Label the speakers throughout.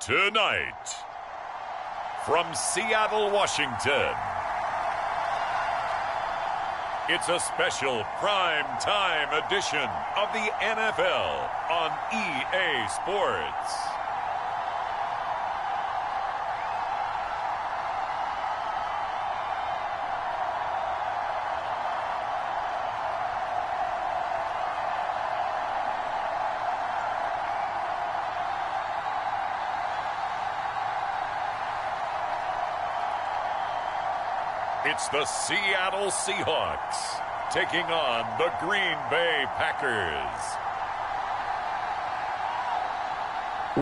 Speaker 1: Tonight, from Seattle, Washington, it's a special prime time edition of the NFL on EA Sports. It's the Seattle Seahawks taking on the Greenbay Packers.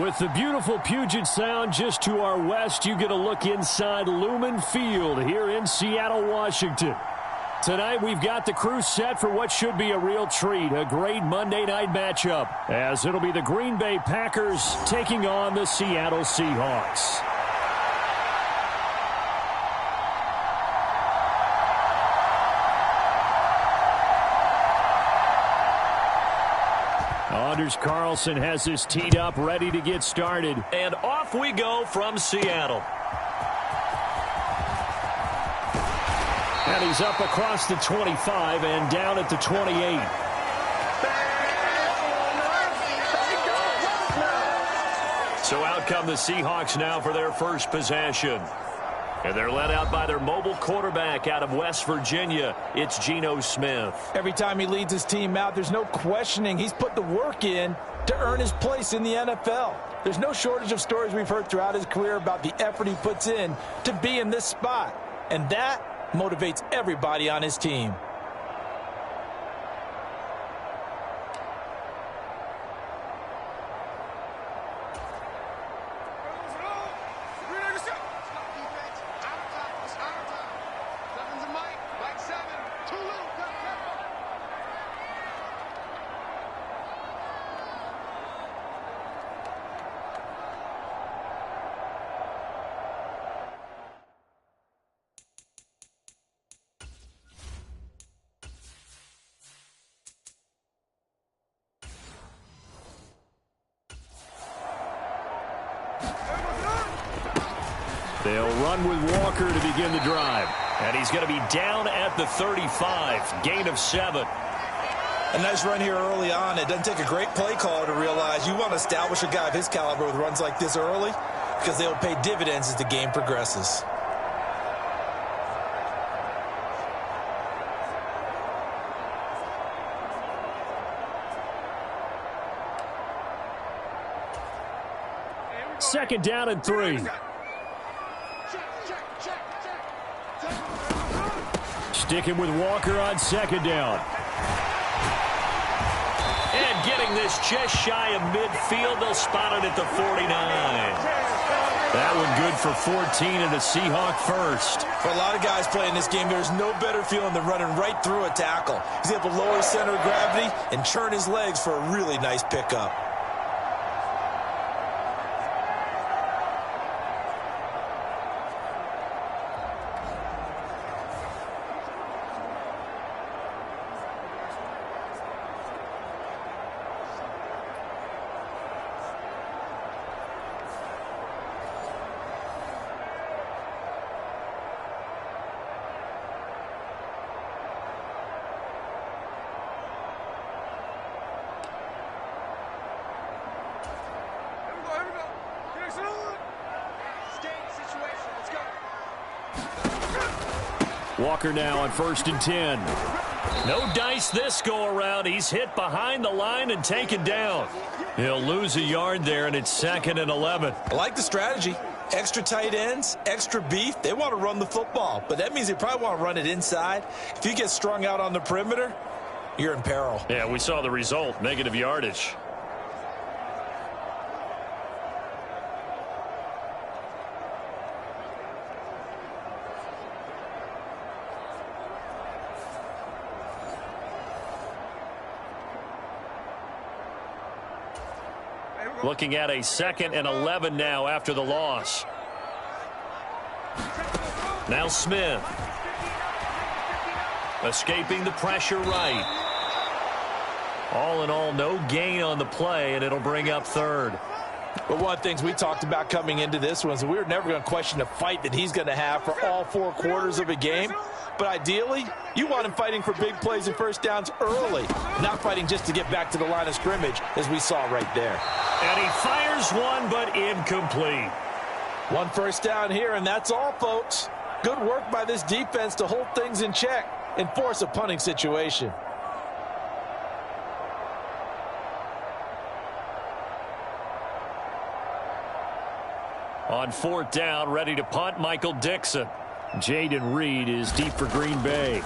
Speaker 2: With the beautiful Puget Sound just to our west, you get a look inside Lumen Field here in Seattle, Washington. Tonight we've got the crew set for what should be a real treat, a great Monday night matchup, as it'll be the Greenbay Packers taking on the Seattle Seahawks. Anders Carlson has this teed up, ready to get started. And off we go from Seattle. And he's up across the 25 and down at the 28. So out come the Seahawks now for their first possession. And they're led out by their mobile quarterback out of West Virginia. It's Geno Smith.
Speaker 3: Every time he leads his team out, there's no questioning he's put the work in to earn his place in the NFL. There's no shortage of stories we've heard throughout his career about the effort he puts in to be in this spot. And that motivates everybody on his team.
Speaker 2: They'll run with Walker to begin the drive. And he's going to be down at the 35. Gain of 7.
Speaker 3: A nice run here early on. It doesn't take a great play caller to realize you want to establish a guy of his caliber with runs like this early because they'll pay dividends as the game progresses.
Speaker 2: Second down and 3. Sticking with Walker on second down. And getting this just shy of midfield. They'll spot it at the 49. That one good for 14 and a Seahawk first.
Speaker 3: For a lot of guys playing this game, there's no better feeling than running right through a tackle. He's able to lower his center of gravity and churn his legs for a really nice pickup.
Speaker 2: Walker now on 1st and 10. No dice this go-around. He's hit behind the line and taken down. He'll lose a yard there, and it's 2nd and 11.
Speaker 3: I like the strategy. Extra tight ends, extra beef. They want to run the football, but that means they probably want to run it inside. If you get strung out on the perimeter, you're in peril.
Speaker 2: Yeah, we saw the result, negative yardage. Looking at a 2nd and 11 now after the loss. Now Smith. Escaping the pressure right. All in all, no gain on the play, and it'll bring up 3rd.
Speaker 3: But one of the things we talked about coming into this one is we were never going to question the fight that he's going to have for all 4 quarters of a game. But ideally, you want him fighting for big plays and first downs early, not fighting just to get back to the line of scrimmage, as we saw right there.
Speaker 2: And he fires one, but incomplete.
Speaker 3: 1 first down here, and that's all, folks. Good work by this defense to hold things in check and force a punting situation.
Speaker 2: On 4th down, ready to punt, Michael Dixon. Jaden Reed is deep for Green Bay.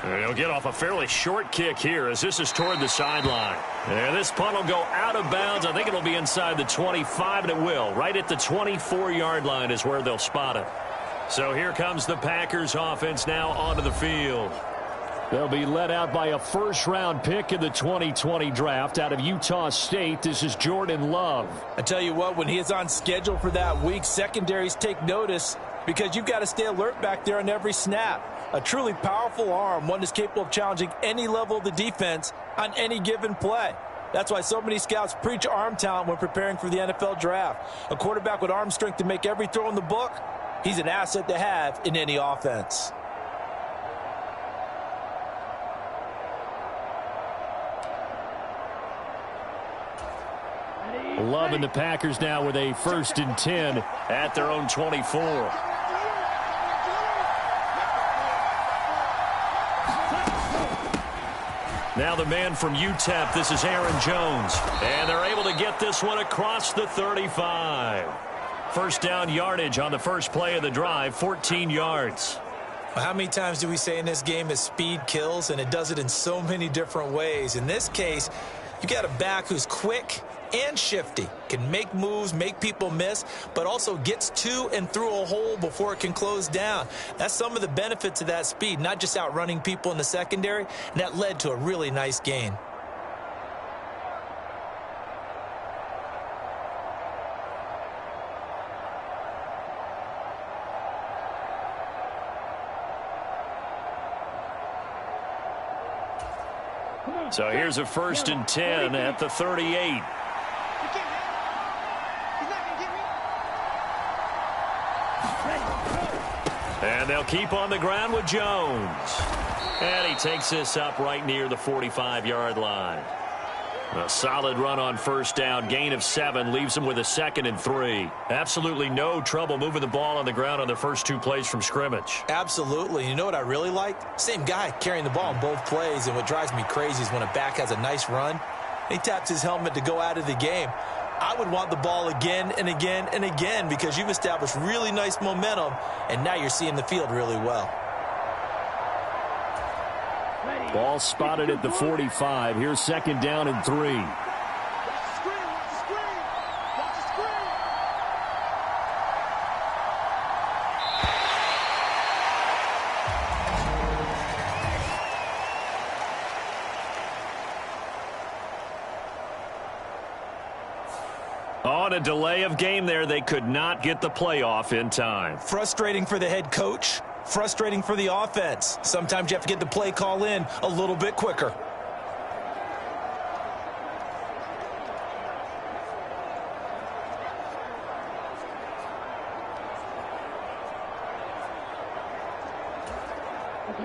Speaker 2: And he'll get off a fairly short kick here as this is toward the sideline. And this punt will go out of bounds. I think it'll be inside the 25, and it will. Right at the 24-yard line is where they'll spot it. So here comes the Packers offense now onto the field. They'll be led out by a first-round pick in the 2020 draft out of Utah State. This is Jordan Love.
Speaker 3: I tell you what, when he is on schedule for that week, secondaries take notice because you've got to stay alert back there on every snap. A truly powerful arm, one that's capable of challenging any level of the defense on any given play. That's why so many scouts preach arm talent when preparing for the NFL draft. A quarterback with arm strength to make every throw in the book, he's an asset to have in any offense.
Speaker 2: Love and the Packers now with a 1st and 10 at their own 24. Now the man from UTEP, this is Aaron Jones. And they're able to get this one across the 35. First down yardage on the first play of the drive, 14 yards.
Speaker 3: How many times do we say in this game that speed kills, and it does it in so many different ways? In this case, you got a back who's quick and shifty, can make moves, make people miss, but also gets to and through a hole before it can close down. That's some of the benefits of that speed, not just outrunning people in the secondary, and that led to a really nice gain.
Speaker 2: So here's a 1st and 10 at the 38. And they'll keep on the ground with Jones. And he takes this up right near the 45-yard line. A solid run on first down, gain of 7, leaves them with a 2nd and 3. Absolutely no trouble moving the ball on the ground on their first 2 plays from scrimmage.
Speaker 3: Absolutely. You know what I really like? Same guy carrying the ball in both plays, and what drives me crazy is when a back has a nice run, he taps his helmet to go out of the game. I would want the ball again and again and again because you've established really nice momentum, and now you're seeing the field really well.
Speaker 2: Ball spotted at the 45. Here's 2nd down and 3. On a delay of game there, they could not get the playoff in time.
Speaker 3: Frustrating for the head coach. Frustrating for the offense. Sometimes you have to get the play call in a little bit quicker.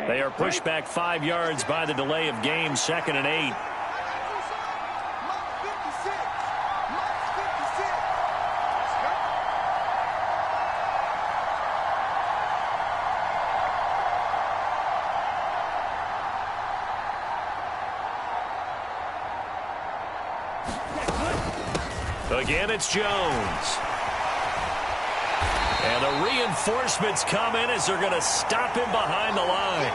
Speaker 2: They are pushed back 5 yards by the delay of game, 2nd and 8. Again, it's Jones. And the reinforcements come in as they're going to stop him behind the line.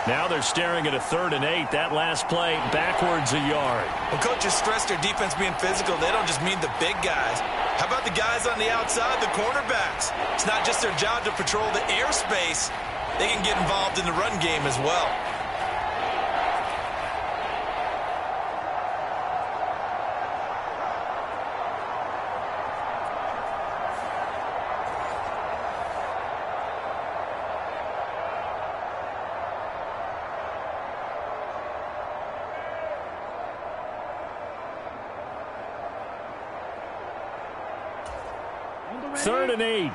Speaker 2: Now they're staring at a 3rd and 8. That last play backwards a yard.
Speaker 3: When coaches stress their defense being physical, they don't just mean the big guys. How about the guys on the outside, the cornerbacks? It's not just their job to patrol the airspace. They can get involved in the run game as well.
Speaker 2: 3rd and 8.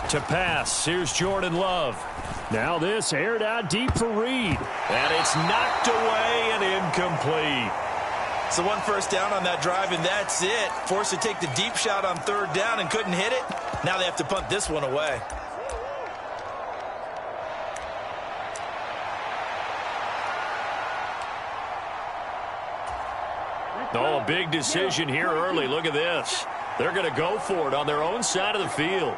Speaker 2: To pass, here's Jordan Love. Now this aired out deep for Reed. And it's knocked away and incomplete.
Speaker 3: So 1 first down on that drive, and that's it. Forced to take the deep shot on 3rd down and couldn't hit it. Now they have to punt this one away.
Speaker 2: Oh, a big decision here early. Look at this. They're going to go for it on their own side of the field.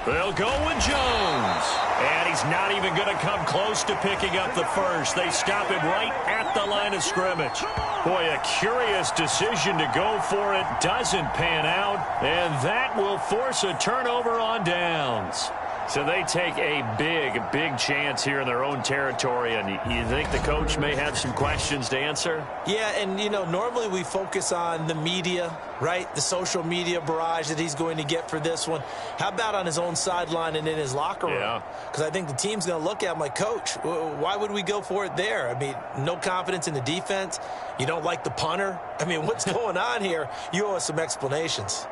Speaker 2: They'll go with Jones. And he's not even going to come close to picking up the first. They stop him right at the line of scrimmage. Boy, a curious decision to go for it. Doesn't pan out. And that will force a turnover on downs. So they take a big chance here in their own territory. And you think the coach may have some questions to answer?
Speaker 3: Yeah, and, you know, normally we focus on the media, right? The social media barrage that he's going to get for this one. How about on his own sideline and in his locker room?
Speaker 2: Yeah.
Speaker 3: Because I think the team's going to look at him like, Coach, why would we go for it there? I mean, no confidence in the defense. You don't like the punter. I mean, what's going on here? You owe us some explanations.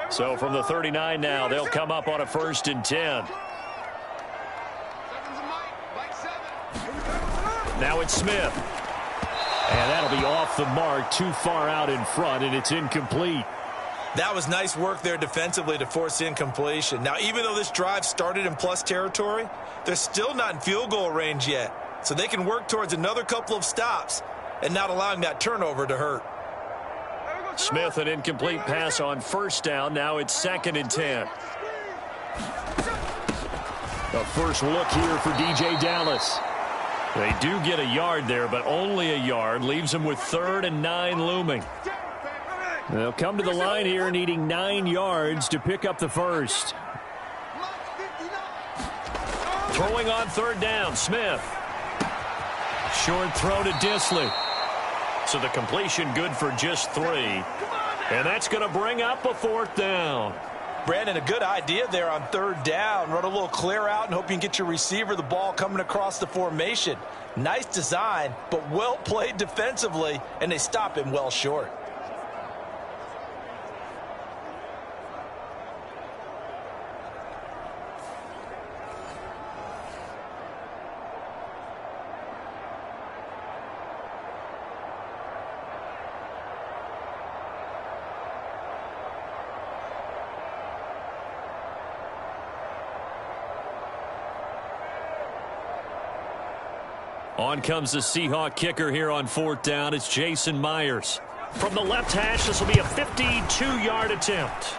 Speaker 2: So from the 39 now, they'll come up on a 1st and 10. Now it's Smith. And that'll be off the mark, too far out in front, and it's incomplete.
Speaker 3: That was nice work there defensively to force incompletion. Now, even though this drive started in plus territory, they're still not in field goal range yet. So they can work towards another couple of stops and not allowing that turnover to hurt.
Speaker 2: Smith, an incomplete pass on 1st down. Now it's 2nd and 10. The first look here for DJ Dallas. They do get a yard there, but only a yard. Leaves them with 3rd and 9 looming. They'll come to the line here needing 9 yards to pick up the first. Throwing on 3rd down, Smith. Short throw to Disley. So the completion good for just 3. And that's going to bring up a 4th down.
Speaker 3: Brandon, a good idea there on 3rd down. Run a little clear out and hope you can get your receiver the ball coming across the formation. Nice design, but well played defensively, and they stop him well short.
Speaker 2: On comes the Seahawk kicker here on 4th down. It's Jason Myers. From the left hash, this will be a 52-yard attempt.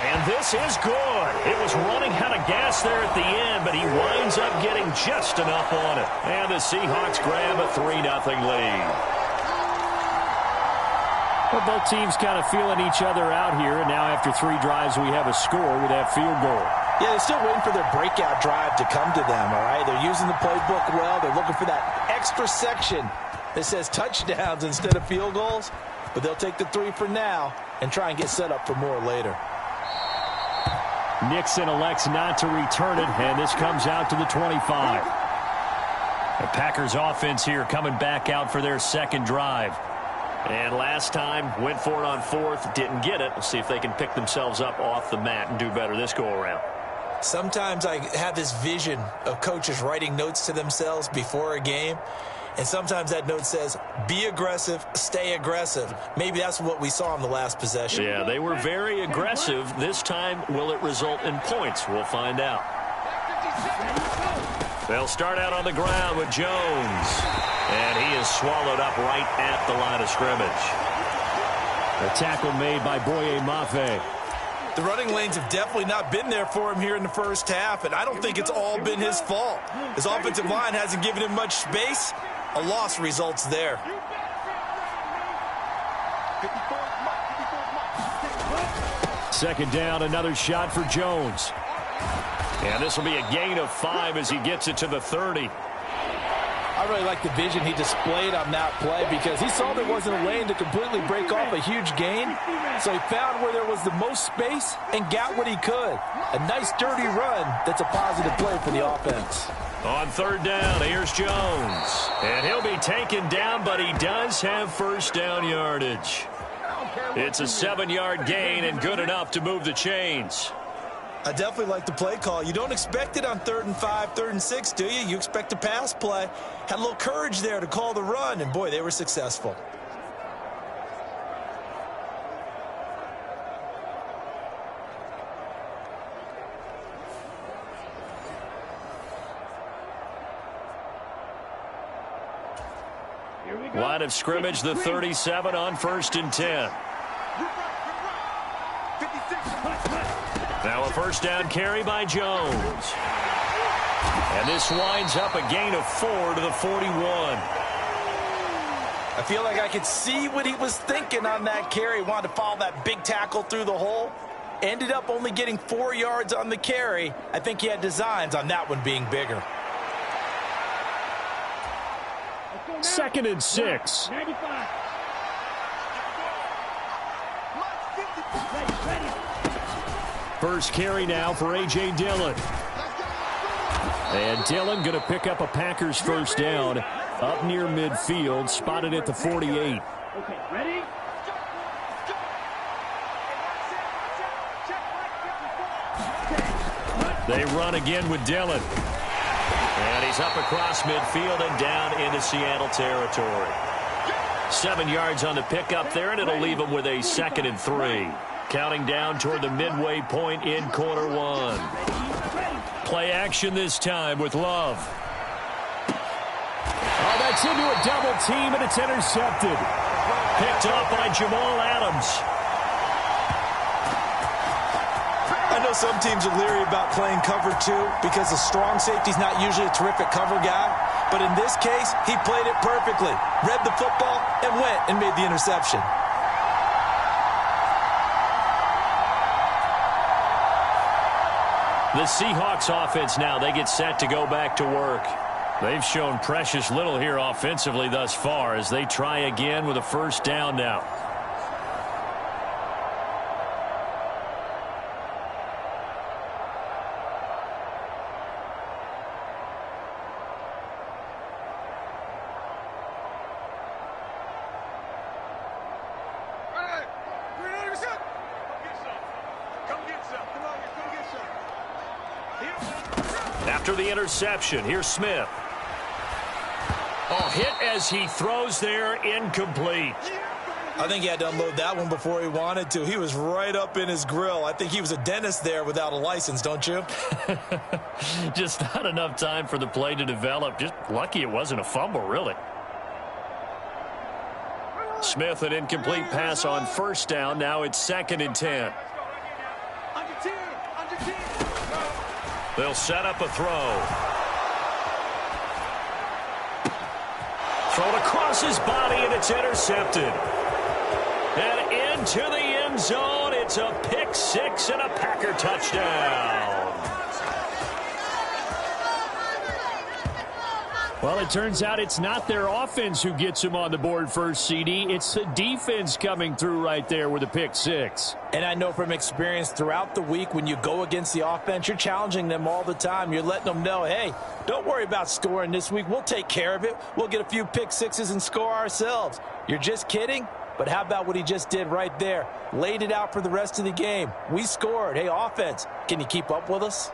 Speaker 2: And this is good. It was running out of gas there at the end, but he winds up getting just enough on it. And the Seahawks grab a 3-0 lead. Well, both teams kind of feeling each other out here, and now after 3 drives, we have a score with that field goal.
Speaker 3: Yeah, they're still waiting for their breakout drive to come to them, all right? They're using the playbook well. They're looking for that extra section that says touchdowns instead of field goals. But they'll take the 3 for now and try and get set up for more later.
Speaker 2: Nixon elects not to return it, and this comes out to the 25. The Packers offense here coming back out for their 2nd drive. And last time, went for it on 4th, didn't get it. We'll see if they can pick themselves up off the mat and do better this go-around.
Speaker 3: Sometimes I have this vision of coaches writing notes to themselves before a game, and sometimes that note says, be aggressive, stay aggressive. Maybe that's what we saw in the last possession.
Speaker 2: Yeah, they were very aggressive. This time, will it result in points? We'll find out. They'll start out on the ground with Jones. And he is swallowed up right at the line of scrimmage. A tackle made by Boye Mafe.
Speaker 3: The running lanes have definitely not been there for him here in the first half, and I don't think it's all been his fault. His offensive line hasn't given him much space. A loss results there.
Speaker 2: Second down, another shot for Jones. And this will be a gain of 5 as he gets it to the 30.
Speaker 3: I really like the vision he displayed on that play because he saw there wasn't a lane to completely break off a huge gain. So he found where there was the most space and got what he could. A nice, dirty run that's a positive play for the offense.
Speaker 2: On third down, here's Jones. And he'll be taken down, but he does have first down yardage. It's a 7-yard gain and good enough to move the chains.
Speaker 3: I definitely like the play call. You don't expect it on 3rd and 5, 3rd and 6, do you? You expect a pass play. Had a little courage there to call the run, and boy, they were successful.
Speaker 2: Line of scrimmage, the 37 on 1st and 10. Now a first down carry by Jones. And this winds up a gain of 4 to the 41.
Speaker 3: I feel like I could see what he was thinking on that carry. Wanted to follow that big tackle through the hole. Ended up only getting 4 yards on the carry. I think he had designs on that one being bigger.
Speaker 2: 2nd and 6. First carry now for A.J. Dillon. And Dillon going to pick up a Packers first down up near midfield, spotted at the 48.
Speaker 4: Okay, ready?
Speaker 2: They run again with Dillon. And he's up across midfield and down into Seattle territory. 7 yards on the pickup there, and it'll leave him with a 2nd and 3. Counting down toward the midway point in quarter 1. Play action this time with Love. Oh, that's into a double team, and it's intercepted. Picked off by Jamal Adams.
Speaker 3: I know some teams are leery about playing cover 2 because the strong safety's not usually a terrific cover guy. But in this case, he played it perfectly. Read the football and went and made the interception.
Speaker 2: The Seahawks offense now, they get set to go back to work. They've shown precious little here offensively thus far as they try again with a first down now. After the interception, here's Smith. Oh, hit as he throws there, incomplete.
Speaker 3: I think he had to unload that one before he wanted to. He was right up in his grill. I think he was a dentist there without a license, don't you?
Speaker 2: Just not enough time for the play to develop. Just lucky it wasn't a fumble, really. Smith, an incomplete pass on first down. Now it's 2nd and 10. They'll set up a throw. Thrown across his body, and it's intercepted. And into the end zone, it's a pick 6 and a Packer touchdown. Well, it turns out it's not their offense who gets him on the board first, CD. It's the defense coming through right there with a pick 6.
Speaker 3: And I know from experience throughout the week when you go against the offense, you're challenging them all the time. You're letting them know, hey, don't worry about scoring this week. We'll take care of it. We'll get a few pick 6s and score ourselves. You're just kidding? But how about what he just did right there? Laid it out for the rest of the game. We scored. Hey, offense, can you keep up with us?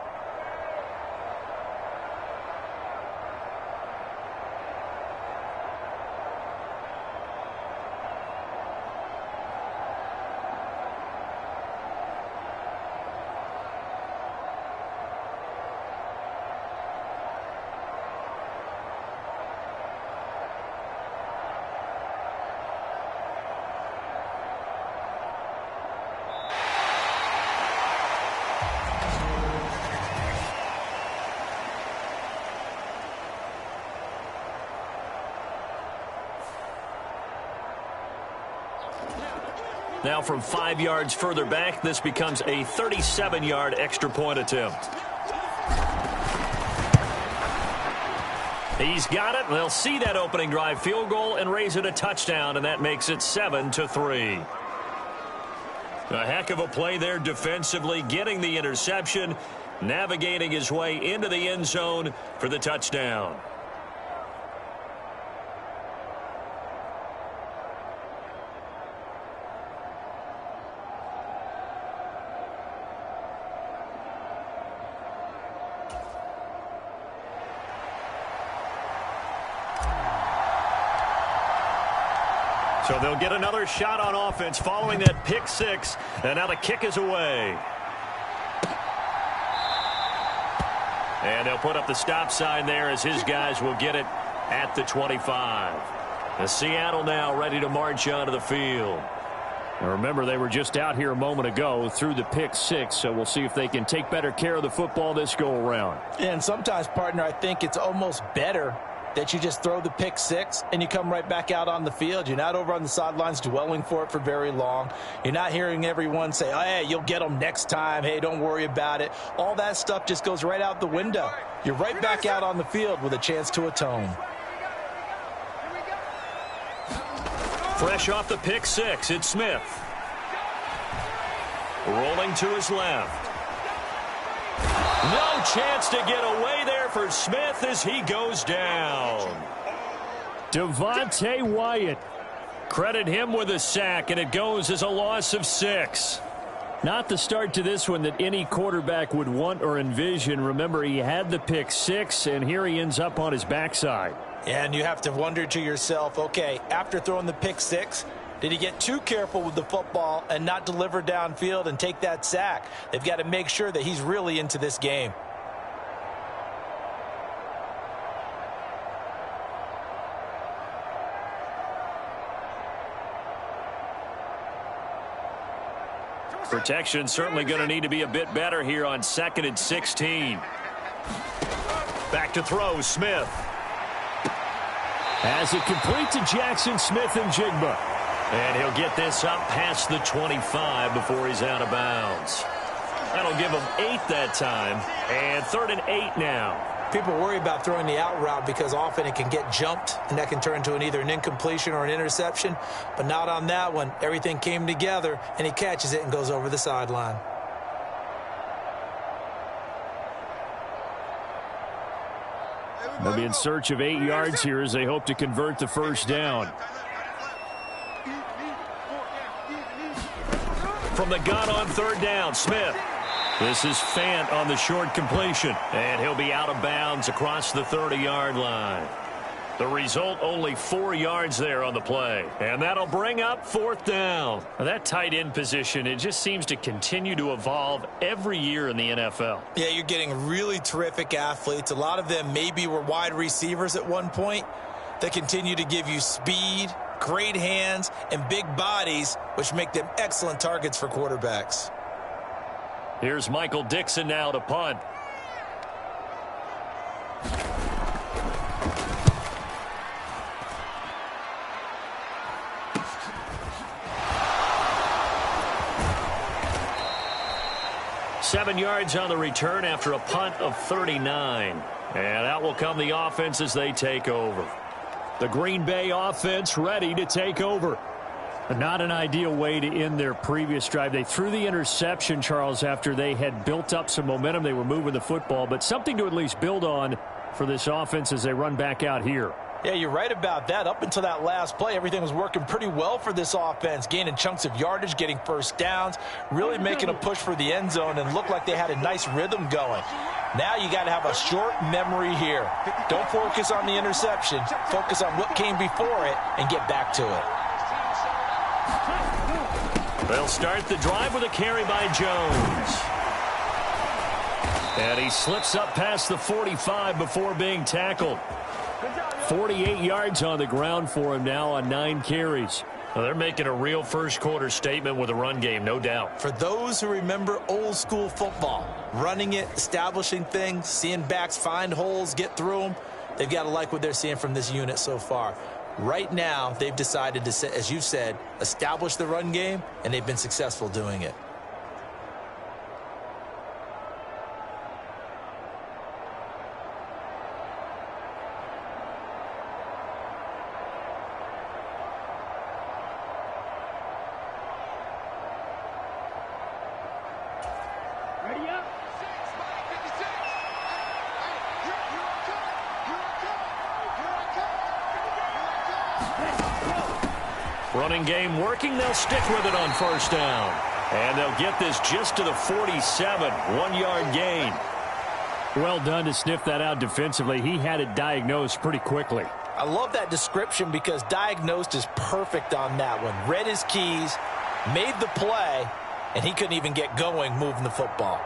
Speaker 2: Now from 5 yards further back, this becomes a 37-yard extra point attempt. He's got it. They'll see that opening drive field goal and raise it a touchdown, and that makes it 7-3. A heck of a play there defensively, getting the interception. navigating his way into the end zone for the touchdown. So they'll get another shot on offense following that pick six, and now the kick is away. And they'll put up the stop sign there as his guys will get it at the 25. The Seattle now ready to march onto the field. Now remember, they were just out here a moment ago through the pick six, so we'll see if they can take better care of the football this go-around.
Speaker 3: And sometimes, partner, I think it's almost better that you just throw the pick six and you come right back out on the field. You're not over on the sidelines dwelling for it for very long. You're not hearing everyone say, oh, hey, you'll get them next time. Hey, don't worry about it. All that stuff just goes right out the window. You're right back out on the field with a chance to atone.
Speaker 2: Fresh off the pick six, it's Smith. Rolling to his left. No chance to get away there for Smith as he goes down. Devontae Wyatt. Credit him with a sack, and it goes as a loss of 6. Not the start to this one that any quarterback would want or envision. Remember, he had the pick six, and here he ends up on his backside.
Speaker 3: And you have to wonder to yourself, okay, after throwing the pick six, did he get too careful with the football and not deliver downfield and take that sack? They've got to make sure that he's really into this game.
Speaker 2: Protection certainly going to need to be a bit better here on 2nd and 16. Back to throw, Smith. Has it complete to Jackson Smith and Jigba. And he'll get this up past the 25 before he's out of bounds. That'll give him 8 that time. And 3rd and 8 now.
Speaker 3: People worry about throwing the out route because often it can get jumped, and that can turn into either an incompletion or an interception. But not on that one. Everything came together, and he catches it and goes over the sideline.
Speaker 2: They'll be in search of 8 yards here as they hope to convert the first down. From the gun on 3rd down, Smith. This is Fant on the short completion, and he'll be out of bounds across the 30-yard line. The result, only 4 yards there on the play, and that'll bring up 4th down. Now, that tight end position, it just seems to continue to evolve every year in the NFL.
Speaker 3: Yeah, you're getting really terrific athletes. A lot of them maybe were wide receivers at one point. They continue to give you speed, great hands, and big bodies, which make them excellent targets for quarterbacks.
Speaker 2: Here's Michael Dixon now to punt. Seven yards on the return after a punt of 39. And out will come the offense as they take over. The Green Bay offense ready to take over. Not an ideal way to end their previous drive. They threw the interception, Charles, after they had built up some momentum. They were moving the football, but something to at least build on for this offense as they run back out here.
Speaker 3: Yeah, you're right about that. Up until that last play, everything was working pretty well for this offense, gaining chunks of yardage, getting first downs, really making a push for the end zone, and looked like they had a nice rhythm going. Now you got to have a short memory here. Don't focus on the interception. Focus on what came before it and get back to it.
Speaker 2: They'll start the drive with a carry by Jones. And he slips up past the 45 before being tackled. 48 yards on the ground for him now on 9 carries. Well, they're making a real first-quarter statement with a run game, no doubt.
Speaker 3: For those who remember old-school football, running it, establishing things, seeing backs find holes, get through them, they've got to like what they're seeing from this unit so far. Right now, they've decided to, as you said, establish the run game, and they've been successful doing it.
Speaker 2: Running game working. They'll stick with it on first down. And they'll get this just to the 47. 1-yard gain. Well done to sniff that out defensively. He had it diagnosed pretty quickly.
Speaker 3: I love that description because diagnosed is perfect on that one. Read his keys, made the play, and he couldn't even get going moving the football.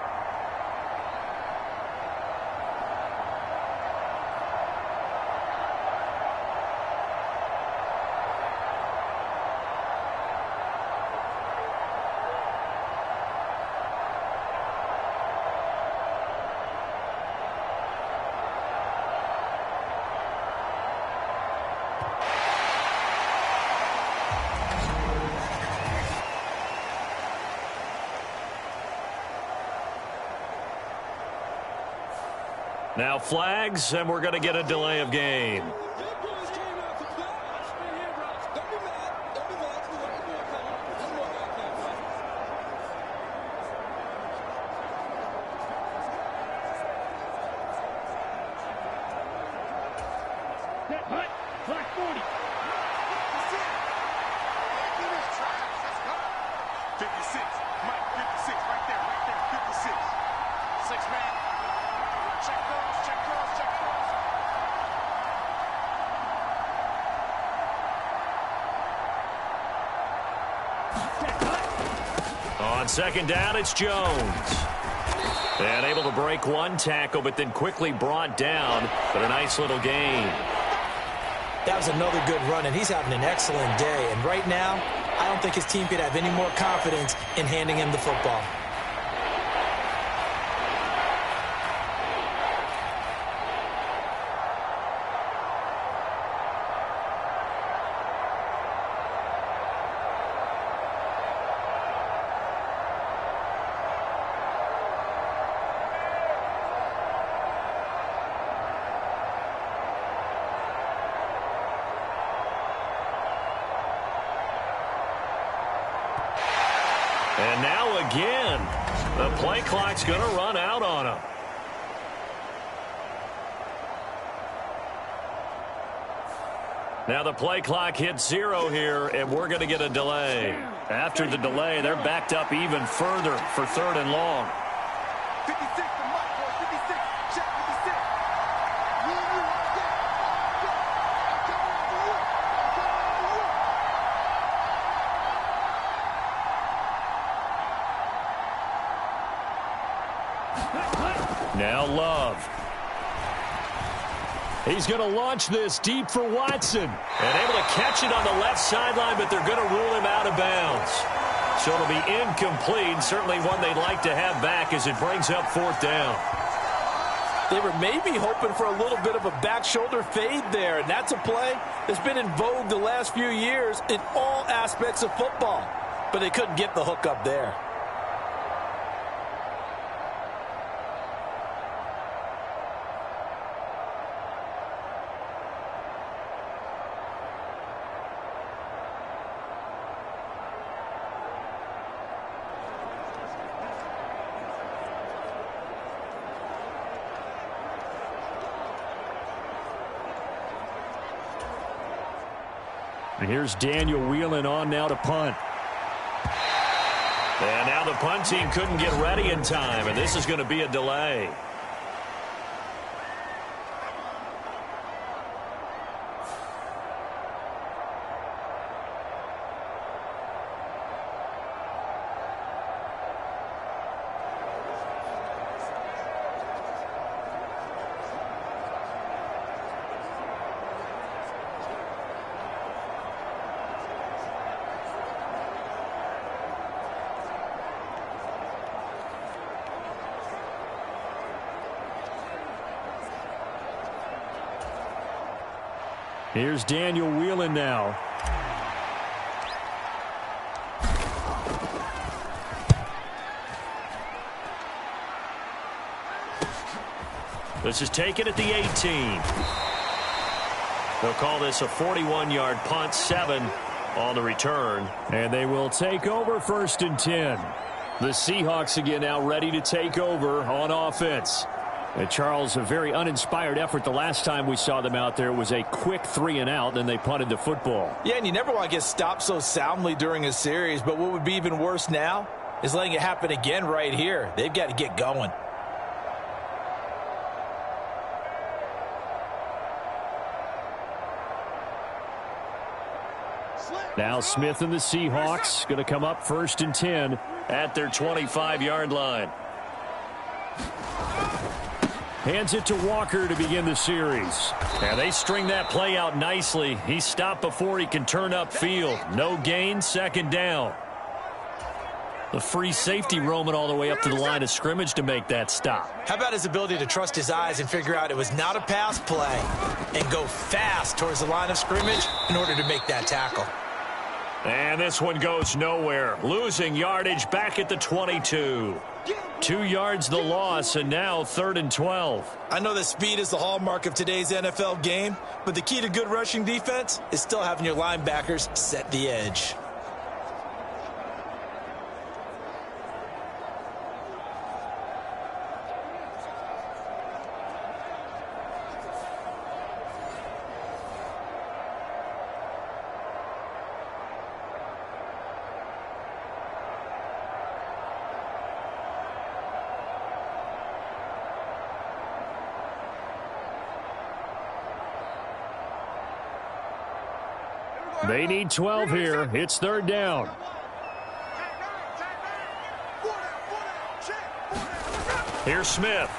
Speaker 2: Now flags, and we're going to get a delay of game.
Speaker 4: Flag 40. 56. Mike, 56. Right there. 56. 6-man. Check cross, check cross, check cross.
Speaker 2: On second down, it's Jones. And able to break one tackle, but then quickly brought down. But a nice little gain.
Speaker 3: That was another good run, and he's having an excellent day. And right now, I don't think his team could have any more confidence in handing him the football.
Speaker 2: And now again, the play clock's going to run out on him. Now the play clock hits 0 here, and we're going to get a delay. After the delay, they're backed up even further for 3rd and long.
Speaker 4: 56 to Mike, boy. 56. Check 56.
Speaker 2: Now Love. He's going to launch this deep for Watson. And able to catch it on the left sideline, but they're going to rule him out of bounds. So it'll be incomplete. Certainly one they'd like to have back as it brings up 4th down.
Speaker 3: They were maybe hoping for a little bit of a back shoulder fade there. And that's a play that's been in vogue the last few years in all aspects of football. But they couldn't get the hook up there.
Speaker 2: And here's Daniel Whelan on now to punt. And now the punt team couldn't get ready in time, and this is going to be a delay. Here's Daniel Whelan now. This is taken at the 18. They'll call this a 41-yard punt, 7 on the return. And they will take over 1st and 10. The Seahawks again now ready to take over on offense. And Charles, a very uninspired effort the last time we saw them out there. It was a quick 3 and out, then they punted the football.
Speaker 3: Yeah, and you never want to get stopped so soundly during a series, but what would be even worse now is letting it happen again right here. They've got to get going.
Speaker 2: Now Smith and the Seahawks going to come up 1st and 10 at their 25-yard line. Hands it to Walker to begin the series. And they string that play out nicely. He's stopped before he can turn upfield. No gain, 2nd down. The free safety roaming all the way up to the line of scrimmage to make that stop.
Speaker 3: How about his ability to trust his eyes and figure out it was not a pass play and go fast towards the line of scrimmage in order to make that tackle.
Speaker 2: And this one goes nowhere. Losing yardage back at the 22. 2 yards the loss, and now 3rd and 12.
Speaker 3: I know that speed is the hallmark of today's NFL game, but the key to good rushing defense is still having your linebackers set the edge.
Speaker 2: They need 12 here. It's 3rd down. Here's Smith.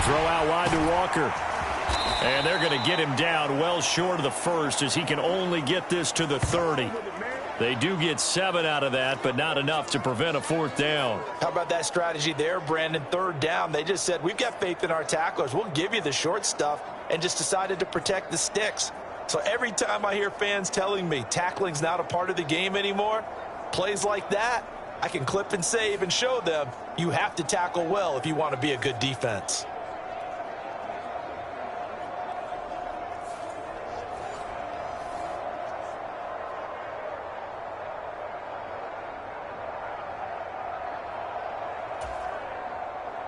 Speaker 2: Throw out wide to Walker. And they're going to get him down well short of the 1st as he can only get this to the 30. They do get 7 out of that, but not enough to prevent a 4th down.
Speaker 3: How about that strategy there, Brandon? 3rd down. They just said, we've got faith in our tacklers. We'll give you the short stuff, and just decided to protect the sticks. So every time I hear fans telling me tackling's not a part of the game anymore, plays like that, I can clip and save and show them you have to tackle well if you want to be a good defense.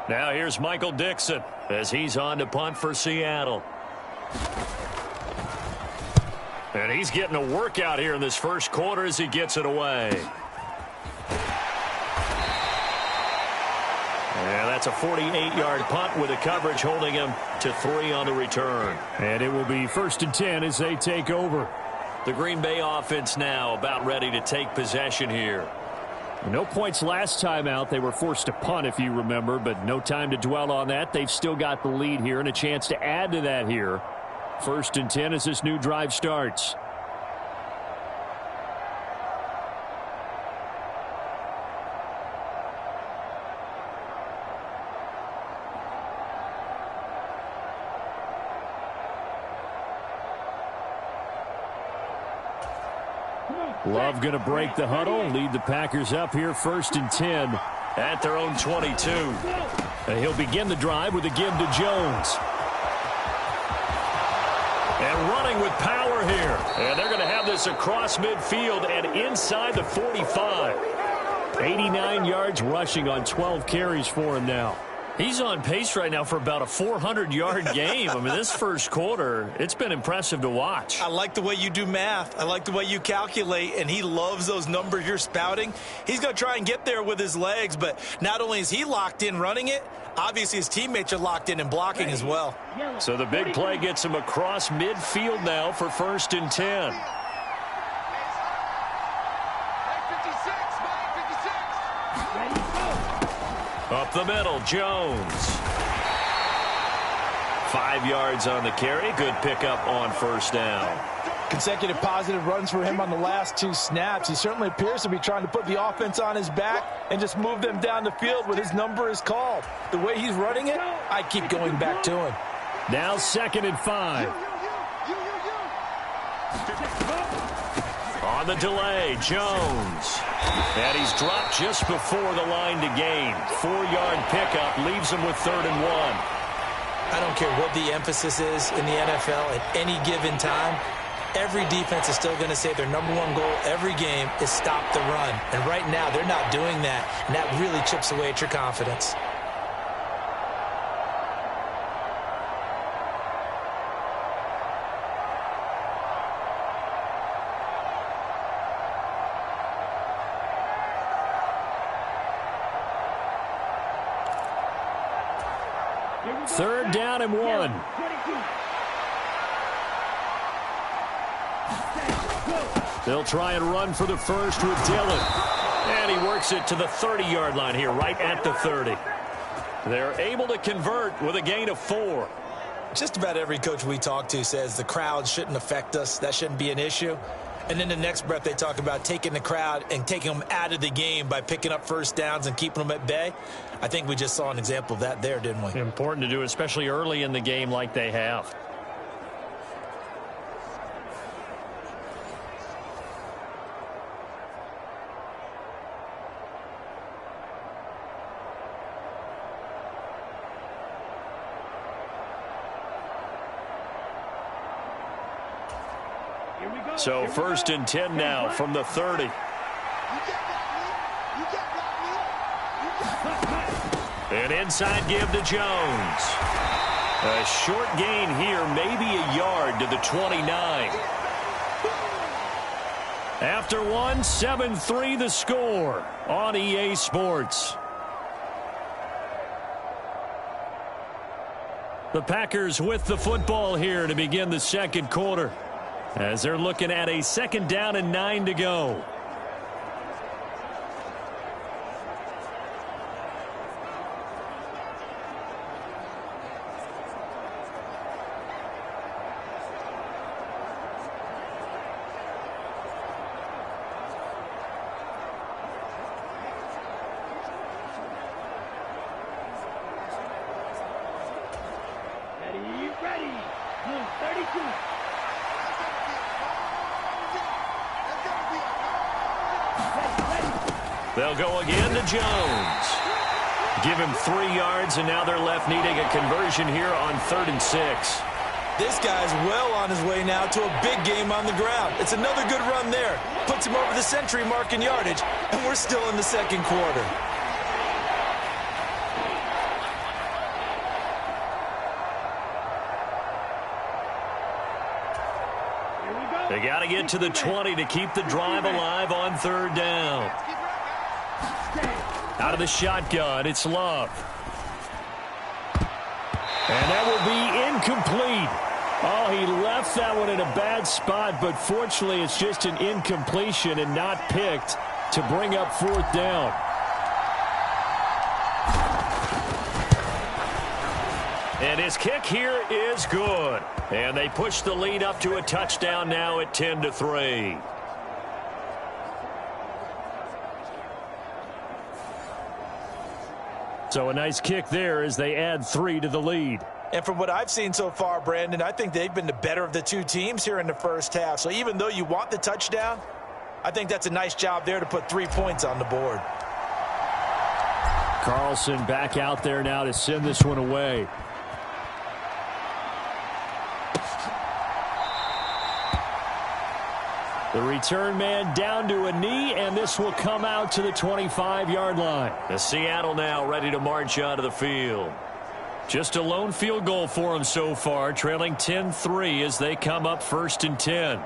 Speaker 2: Now here's Michael Dixon as he's on to punt for Seattle. And he's getting a workout here in this 1st quarter as he gets it away. And that's a 48-yard punt with the coverage holding him to 3 on the return. And it will be 1st and 10 as they take over. The Green Bay offense now about ready to take possession here. No points last time out. They were forced to punt, if you remember, but no time to dwell on that. They've still got the lead here and a chance to add to that here. 1st and 10 as this new drive starts. Love going to break the huddle, lead the Packers up here 1st and 10 at their own 22. And he'll begin the drive with a give to Jones. And running with power here. And they're going to have this across midfield and inside the 45. 89 yards rushing on 12 carries for him now. He's on pace right now for about a 400-yard game. I mean, this 1st quarter, it's been impressive to watch.
Speaker 3: I like the way you do math. I like the way you calculate, and he loves those numbers you're spouting. He's going to try and get there with his legs, but not only is he locked in running it, obviously his teammates are locked in and blocking as well.
Speaker 2: So the big play gets him across midfield now for 1st and 10. Up the middle, Jones. 5 yards on the carry. Good pickup on 1st down.
Speaker 3: Consecutive positive runs for him on the last 2 snaps. He certainly appears to be trying to put the offense on his back and just move them down the field when his number is called. The way he's running it, I keep going back to him.
Speaker 2: Now 2nd and 5. On the delay, Jones. And he's dropped just before the line to gain. 4-yard pickup leaves him with 3rd and 1.
Speaker 3: I don't care what the emphasis is in the NFL at any given time. Every defense is still going to say their number 1 goal every game is stop the run. And right now, they're not doing that, and that really chips away at your confidence.
Speaker 2: 3rd down and 1. They'll try and run for the first with Dillon. And he works it to the 30-yard line here, right at the 30. They're able to convert with a gain of 4.
Speaker 3: Just about every coach we talk to says the crowd shouldn't affect us. That shouldn't be an issue. And then the next breath they talk about taking the crowd and taking them out of the game by picking up first downs and keeping them at bay. I think we just saw an example of that there, didn't we?
Speaker 2: Important to do, especially early in the game like they have. So 1st and 10 now from the 30. An inside give to Jones. A short gain here, maybe a yard to the 29. After 1, 7-3 the score on EA Sports. The Packers with the football here to begin the 2nd quarter, as they're looking at a 2nd down and 9 to go.
Speaker 5: Ready. 32.
Speaker 2: They'll go again to Jones. Give him 3 yards, and now they're left needing a conversion here on 3rd and 6.
Speaker 3: This guy's well on his way now to a big game on the ground. It's another good run there. Puts him over the century mark in yardage, and we're still in the 2nd quarter.
Speaker 2: They got to get to the 20 to keep the drive alive on 3rd down. Out of the shotgun, it's Love. And that will be incomplete. Oh, he left that one in a bad spot, but fortunately it's just an incompletion and not picked to bring up 4th down. And his kick here is good. And they push the lead up to a touchdown now at 10-3. So a nice kick there as they add 3 to the lead.
Speaker 3: And from what I've seen so far, Brandon, I think they've been the better of the 2 teams here in the first half. So even though you want the touchdown, I think that's a nice job there to put 3 points on the board.
Speaker 2: Carlson back out there now to send this one away. The return man down to a knee, and this will come out to the 25-yard line. The Seattle now ready to march out of the field. Just a lone field goal for them so far, trailing 10-3 as they come up 1st and 10.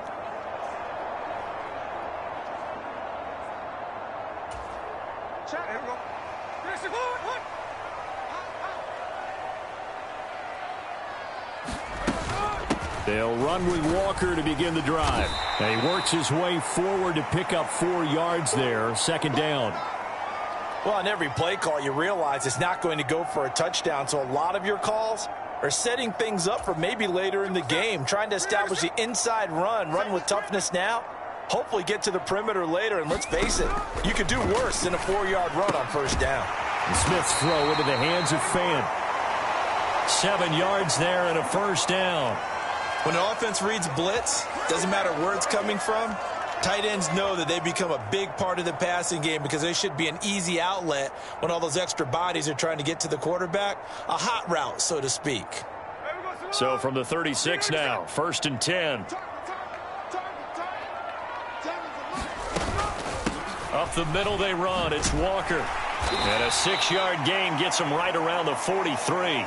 Speaker 2: They'll run with Walker to begin the drive. And he works his way forward to pick up 4 yards there, 2nd down.
Speaker 3: Well, on every play call, you realize it's not going to go for a touchdown. So a lot of your calls are setting things up for maybe later in the game, trying to establish the inside run with toughness now, hopefully get to the perimeter later. And let's face it, you could do worse than a 4-yard run on 1st down.
Speaker 2: And Smith's throw into the hands of Fan. 7 yards there and a 1st down.
Speaker 3: When an offense reads blitz, doesn't matter where it's coming from, tight ends know that they become a big part of the passing game because they should be an easy outlet when all those extra bodies are trying to get to the quarterback. A hot route, so to speak.
Speaker 2: So from the 36 now, 1st and 10. Up the middle they run. It's Walker. And a 6-yard gain gets him right around the 43.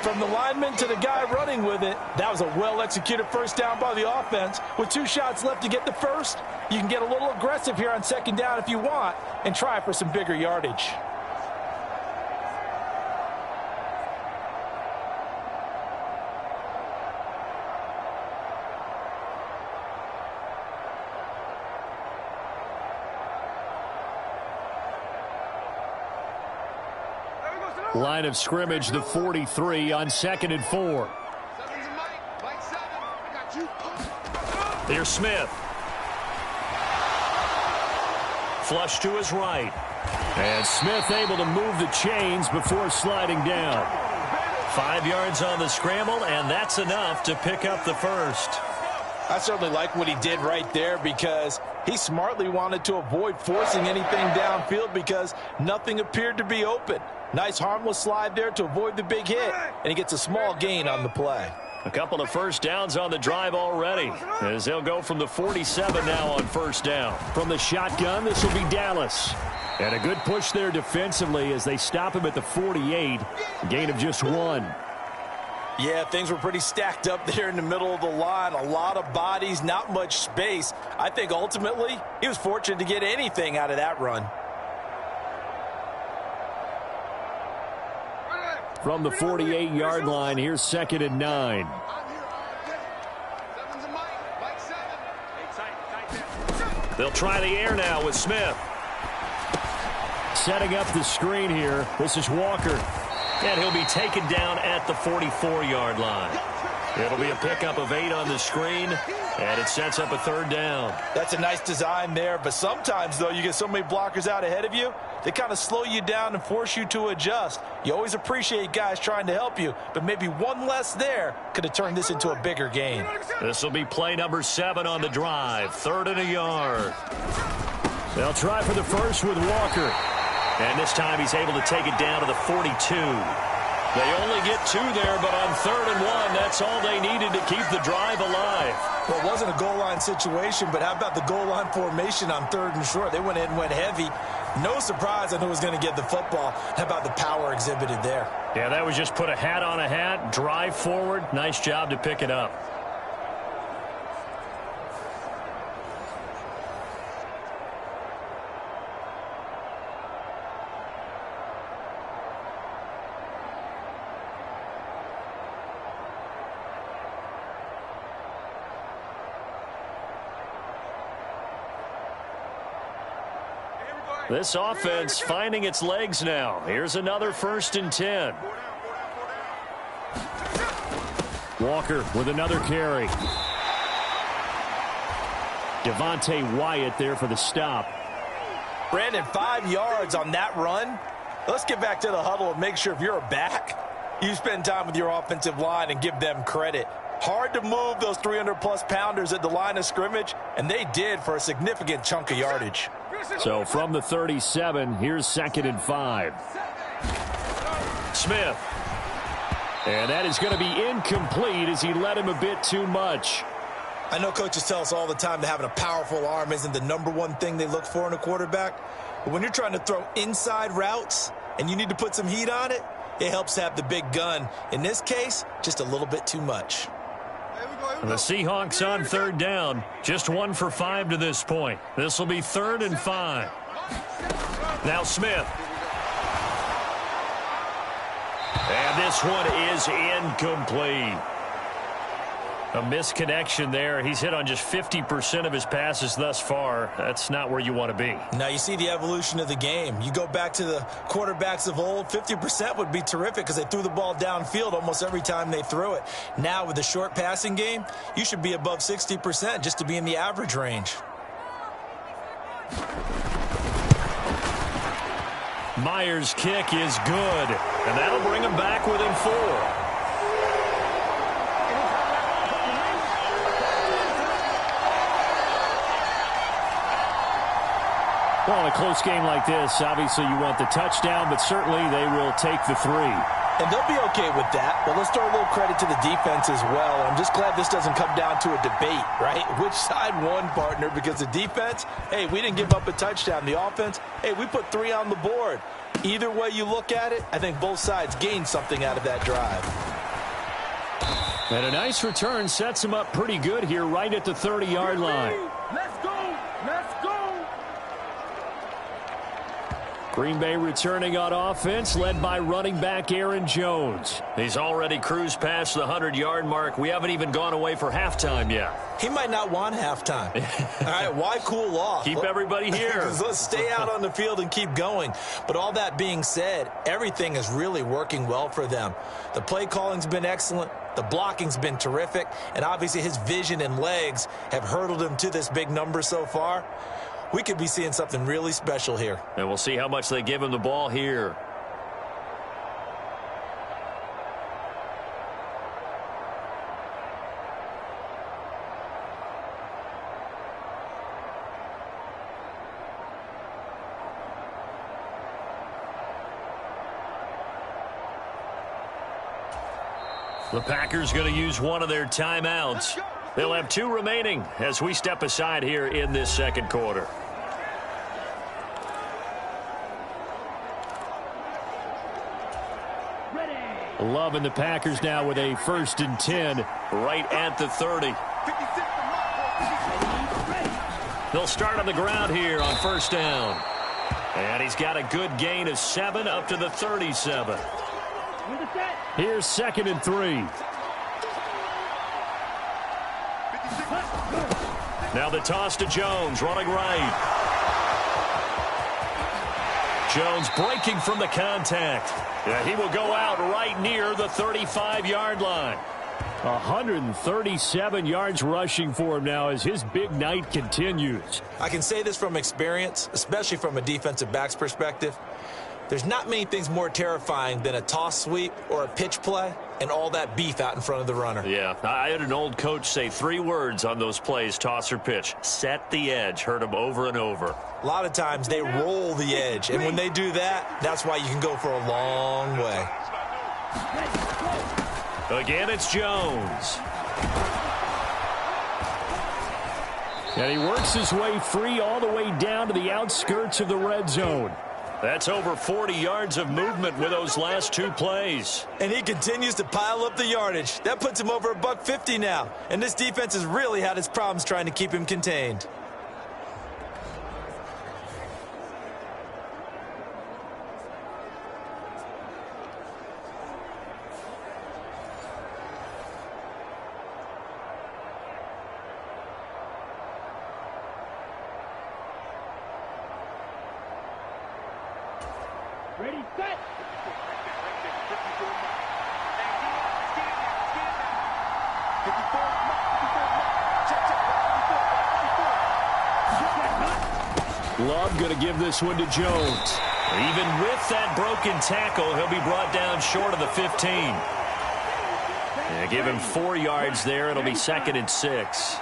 Speaker 3: From the lineman to the guy running with it, that was a well-executed 1st down by the offense. With 2 shots left to get the first, you can get a little aggressive here on 2nd down if you want and try for some bigger yardage.
Speaker 2: Line of scrimmage, the 43 on 2nd and 4. Here's Smith. Flush to his right. And Smith able to move the chains before sliding down. 5 yards on the scramble, and that's enough to pick up the first.
Speaker 3: I certainly like what he did right there because he smartly wanted to avoid forcing anything downfield because nothing appeared to be open. Nice harmless slide there to avoid the big hit, and he gets a small gain on the play.
Speaker 2: A couple of first downs on the drive already, as they'll go from the 47 now on first down. From the shotgun, this will be Dallas. And a good push there defensively as they stop him at the 48. A gain of just 1.
Speaker 3: Yeah, things were pretty stacked up there in the middle of the line. A lot of bodies, not much space. I think ultimately he was fortunate to get anything out of that run.
Speaker 2: From the 48-yard line, here's 2nd and 9. They'll try the air now with Smith. Setting up the screen here. This is Walker. And he'll be taken down at the 44-yard line. It'll be a pickup of 8 on the screen, and it sets up a 3rd down.
Speaker 3: That's a nice design there, but sometimes, though, you get so many blockers out ahead of you, they kind of slow you down and force you to adjust. You always appreciate guys trying to help you, but maybe one less there could have turned this into a bigger gain.
Speaker 2: This will be play number 7 on the drive, 3rd and a yard. They'll try for the first with Walker. And this time he's able to take it down to the 42. They only get 2 there, but on 3rd and 1, that's all they needed to keep the drive alive.
Speaker 3: Well, it wasn't a goal line situation, but how about the goal line formation on 3rd and short? They went in and went heavy. No surprise on who was going to get the football. How about the power exhibited there?
Speaker 2: Yeah, that was just put a hat on a hat, drive forward. Nice job to pick it up. This offense finding its legs now. Here's another 1st and 10. Walker with another carry. Devontae Wyatt there for the stop.
Speaker 3: Brandon, 5 yards on that run. Let's get back to the huddle and make sure if you're a back, you spend time with your offensive line and give them credit. Hard to move those 300-plus pounders at the line of scrimmage, and they did for a significant chunk of yardage.
Speaker 2: So from the 37, here's 2nd and 5. Smith. And that is going to be incomplete as he led him a bit too much.
Speaker 3: I know coaches tell us all the time that having a powerful arm isn't the #1 thing they look for in a quarterback. But when you're trying to throw inside routes and you need to put some heat on it, it helps to have the big gun. In this case, just a little bit too much.
Speaker 2: The Seahawks on 3rd down. Just 1 for 5 to this point. This will be 3rd and 5. Now Smith. And this one is incomplete. A misconnection there. He's hit on just 50% of his passes thus far. That's not where you want to be.
Speaker 3: Now you see the evolution of the game. You go back to the quarterbacks of old, 50% would be terrific because they threw the ball downfield almost every time they threw it. Now with the short passing game, you should be above 60% just to be in the average range.
Speaker 2: Myers' kick is good, and that'll bring him back within 4. Well, in a close game like this, obviously you want the touchdown, but certainly they will take the 3.
Speaker 3: And they'll be okay with that, but let's throw a little credit to the defense as well. I'm just glad this doesn't come down to a debate, right? Which side won, partner? Because the defense, hey, we didn't give up a touchdown. The offense, hey, we put 3 on the board. Either way you look at it, I think both sides gained something out of that drive.
Speaker 2: And a nice return sets him up pretty good here right at the 30-yard line.
Speaker 5: Let's go. Let's go.
Speaker 2: Green Bay returning on offense, led by running back Aaron Jones. He's already cruised past the 100-yard mark. We haven't even gone away for halftime yet.
Speaker 3: He might not want halftime. All right, why cool off?
Speaker 2: Keep everybody here.
Speaker 3: Let's stay out on the field and keep going. But all that being said, everything is really working well for them. The play calling's been excellent. The blocking's been terrific. And obviously his vision and legs have hurdled him to this big number so far. We could be seeing something really special here.
Speaker 2: And we'll see how much they give him the ball here. The Packers going to use one of their timeouts. They'll have 2 remaining as we step aside here in this second quarter. Love and the Packers now with a 1st and 10 right at the 30. They'll start on the ground here on 1st down. And he's got a good gain of 7 up to the 37. Here's 2nd and 3. Now the toss to Jones, running right. Jones breaking from the contact. Yeah, he will go out right near the 35-yard line. 137 yards rushing for him now as his big night continues.
Speaker 3: I can say this from experience, especially from a defensive back's perspective. There's not many things more terrifying than a toss sweep or a pitch play and all that beef out in front of the runner.
Speaker 2: Yeah, I had an old coach say 3 words on those plays, toss or pitch. Set the edge. Heard him over and over.
Speaker 3: A lot of times they roll the edge, and when they do that, that's why you can go for a long way.
Speaker 2: Again, it's Jones. And he works his way free all the way down to the outskirts of the red zone. That's over 40 yards of movement with those last 2 plays.
Speaker 3: And he continues to pile up the yardage. That puts him over $150 now. And this defense has really had its problems trying to keep him contained.
Speaker 5: Ready, set.
Speaker 2: Love going to give this one to Jones. Even with that broken tackle, he'll be brought down short of the 15. Yeah, give him 4 yards there. It'll be 2nd and 6.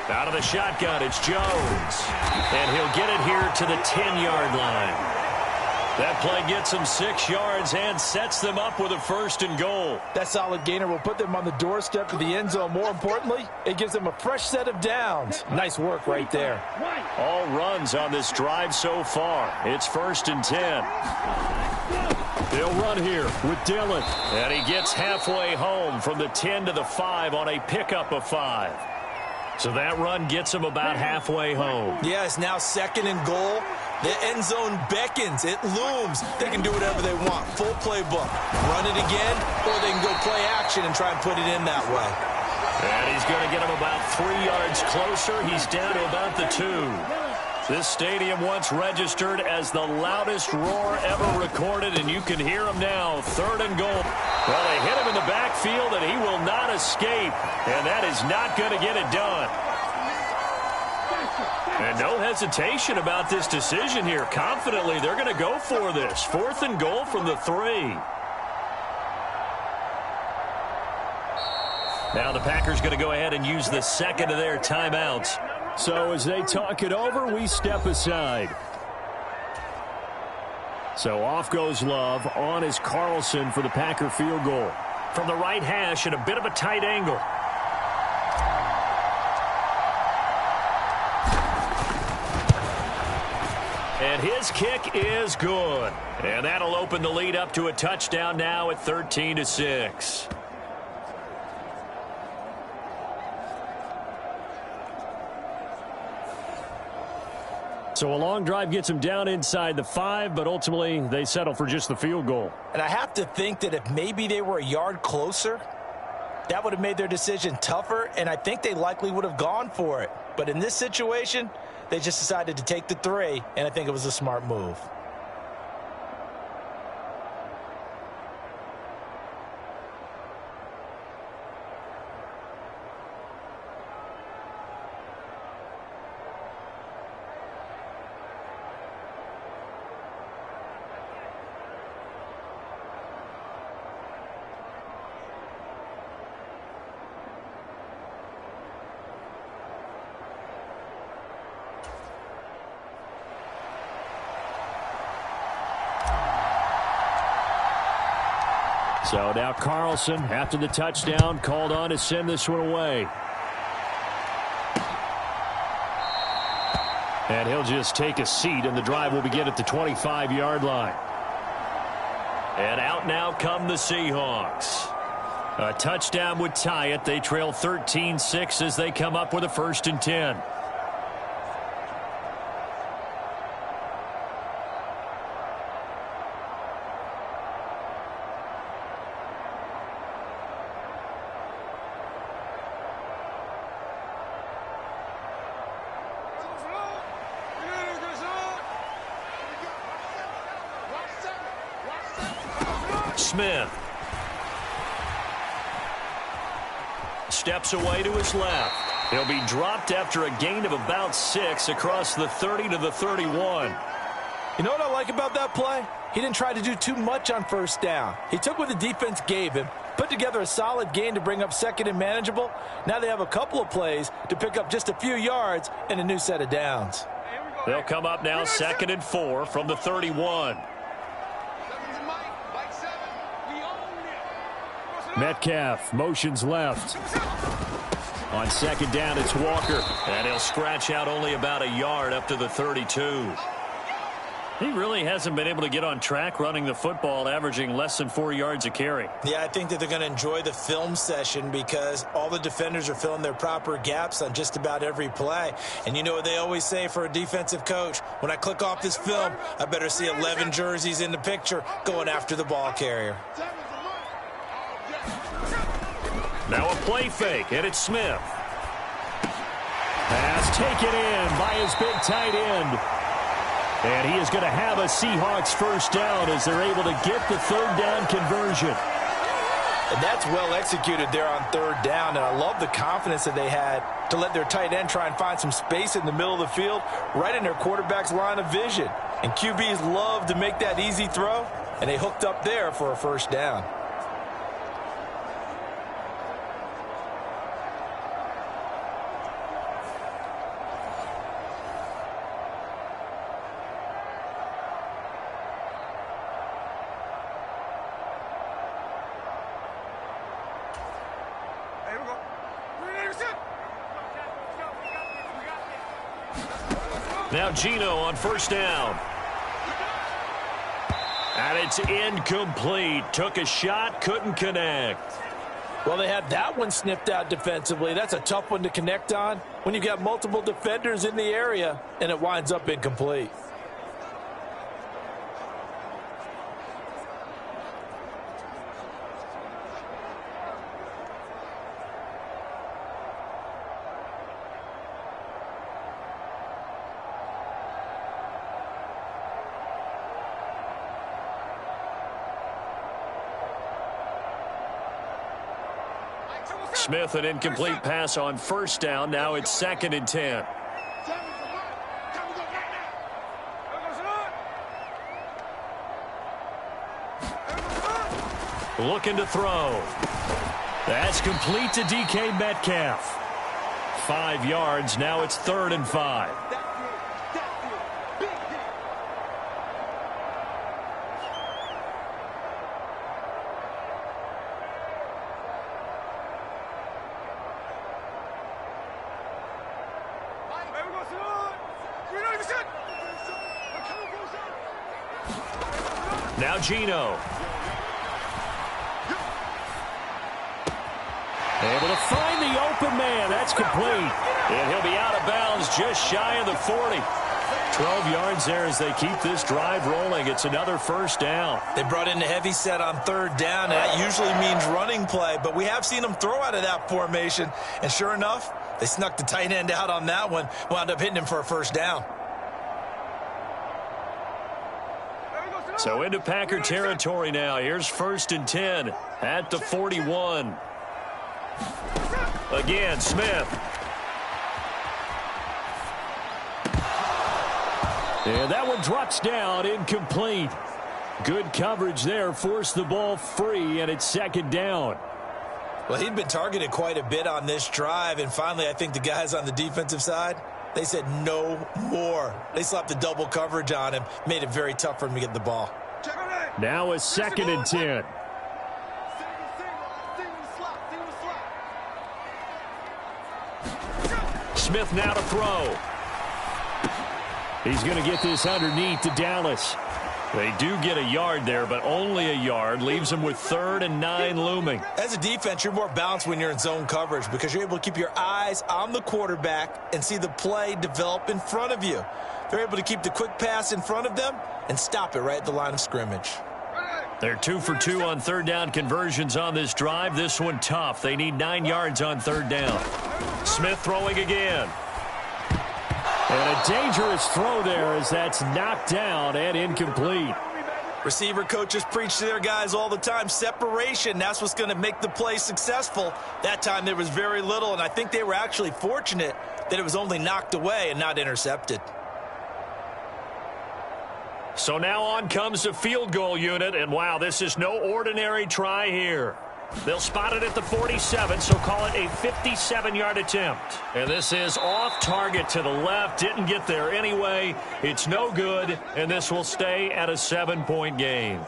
Speaker 2: Out of the shotgun, it's Jones. And he'll get it here to the 10-yard line. That play gets them 6 yards and sets them up with a 1st and goal.
Speaker 3: That solid gainer will put them on the doorstep to the end zone. More importantly, it gives them a fresh set of downs. Nice work right there.
Speaker 2: All runs on this drive so far. It's 1st and 10. They'll run here with Dillon. And he gets halfway home from the 10 to the 5 on a pickup of 5. So that run gets him about halfway home.
Speaker 3: Yeah, it's now 2nd and goal. The end zone beckons. It looms. They can do whatever they want. Full playbook. Run it again, or they can go play action and try and put it in that way.
Speaker 2: And he's going to get him about 3 yards closer. He's down to about the 2. This stadium once registered as the loudest roar ever recorded, and you can hear him now. 3rd and goal. Well, they hit him in the backfield, and he will not escape. And that is not going to get it done. And no hesitation about this decision here. Confidently, they're going to go for this. 4th and goal from the 3. Now the Packers going to go ahead and use the 2nd of their timeouts. So as they talk it over, we step aside. So off goes Love. On is Carlson for the Packer field goal. From the right hash at a bit of a tight angle. And his kick is good. And that'll open the lead up to a touchdown now at 13-6. So a long drive gets them down inside the 5, but ultimately they settle for just the field goal.
Speaker 3: And I have to think that if maybe they were a yard closer, that would have made their decision tougher, and I think they likely would have gone for it. But in this situation, they just decided to take the 3, and I think it was a smart move.
Speaker 2: So now Carlson, after the touchdown, called on to send this one away. And he'll just take a seat, and the drive will begin at the 25-yard line. And out now come the Seahawks. A touchdown would tie it. They trail 13-6 as they come up with a 1st and 10. Smith steps away to his left. He'll be dropped after a gain of about 6 across the 30 to the 31.
Speaker 3: You know what I like about that play? He didn't try to do too much on 1st down. He took what the defense gave him, put together a solid gain to bring up 2nd and manageable. Now they have a couple of plays to pick up just a few yards and a new set of downs.
Speaker 2: They'll come up now 2nd and 4 from the 31. Metcalf motions left. On 2nd down, it's Walker. And he'll scratch out only about a yard up to the 32. He really hasn't been able to get on track running the football, averaging less than 4 yards a carry.
Speaker 3: Yeah, I think that they're going to enjoy the film session because all the defenders are filling their proper gaps on just about every play. And you know what they always say for a defensive coach? When I click off this film, I better see 11 jerseys in the picture going after the ball carrier.
Speaker 2: Now a play fake, and it's Smith. Pass taken in by his big tight end. And he is going to have a Seahawks 1st down as they're able to get the 3rd down conversion.
Speaker 3: And that's well executed there on 3rd down. And I love the confidence that they had to let their tight end try and find some space in the middle of the field, right in their quarterback's line of vision. And QBs love to make that easy throw, and they hooked up there for a 1st down.
Speaker 2: Now Geno on 1st down. And it's incomplete. Took a shot, couldn't connect.
Speaker 3: Well, they had that one snipped out defensively. That's a tough one to connect on when you've got multiple defenders in the area, and it winds up incomplete.
Speaker 2: Smith, an incomplete pass on 1st down. Now it's 2nd and 10. Looking to throw. That's complete to DK Metcalf. 5 yards. Now it's 3rd and 5. Now Geno. Able to find the open man. That's complete. And he'll be out of bounds just shy of the 40. 12 yards there as they keep this drive rolling. It's another first down.
Speaker 3: They brought in a heavy set on third down, and that usually means running play, but we have seen them throw out of that formation, and sure enough, they snuck the tight end out on that one, wound up hitting him for a first down.
Speaker 2: So into Packer territory now. Here's 1st and 10 at the 41. Again, Smith. And that one drops down, incomplete. Good coverage there, forced the ball free, and it's 2nd down.
Speaker 3: Well, he'd been targeted quite a bit on this drive, and finally I think the guys on the defensive side, they said no more. They slapped the double coverage on him, made it very tough for him to get the ball.
Speaker 2: Now a 2nd and 10. Smith now to throw. He's going to get this underneath to Dallas. They do get a yard there, but only a yard. Leaves them with 3rd and 9 looming.
Speaker 3: As a defense, you're more balanced when you're in zone coverage because you're able to keep your eyes on the quarterback and see the play develop in front of you. They're able to keep the quick pass in front of them and stop it right at the line of scrimmage.
Speaker 2: They're 2 for 2 on 3rd down conversions on this drive. This one tough. They need 9 yards on 3rd down. Smith throwing again. And a dangerous throw there as that's knocked down and incomplete.
Speaker 3: Receiver coaches preach to their guys all the time. Separation, that's what's going to make the play successful. That time there was very little, and I think they were actually fortunate that it was only knocked away and not intercepted.
Speaker 2: So now on comes the field goal unit, and wow, this is no ordinary try here. They'll spot it at the 47, so call it a 57-yard attempt. And this is off target to the left. Didn't get there anyway. It's no good, and this will stay at a 7-point game.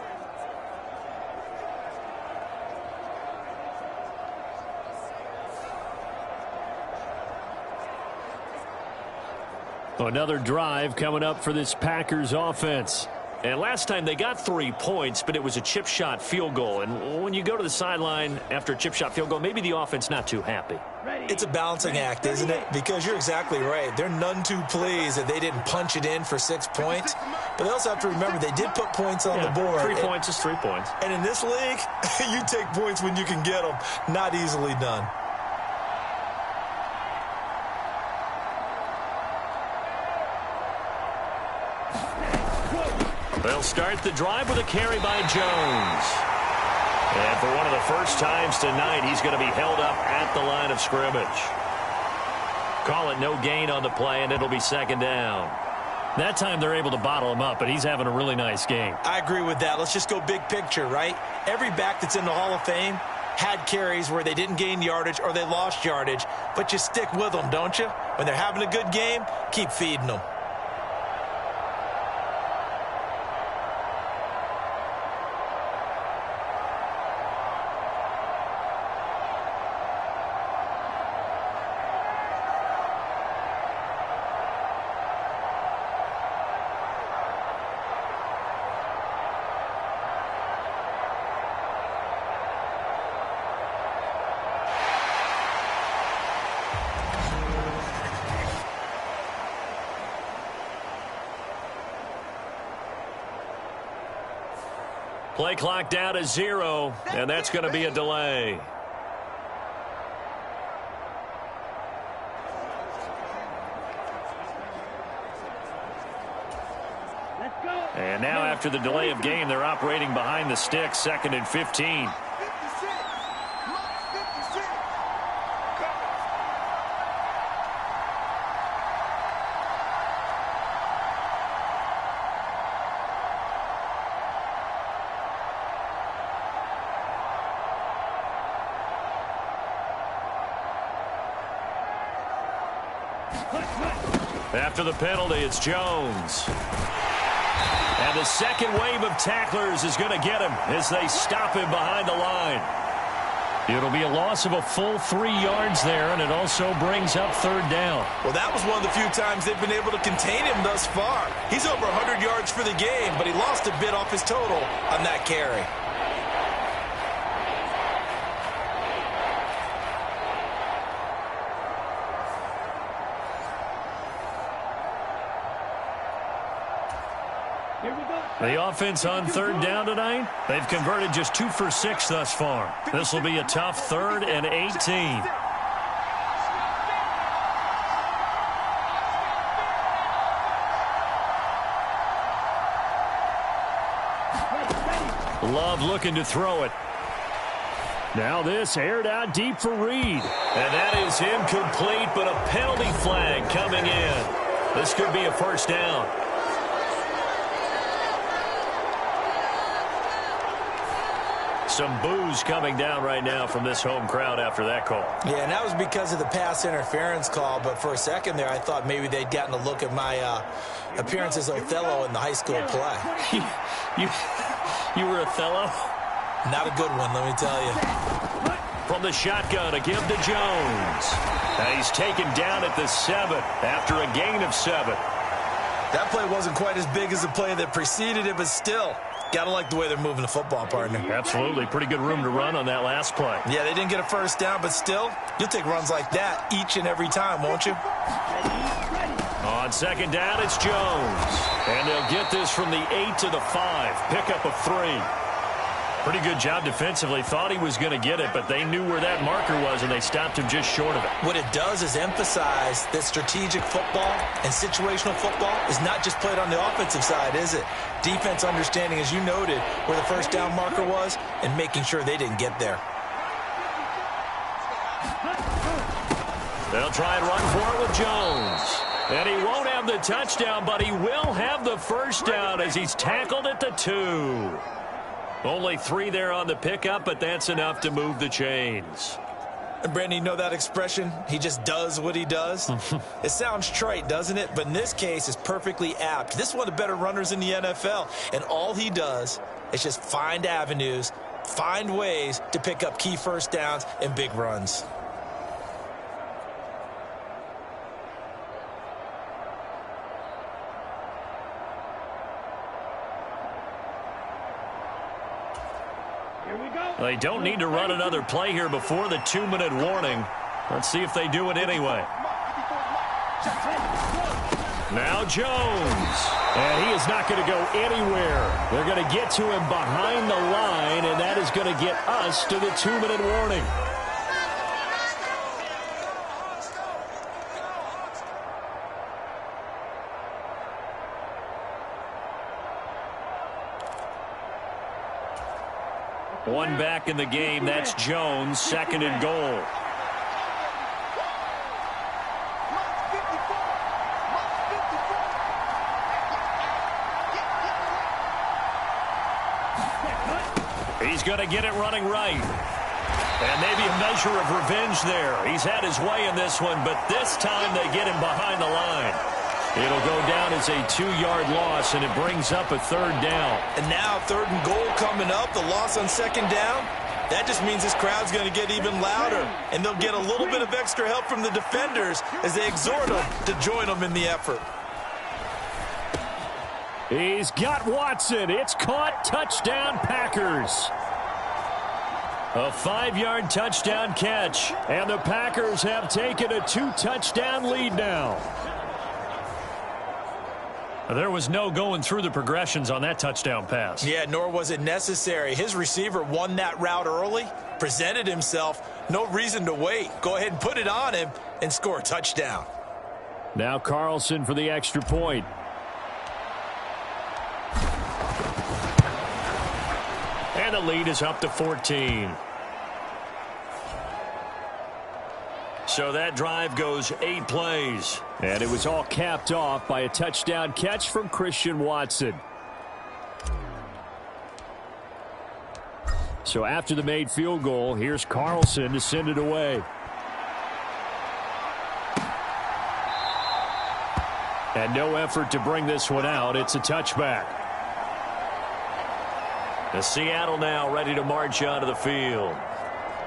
Speaker 2: Another drive coming up for this Packers offense. And last time they got 3 points, but it was a chip shot field goal. And when you go to the sideline after a chip shot field goal, maybe the offense not too happy.
Speaker 3: It's a balancing act, isn't it? Because you're exactly right. They're none too pleased that they didn't punch it in for 6 points. But they also have to remember they did put points on the board.
Speaker 2: 3 points is 3 points.
Speaker 3: And in this league, you take points when you can get them. Not easily done.
Speaker 2: They'll start the drive with a carry by Jones. And for one of the first times tonight, he's going to be held up at the line of scrimmage. Call it no gain on the play, and it'll be 2nd down. That time they're able to bottle him up, but he's having a really nice game.
Speaker 3: I agree with that. Let's just go big picture, right? Every back that's in the Hall of Fame had carries where they didn't gain yardage or they lost yardage, but you stick with them, don't you? When they're having a good game, keep feeding them.
Speaker 2: Play clock down to 0, and that's going to be a delay. And now after the delay of game, they're operating behind the sticks, 2nd and 15. After the penalty, it's Jones. And the second wave of tacklers is going to get him as they stop him behind the line. It'll be a loss of a full 3 yards there, and it also brings up 3rd down.
Speaker 3: Well, that was one of the few times they've been able to contain him thus far. He's over 100 yards for the game, but he lost a bit off his total on that carry.
Speaker 2: The offense on third down tonight, they've converted just 2 for 6 thus far. This will be a tough 3rd and 18. Love looking to throw it. Now this aired out deep for Reed. And that is incomplete, but a penalty flag coming in. This could be a first down. Some boos coming down right now from this home crowd after that call.
Speaker 3: Yeah, and that was because of the pass interference call. But for a second there, I thought maybe they'd gotten a look at my appearance as Othello in the high school play.
Speaker 2: You were Othello?
Speaker 3: Not a good one, let me tell you.
Speaker 2: From the shotgun, a give to Jones. And he's taken down at the 7 after a gain of 7.
Speaker 3: That play wasn't quite as big as the play that preceded it, but still, got to like the way they're moving the football, partner.
Speaker 2: Absolutely. Pretty good room to run on that last play.
Speaker 3: Yeah, they didn't get a first down, but still, you'll take runs like that each and every time, won't you?
Speaker 2: On second down, it's Jones. And they'll get this from the 8 to the 5. Pickup of 3. Pretty good job defensively. Thought he was going to get it, but they knew where that marker was, and they stopped him just short of it.
Speaker 3: What it does is emphasize that strategic football and situational football is not just played on the offensive side, is it? Defense understanding, as you noted, where the first down marker was and making sure they didn't get there.
Speaker 2: They'll try and run for it with Jones. And he won't have the touchdown, but he will have the first down as he's tackled at the 2. Only 3 there on the pickup, but that's enough to move the chains.
Speaker 3: And Brandon, you know that expression? He just does what he does? It sounds trite, doesn't it? But in this case, it's perfectly apt. This is one of the better runners in the NFL, and all he does is just find avenues, find ways to pick up key first downs and big runs.
Speaker 2: They don't need to run another play here before the 2-minute warning. Let's see if they do it anyway. Now Jones. And he is not going to go anywhere. They're going to get to him behind the line, and that is going to get us to the 2-minute warning. One back in the game. That's Jones, 2nd and goal. He's going to get it running right. And maybe a measure of revenge there. He's had his way in this one, but this time they get him behind the line. It'll go down as a 2-yard loss, and it brings up a 3rd down.
Speaker 3: And now 3rd and goal coming up, the loss on 2nd down. That just means this crowd's going to get even louder, and they'll get a little bit of extra help from the defenders as they exhort them to join them in the effort.
Speaker 2: He's got Watson. It's caught. Touchdown, Packers. A 5-yard touchdown catch, and the Packers have taken a 2-touchdown lead now. There was no going through the progressions on that touchdown pass.
Speaker 3: Yeah, nor was it necessary. His receiver won that route early, presented himself, no reason to wait. Go ahead and put it on him and score a touchdown.
Speaker 2: Now Carlson for the extra point. And the lead is up to 14. So that drive goes 8 plays. And it was all capped off by a touchdown catch from Christian Watson. So after the made field goal, here's Carlson to send it away. And no effort to bring this one out. It's a touchback. The Seattle now ready to march onto the field.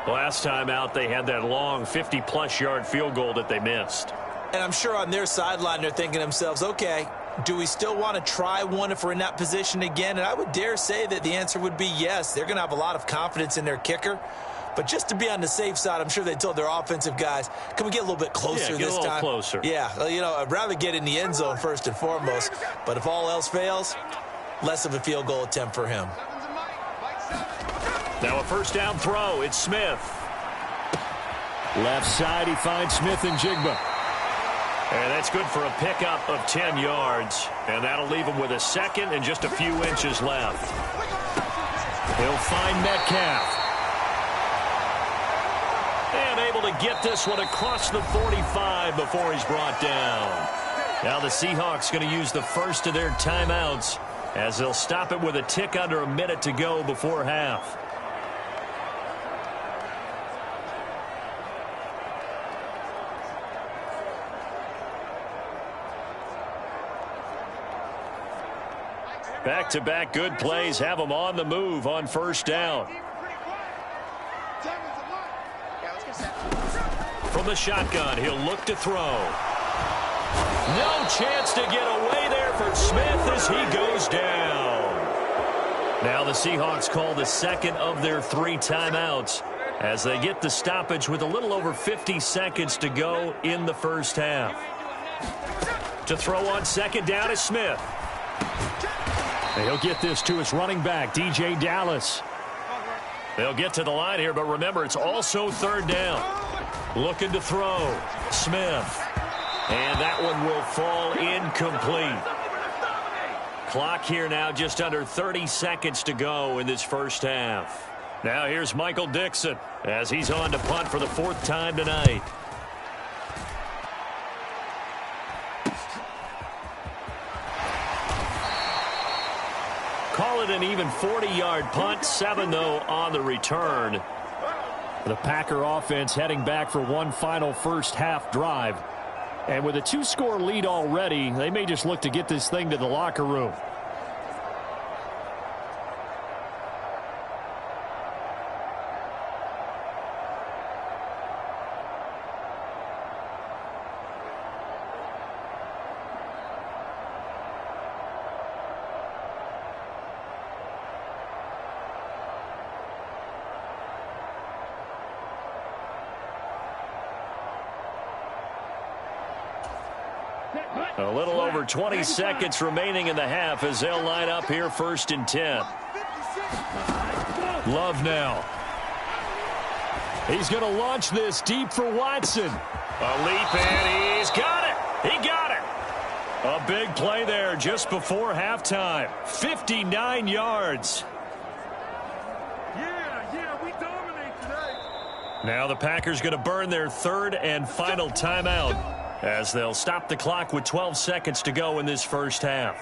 Speaker 2: Last time out, they had that long 50-plus yard field goal that they missed.
Speaker 3: And I'm sure on their sideline, they're thinking to themselves, okay, do we still want to try one if we're in that position again? And I would dare say that the answer would be yes. They're going to have a lot of confidence in their kicker. But just to be on the safe side, I'm sure they told their offensive guys, can we get a little bit closer this time?
Speaker 2: Get a little closer.
Speaker 3: Yeah, you know, I'd rather get in the end zone first and foremost. But if all else fails, less of a field goal attempt for him.
Speaker 2: Now a first down throw. It's Smith. Left side, he finds Smith and Jigba. And that's good for a pickup of 10 yards. And that'll leave him with a second and just a few inches left. He'll find Metcalf. And able to get this one across the 45 before he's brought down. Now the Seahawks going to use the first of their timeouts as they'll stop it with a tick under a minute to go before half. Back-to-back good plays have them on the move on first down. From the shotgun, he'll look to throw. No chance to get away there for Smith as he goes down. Now the Seahawks call the second of their 3 timeouts as they get the stoppage with a little over 50 seconds to go in the first half. To throw on second down is Smith. He'll get this to his running back, DJ Dallas. They'll get to the line here, but remember, it's also third down. Looking to throw. Smith. And that one will fall incomplete. Clock here now just under 30 seconds to go in this first half. Now here's Michael Dixon as he's on to punt for the 4th time tonight. Call it an even 40-yard punt. 7, though, on the return. The Packer offense heading back for one final first half drive. And with a 2-score lead already, they may just look to get this thing to the locker room. A little over 20 seconds remaining in the half as they'll line up here 1st and 10. Love now. He's going to launch this deep for Watson. A leap, and he's got it. He got it. A big play there just before halftime. 59 yards.
Speaker 4: Yeah, we dominate today.
Speaker 2: Now the Packers going to burn their 3rd and final timeout as they'll stop the clock with 12 seconds to go in this first half.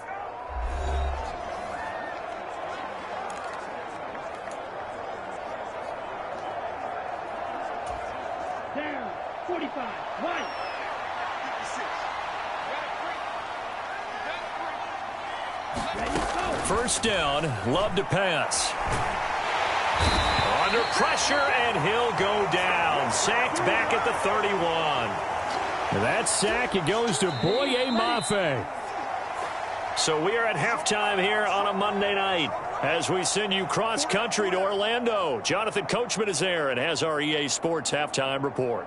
Speaker 5: Down, 45, right.
Speaker 4: 56.
Speaker 2: First down, Love to pass. Under pressure, and he'll go down. Sacked back at the 31. That sack, it goes to Boye Mafe. So we are at halftime here on a Monday night as we send you cross-country to Orlando. Jonathan Coachman is there and has our EA Sports halftime report.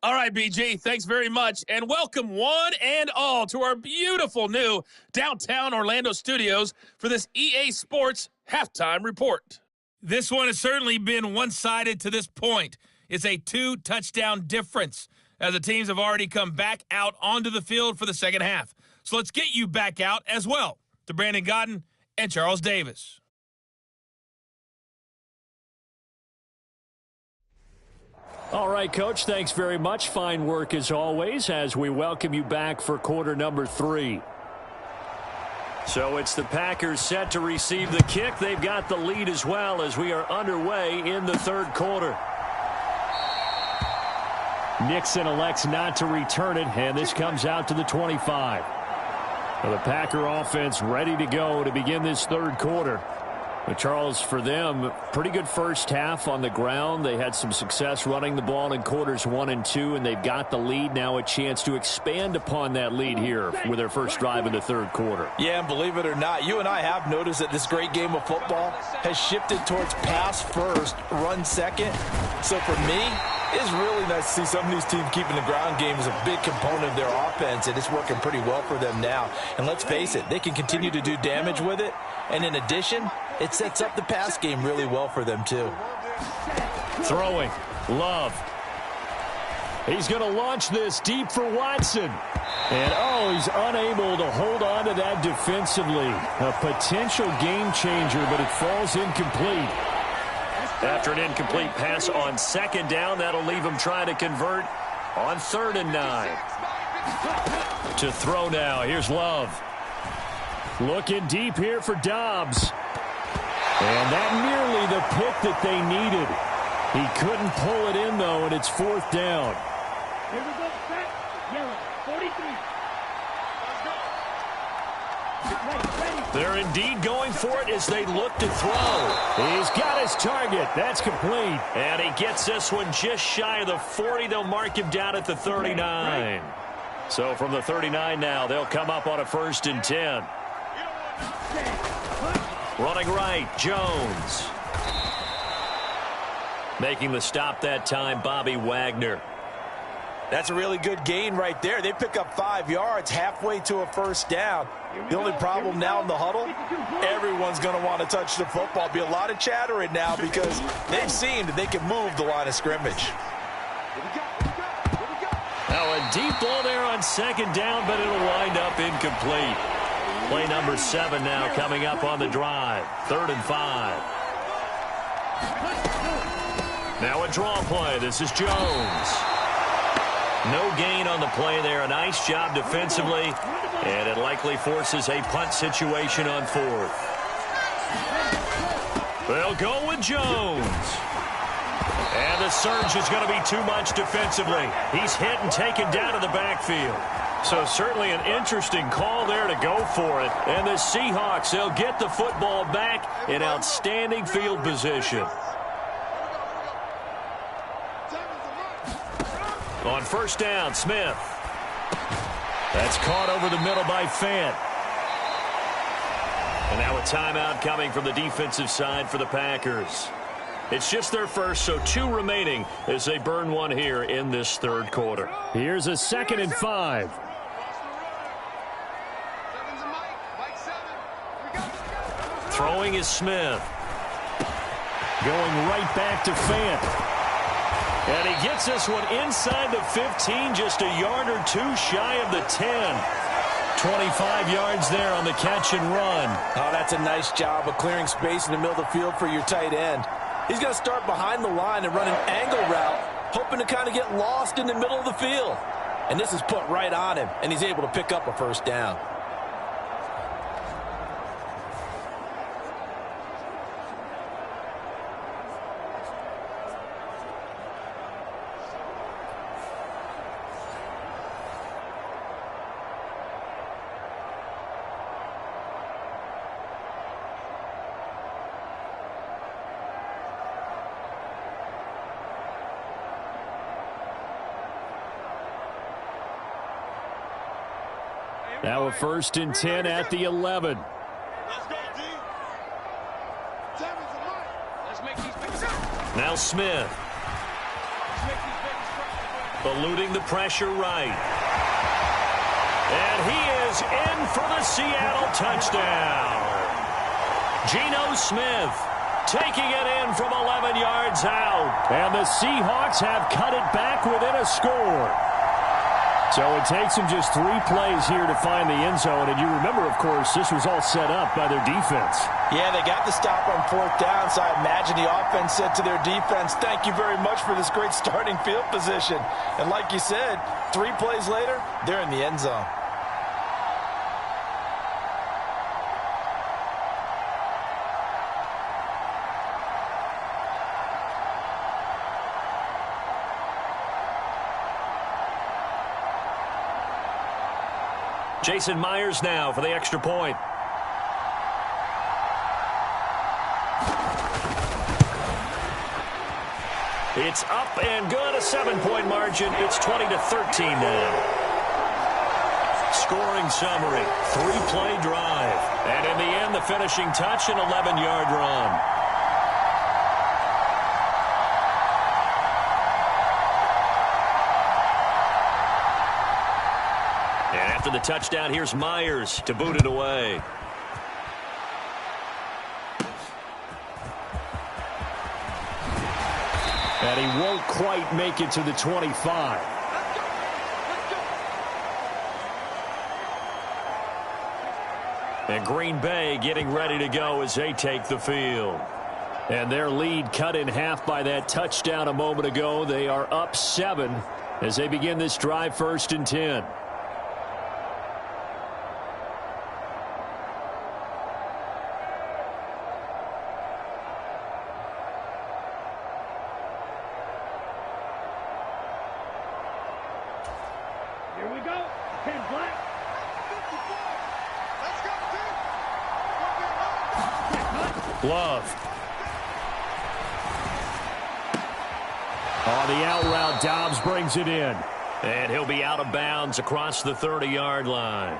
Speaker 6: All right, BG, thanks very much, and welcome one and all to our beautiful new downtown Orlando studios for this EA Sports halftime report. This one has certainly been one-sided to this point. It's a 2-touchdown difference as the teams have already come back out onto the field for the second half. So let's get you back out as well to Brandon Godden and Charles Davis.
Speaker 2: All right, Coach, thanks very much. Fine work as always as we welcome you back for quarter number 3. So it's the Packers set to receive the kick. They've got the lead as well as we are underway in the third quarter. Nixon elects not to return it, and this comes out to the 25. The Packer offense ready to go to begin this third quarter. But Charles, for them, pretty good first half on the ground. They had some success running the ball in quarters 1 and 2, and they've got the lead. Now a chance to expand upon that lead here with their first drive in the third quarter.
Speaker 3: Yeah, and believe it or not, you and I have noticed that this great game of football has shifted towards pass first, run second. So for me, it's really nice to see some of these teams keeping the ground game as a big component of their offense, and it's working pretty well for them now. And let's face it, they can continue to do damage with it. And in addition, it sets up the pass game really well for them, too.
Speaker 2: Throwing. Love. He's going to launch this deep for Watson. And, he's unable to hold on to that defensively. A potential game changer, but it falls incomplete. After an incomplete pass on second down, that'll leave him trying to convert on 3rd and 9. To throw now. Here's Love. Looking deep here for Dobbs. And that nearly the pick that they needed. He couldn't pull it in, though, and it's 4th down.
Speaker 5: Here we go, set, yellow, 43.
Speaker 2: They're indeed going for it as they look to throw. He's got his target. That's complete. And he gets this one just shy of the 40. They'll mark him down at the 39. So from the 39 now, they'll come up on a 1st and 10. Running right, Jones. Making the stop that time, Bobby Wagner.
Speaker 3: That's a really good gain right there. They pick up 5 yards halfway to a 1st down. The only problem now in the huddle, everyone's going to want to touch the football. Be a lot of chattering now because they've seen that they can move the line of scrimmage.
Speaker 2: Now a deep ball there on 2nd down, but it'll wind up incomplete. Play number 7 now coming up on the drive. 3rd and 5. Now a draw play. This is Jones. No gain on the play there. A nice job defensively. And it likely forces a punt situation on 4th. They'll go with Jones. And the surge is going to be too much defensively. He's hit and taken down to the backfield. So certainly an interesting call there to go for it. And the Seahawks, they'll get the football back in outstanding field position. On 1st down, Smith. That's caught over the middle by Fant. And now a timeout coming from the defensive side for the Packers. It's just their first, so 2 remaining as they burn one here in this 3rd quarter. Here's a 2nd and 5. Throwing is Smith. Going right back to Fant. And he gets this one inside the 15, just a yard or 2 shy of the 10. 25 yards there on the catch and run.
Speaker 3: Oh, that's a nice job of clearing space in the middle of the field for your tight end. He's going to start behind the line and run an angle route, hoping to kind of get lost in the middle of the field. And this is put right on him, and he's able to pick up a 1st down.
Speaker 2: Now a 1st and 10 at the 11. Now Smith. Eluding the pressure right. And he is in for the Seattle touchdown. Geno Smith taking it in from 11 yards out. And the Seahawks have cut it back within a score. So it takes them just 3 plays here to find the end zone. And you remember, of course, this was all set up by their defense.
Speaker 3: Yeah, they got the stop on 4th down, so I imagine the offense said to their defense, thank you very much for this great starting field position. And like you said, 3 plays later, they're in the end zone.
Speaker 2: Jason Myers now for the extra point. It's up and good, a 7-point margin. It's 20-13 now. Scoring summary, 3-play drive. And in the end, the finishing touch, an 11-yard run. And after the touchdown, here's Myers to boot it away. And he won't quite make it to the 25. And Green Bay getting ready to go as they take the field. And their lead cut in half by that touchdown a moment ago. They are up 7 as they begin this drive, 1st and 10.
Speaker 5: Here we go. 10 black.
Speaker 2: Love. On the out route, Dobbs brings it in. And he'll be out of bounds across the 30-yard line.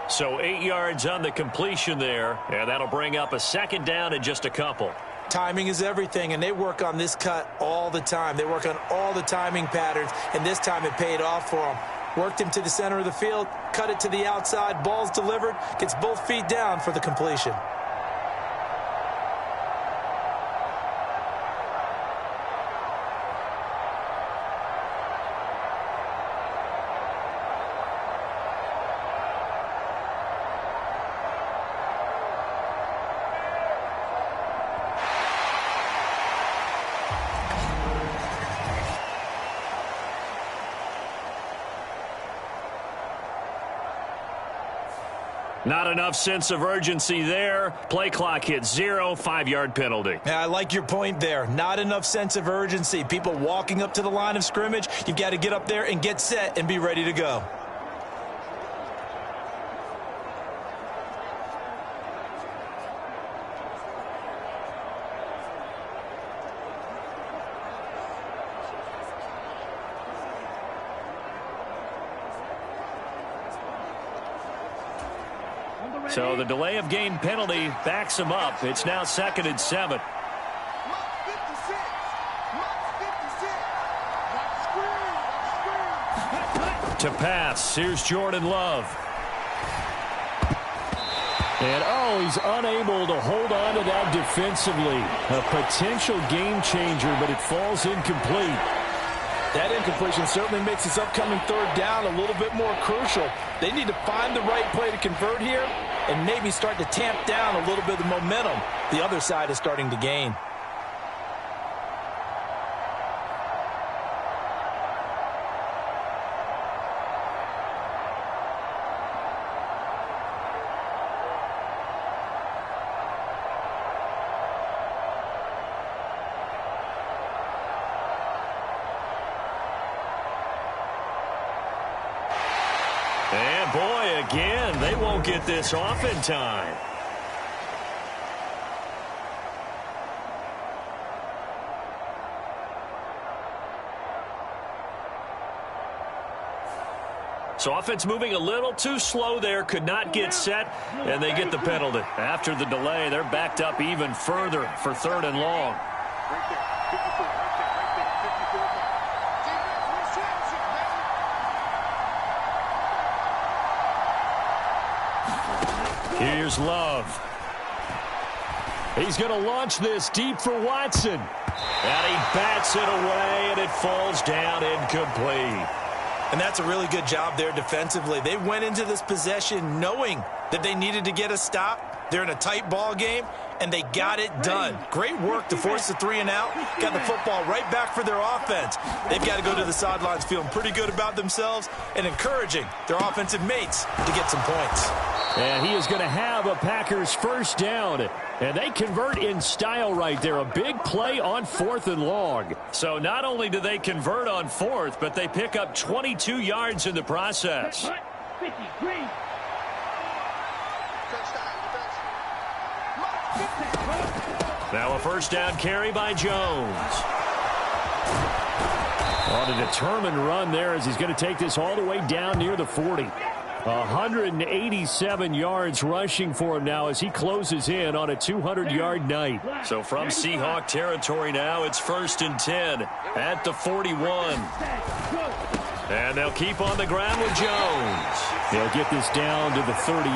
Speaker 2: So 8 yards on the completion there. And that'll bring up a 2nd down in just a couple.
Speaker 3: Timing is everything, and they work on this cut all the time. They work on all the timing patterns, and this time it paid off for them. Worked him to the center of the field, cut it to the outside, ball's delivered, gets both feet down for the completion.
Speaker 2: Not enough sense of urgency there. Play clock hits 0, 5-yard penalty.
Speaker 3: Yeah, I like your point there. Not enough sense of urgency. People walking up to the line of scrimmage, you've got to get up there and get set and be ready to go.
Speaker 2: So the delay of game penalty backs him up. It's now 2nd and 7. To pass, here's Jordan Love. And, he's unable to hold on to that defensively. A potential game changer, but it falls incomplete.
Speaker 3: That incompletion certainly makes this upcoming 3rd down a little bit more crucial. They need to find the right play to convert here and maybe start to tamp down a little bit of the momentum the other side is starting to gain.
Speaker 2: And boy, again, they won't get this off in time. So offense moving a little too slow there, could not get set, and they get the penalty. After the delay, they're backed up even further for 3rd and long. Here's Love. He's going to launch this deep for Watson. And he bats it away, and it falls down incomplete.
Speaker 3: And that's a really good job there defensively. They went into this possession knowing that they needed to get a stop. They're in a tight ball game, and they got it done. Great work to force the 3 and out. Got the football right back for their offense. They've got to go to the sidelines feeling pretty good about themselves and encouraging their offensive mates to get some points.
Speaker 2: And he is going to have a Packers 1st down. And they convert in style right there. A big play on 4th and long. So not only do they convert on 4th, but they pick up 22 yards in the process.
Speaker 5: 50, green.
Speaker 2: Now a 1st down carry by Jones. On a determined run there as he's going to take this all the way down near the 40. 187 yards rushing for him now as he closes in on a 200-yard night.
Speaker 7: So from Seahawk territory now, it's 1st and 10 at the 41. And they'll keep on the ground with Jones.
Speaker 2: They'll get this down to the 38.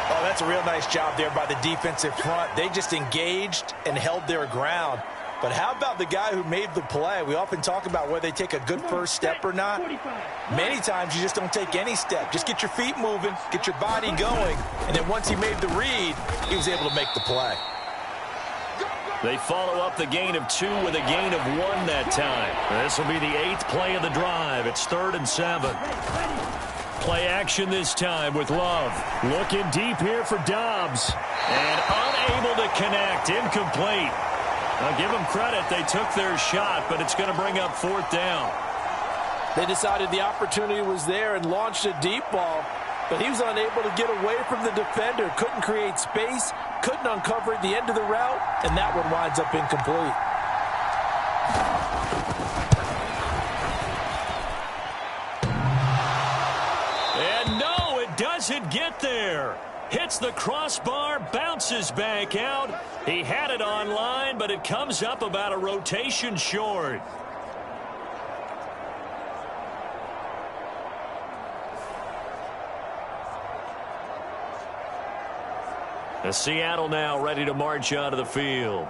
Speaker 3: Oh, that's a real nice job there by the defensive front. They just engaged and held their ground. But how about the guy who made the play? We often talk about whether they take a good first step or not. Many times you just don't take any step. Just get your feet moving, get your body going, and then once he made the read, he was able to make the play.
Speaker 7: They follow up the gain of 2 with a gain of 1 that time. This will be the 8th play of the drive. It's 3rd and 7.
Speaker 2: Play action this time with Love. Looking deep here for Dobbs.
Speaker 7: And unable to connect. Incomplete. I'll give them credit. They took their shot, but it's going to bring up 4th down.
Speaker 3: They decided the opportunity was there and launched a deep ball, but he was unable to get away from the defender. Couldn't create space, couldn't uncover at the end of the route, and that one winds up incomplete.
Speaker 7: And no, it doesn't get there. Hits the crossbar, bounces back out. He had it online, but it comes up about a rotation short. Seattle now ready to march out of the field.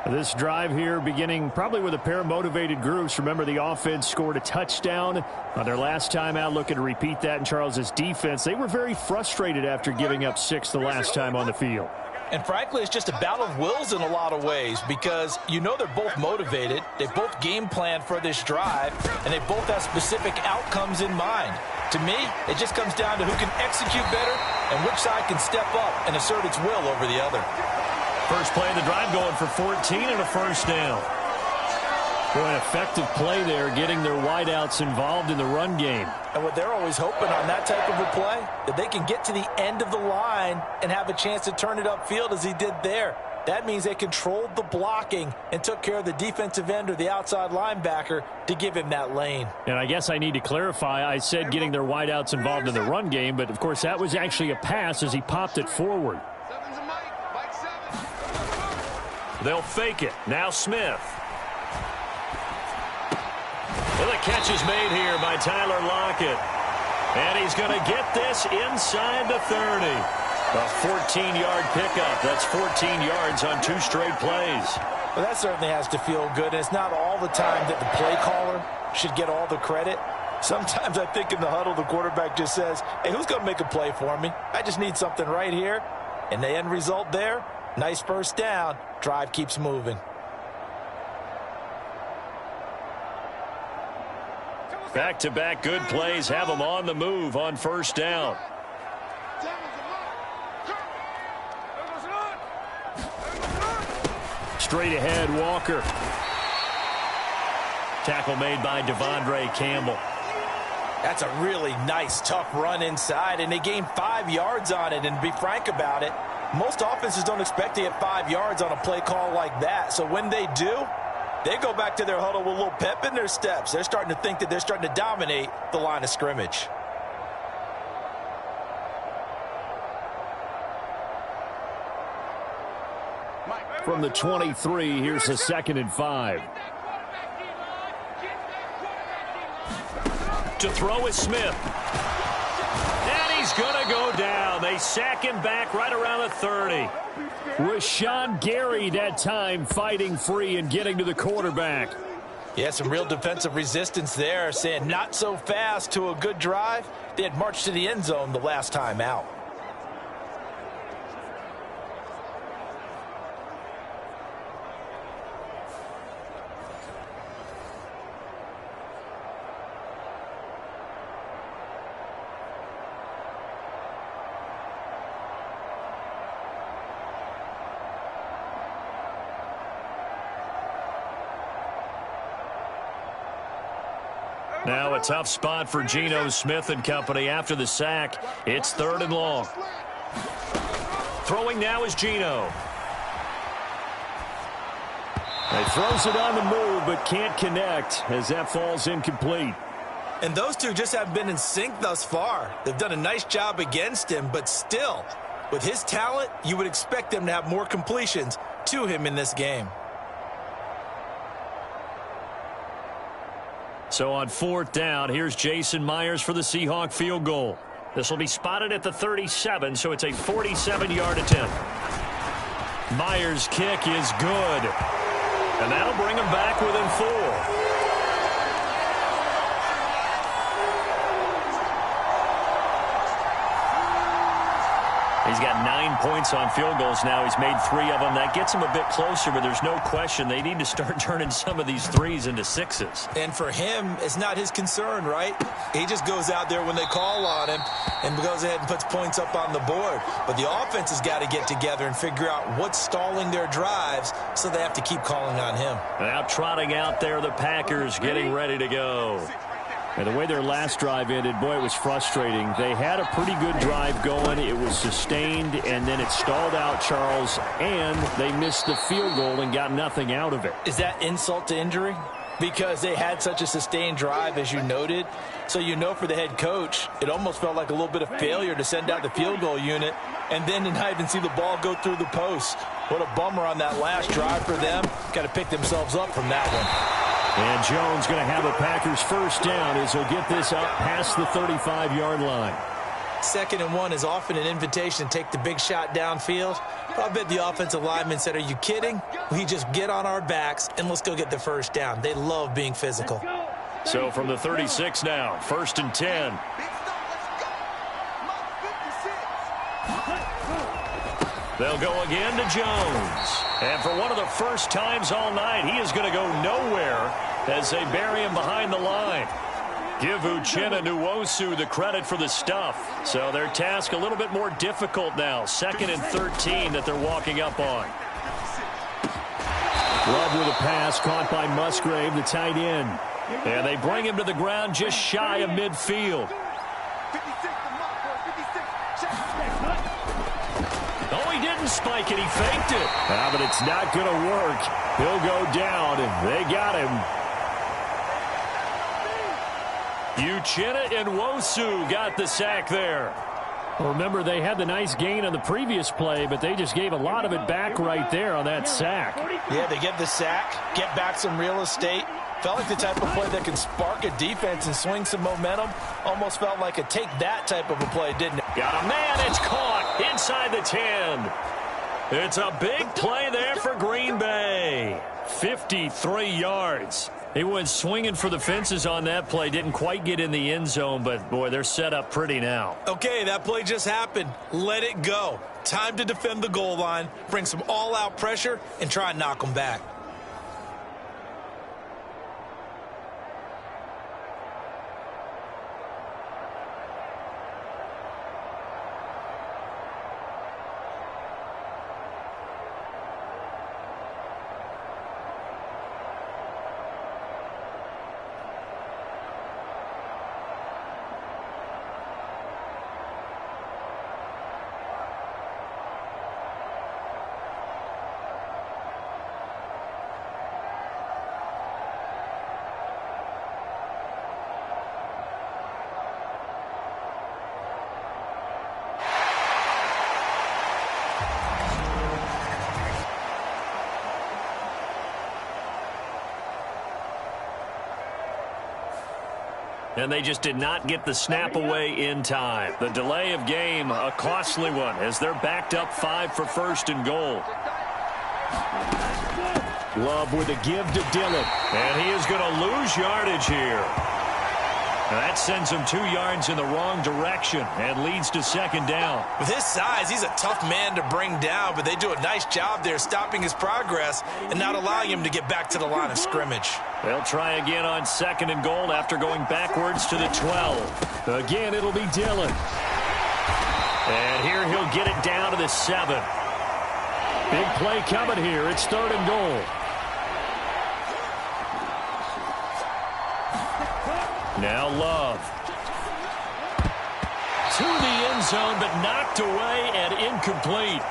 Speaker 2: This drive here beginning probably with a pair of motivated groups. Remember, the offense scored a touchdown on their last time out, looking to repeat that in Charles's defense. They were very frustrated after giving up 6 the last time on the field.
Speaker 3: And frankly, it's just a battle of wills in a lot of ways because you know they're both motivated. They both game plan for this drive, and they both have specific outcomes in mind. To me, it just comes down to who can execute better and which side can step up and assert its will over the other.
Speaker 7: First play of the drive going for 14 and a 1st down.
Speaker 2: Boy, an effective play there, getting their wideouts involved in the run game.
Speaker 3: And what they're always hoping on that type of a play, that they can get to the end of the line and have a chance to turn it upfield as he did there. That means they controlled the blocking and took care of the defensive end or the outside linebacker to give him that lane.
Speaker 2: And I guess I need to clarify, I said getting their wideouts involved in the run game, but of course that was actually a pass as he popped it forward.
Speaker 7: They'll fake it. Now Smith. Well, the catch is made here by Tyler Lockett. And he's going to get this inside the 30. A 14-yard pickup. That's 14 yards on 2 straight plays.
Speaker 3: Well, that certainly has to feel good. And it's not all the time that the play caller should get all the credit. Sometimes I think in the huddle, the quarterback just says, hey, who's going to make a play for me? I just need something right here. And the end result there, nice first down. Drive keeps moving.
Speaker 7: Back-to-back good plays have them on the move on 1st down.
Speaker 2: Straight ahead, Walker.
Speaker 7: Tackle made by Devondre Campbell.
Speaker 3: That's a really nice, tough run inside, and they gained 5 yards on it. And to be frank about it, most offenses don't expect to get 5 yards on a play call like that. So when they do, they go back to their huddle with a little pep in their steps. They're starting to think that they're starting to dominate the line of scrimmage.
Speaker 2: From the 23, here's a 2nd and 5.
Speaker 7: To throw is Smith. And he's going to go down. They sack him back right around the 30.
Speaker 2: Rashawn Gary that time fighting free and getting to the quarterback.
Speaker 3: Yeah, some real defensive resistance there, saying not so fast to a good drive. They had marched to the end zone the last time out.
Speaker 7: Now a tough spot for Geno Smith and company after the sack. It's 3rd and long. Throwing now is Geno.
Speaker 2: He throws it on the move, but can't connect as that falls incomplete.
Speaker 3: And those two just haven't been in sync thus far. They've done a nice job against him, but still, with his talent, you would expect them to have more completions to him in this game.
Speaker 7: So on 4th down, here's Jason Myers for the Seahawk field goal. This will be spotted at the 37, so it's a 47-yard attempt. Myers' kick is good. And that'll bring him back within 4. He's got 9 points on field goals now. He's made 3 of them. That gets him a bit closer, but there's no question they need to start turning some of these 3s into 6s.
Speaker 3: And for him, it's not his concern, right? He just goes out there when they call on him and goes ahead and puts points up on the board. But the offense has got to get together and figure out what's stalling their drives, so they have to keep calling on him.
Speaker 7: Now trotting out there, the Packers getting ready to go.
Speaker 2: And the way their last drive ended, boy, it was frustrating. They had a pretty good drive going. It was sustained, and then it stalled out, Charles, and they missed the field goal and got nothing out of it.
Speaker 3: Is that insult to injury? Because they had such a sustained drive, as you noted. So you know for the head coach, it almost felt like a little bit of failure to send out the field goal unit and then to not even see the ball go through the post. What a bummer on that last drive for them. Got to pick themselves up from that one.
Speaker 2: And Jones going to have a Packers first down as he'll get this up past the 35-yard line.
Speaker 3: 2nd and 1 is often an invitation to take the big shot downfield. But I bet the offensive lineman said, are you kidding? We just get on our backs and let's go get the first down. They love being physical.
Speaker 7: So from the 36 now, 1st and 10. They'll go again to Jones. And for one of the first times all night, he is going to go nowhere as they bury him behind the line. Give Uchenna Nwosu the credit for the stuff. So their task a little bit more difficult now. 2nd and 13 that they're walking up on.
Speaker 2: Love with a pass caught by Musgrave, the tight end.
Speaker 7: And they bring him to the ground just shy of midfield. Oh, he didn't spike it. He faked it.
Speaker 2: But it's not going to work. He'll go down, and they got him.
Speaker 7: Uchenna Nwosu got the sack there.
Speaker 2: Well, remember, they had the nice gain on the previous play, but they just gave a lot of it back right there on that sack.
Speaker 3: Yeah, they get the sack, get back some real estate. Felt like the type of play that can spark a defense and swing some momentum. Almost felt like a take-that type of a play, didn't it?
Speaker 7: Got a man. It's caught inside the 10. It's a big play there for Green Bay. 53 yards. He went swinging for the fences on that play. Didn't quite get in the end zone, but, boy, they're set up pretty now.
Speaker 3: Okay, that play just happened. Let it go. Time to defend the goal line, bring some all-out pressure, and try and knock them back.
Speaker 7: And they just did not get the snap away in time. The delay of game, a costly one, as they're backed up 5 for 1st and goal.
Speaker 2: Love with a give to Dillon.
Speaker 7: And he is going to lose yardage here. Now that sends him 2 yards in the wrong direction and leads to 2nd down.
Speaker 3: With his size, he's a tough man to bring down, but they do a nice job there stopping his progress and not allowing him to get back to the line of scrimmage.
Speaker 7: They'll try again on 2nd and goal after going backwards to the 12.
Speaker 2: Again, it'll be Dillon.
Speaker 7: And here he'll get it down to the 7.
Speaker 2: Big play coming here. It's 3rd and goal.
Speaker 7: Now Love. To the end zone, but knocked away and incomplete.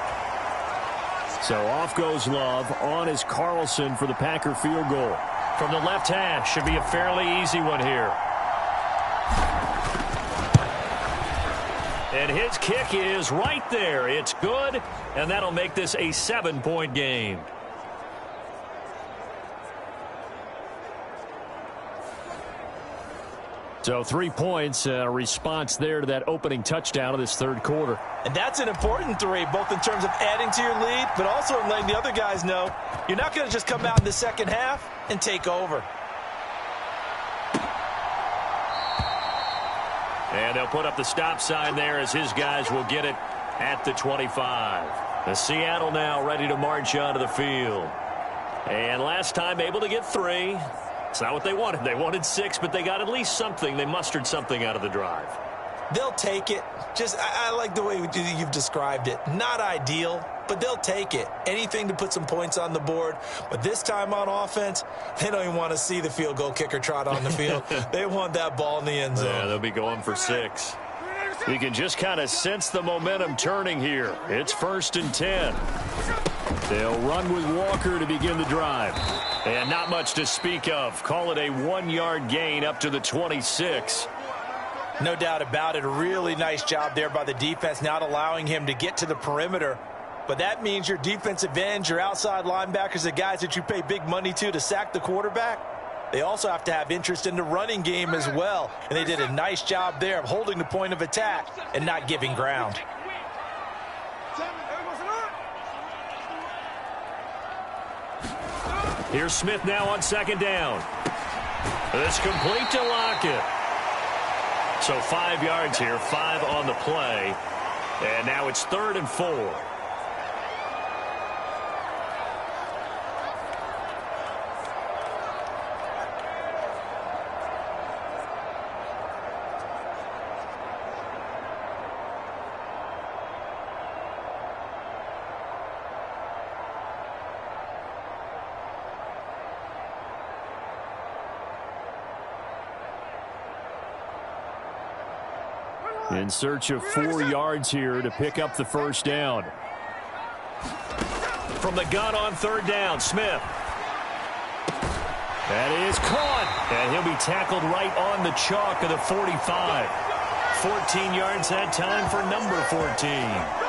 Speaker 2: So off goes Love. On is Carlson for the Packer field goal.
Speaker 7: From the left hash, should be a fairly easy one here. And his kick is right there. It's good, and that'll make this a 7-point game.
Speaker 2: So 3 points, a response there to that opening touchdown of this third quarter.
Speaker 3: And that's an important 3, both in terms of adding to your lead, but also in letting the other guys know you're not going to just come out in the second half and take over.
Speaker 7: And they'll put up the stop sign there as his guys will get it at the 25. The Seattle now ready to march onto the field. And last time able to get 3. It's not what they wanted. They wanted 6, but they got at least something. They mustered something out of the drive.
Speaker 3: They'll take it. I like the way you've described it. Not ideal, but they'll take it. Anything to put some points on the board. But this time on offense, they don't even want to see the field goal kicker trot on the field. They want that ball in the end zone.
Speaker 7: Yeah, they'll be going for 6.
Speaker 2: We can just kind of sense the momentum turning here. It's 1st and 10. They'll run with Walker to begin the drive.
Speaker 7: And not much to speak of. Call it a 1-yard gain up to the 26.
Speaker 3: No doubt about it. A really nice job there by the defense, not allowing him to get to the perimeter. But that means your defensive ends, your outside linebackers, the guys that you pay big money to sack the quarterback, they also have to have interest in the running game as well. And they did a nice job there of holding the point of attack and not giving ground.
Speaker 7: Here's Smith now on 2nd down. It's complete to Lockett. So 5 yards here, 5 on the play. And now it's 3rd and 4.
Speaker 2: In search of 4 yards here to pick up the 1st down.
Speaker 7: From the gun on 3rd down, Smith.
Speaker 2: That is caught.
Speaker 7: And he'll be tackled right on the chalk of the 45. 14 yards that time for number 14.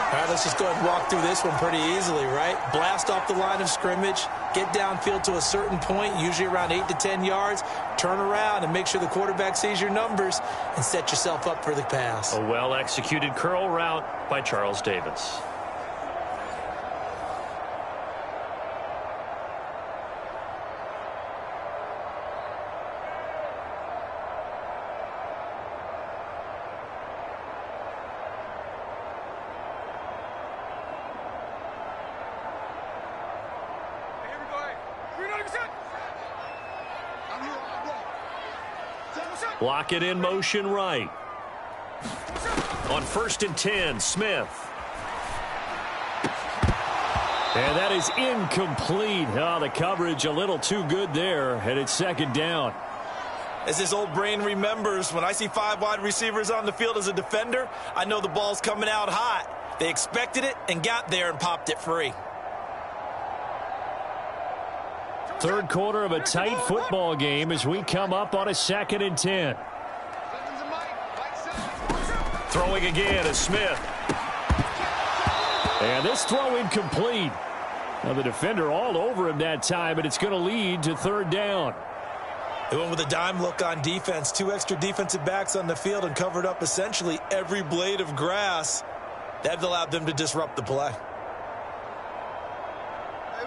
Speaker 3: All right, let's just go ahead and walk through this one pretty easily, right? Blast off the line of scrimmage, get downfield to a certain point, usually around 8 to 10 yards, turn around and make sure the quarterback sees your numbers and set yourself up for the pass.
Speaker 7: A well-executed curl route by Charles Davis. Lockett in motion right. On 1st and 10, Smith.
Speaker 2: And that is incomplete. Oh, the coverage a little too good there, and it's 2nd down.
Speaker 3: As his old brain remembers, when I see 5 wide receivers on the field as a defender, I know the ball's coming out hot. They expected it and got there and popped it free.
Speaker 2: Third quarter of a tight football game as we come up on a 2nd and 10.
Speaker 7: Throwing again is Smith.
Speaker 2: And this throw incomplete. Now the defender all over him that time, but it's going to lead to 3rd down.
Speaker 3: They went with a dime look on defense. 2 extra defensive backs on the field and covered up essentially every blade of grass. That allowed them to disrupt the play.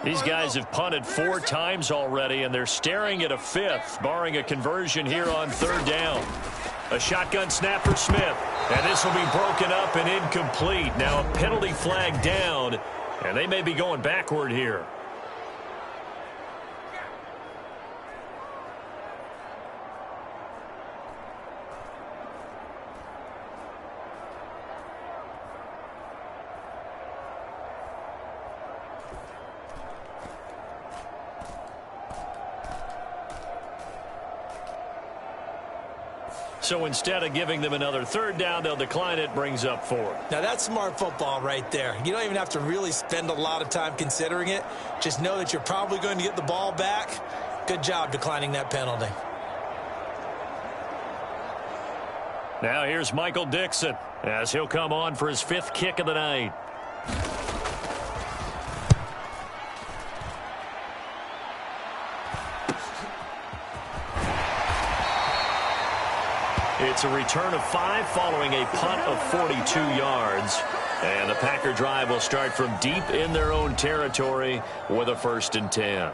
Speaker 7: These guys have punted 4 times already, and they're staring at a 5th, barring a conversion here on 3rd down. A shotgun snap for Smith, and this will be broken up and incomplete. Now a penalty flag down, and they may be going backward here. So instead of giving them another third down, they'll decline it, brings up 4.
Speaker 3: Now, that's smart football right there. You don't even have to really spend a lot of time considering it. Just know that you're probably going to get the ball back. Good job declining that penalty.
Speaker 7: Now here's Michael Dixon as he'll come on for his 5th kick of the night. It's a return of 5 following a punt of 42 yards. And the Packer drive will start from deep in their own territory with a 1st and 10.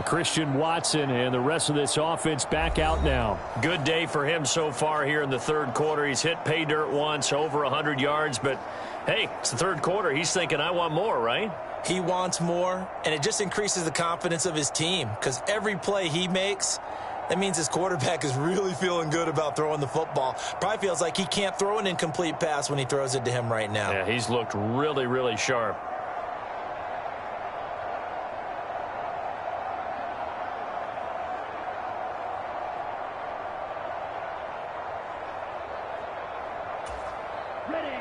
Speaker 2: Christian Watson and the rest of this offense back out now.
Speaker 7: Good day for him so far here in the 3rd quarter. He's hit pay dirt once, over 100 yards. But, hey, it's the 3rd quarter. He's thinking, I want more, right?
Speaker 3: He wants more, and it just increases the confidence of his team because every play he makes, that means his quarterback is really feeling good about throwing the football. Probably feels like he can't throw an incomplete pass when he throws it to him right now.
Speaker 7: Yeah, he's looked really, really sharp.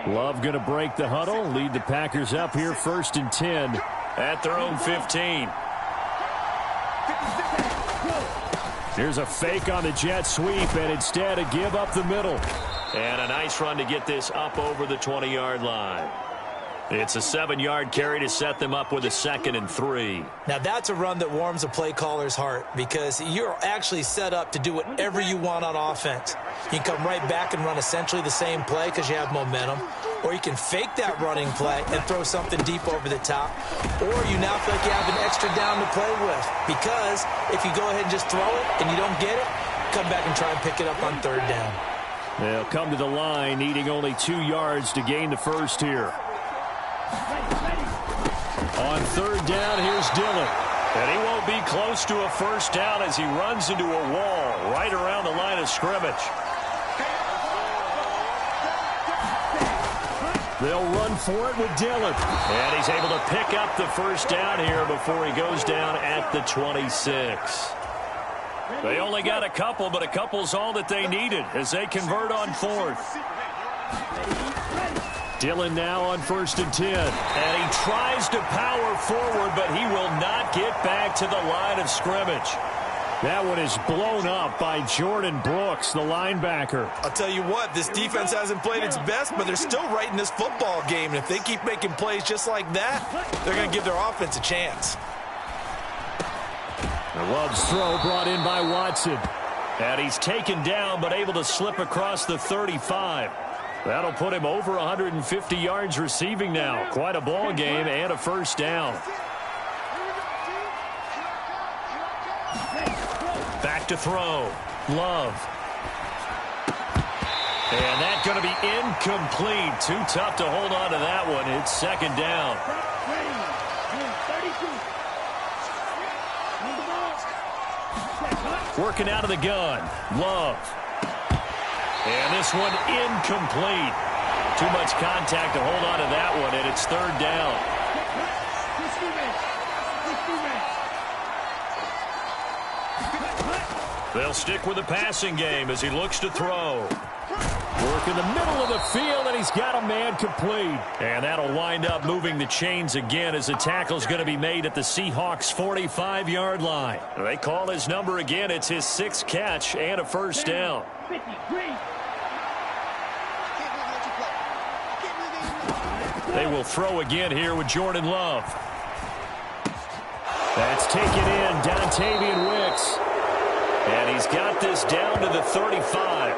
Speaker 2: Love going to break the huddle, lead the Packers up here 1st and 10.
Speaker 7: At their own 15.
Speaker 2: Here's a fake on the jet sweep, and instead a give up the middle.
Speaker 7: And a nice run to get this up over the 20-yard line. It's a 7-yard carry to set them up with a 2nd and 3.
Speaker 3: Now, that's a run that warms a play caller's heart because you're actually set up to do whatever you want on offense. You can come right back and run essentially the same play because you have momentum, or you can fake that running play and throw something deep over the top, or you now feel like you have an extra down to play with because if you go ahead and just throw it and you don't get it, come back and try and pick it up on 3rd down.
Speaker 2: They'll come to the line, needing only 2 yards to gain the 1st here. On 3rd down, here's Dillon.
Speaker 7: And he won't be close to a 1st down as he runs into a wall right around the line of scrimmage.
Speaker 2: They'll run for it with Dillon.
Speaker 7: And he's able to pick up the 1st down here before he goes down at the 26. They only got a couple, but a couple's all that they needed as they convert on 4th.
Speaker 2: Dillon now on 1st and 10.
Speaker 7: And he tries to power forward, but he will not get back to the line of scrimmage.
Speaker 2: That one is blown up by Jordan Brooks, the linebacker.
Speaker 3: I'll tell you what, this defense hasn't played its best, but they're still right in this football game. And if they keep making plays just like that, they're going to give their offense a chance.
Speaker 2: The Love's throw brought in by Watson.
Speaker 7: And he's taken down, but able to slip across the 35. That'll put him over 150 yards receiving now. Quite a ball game and a 1st down. Back to throw. Love. And that's going to be incomplete. Too tough to hold on to that one. It's 2nd down. Working out of the gun. Love. And this one incomplete. Too much contact to hold on to that one, and it's 3rd down. They'll stick with the passing game as he looks to throw.
Speaker 2: Work in the middle of the field, and he's got a man complete.
Speaker 7: And that'll wind up moving the chains again as the tackle's going to be made at the Seahawks' 45-yard line. They call his number again. It's his 6th catch and a 1st down. They will throw again here with Jordan Love.
Speaker 2: That's taken in, Dontavian Wicks.
Speaker 7: And he's got this down to the 35.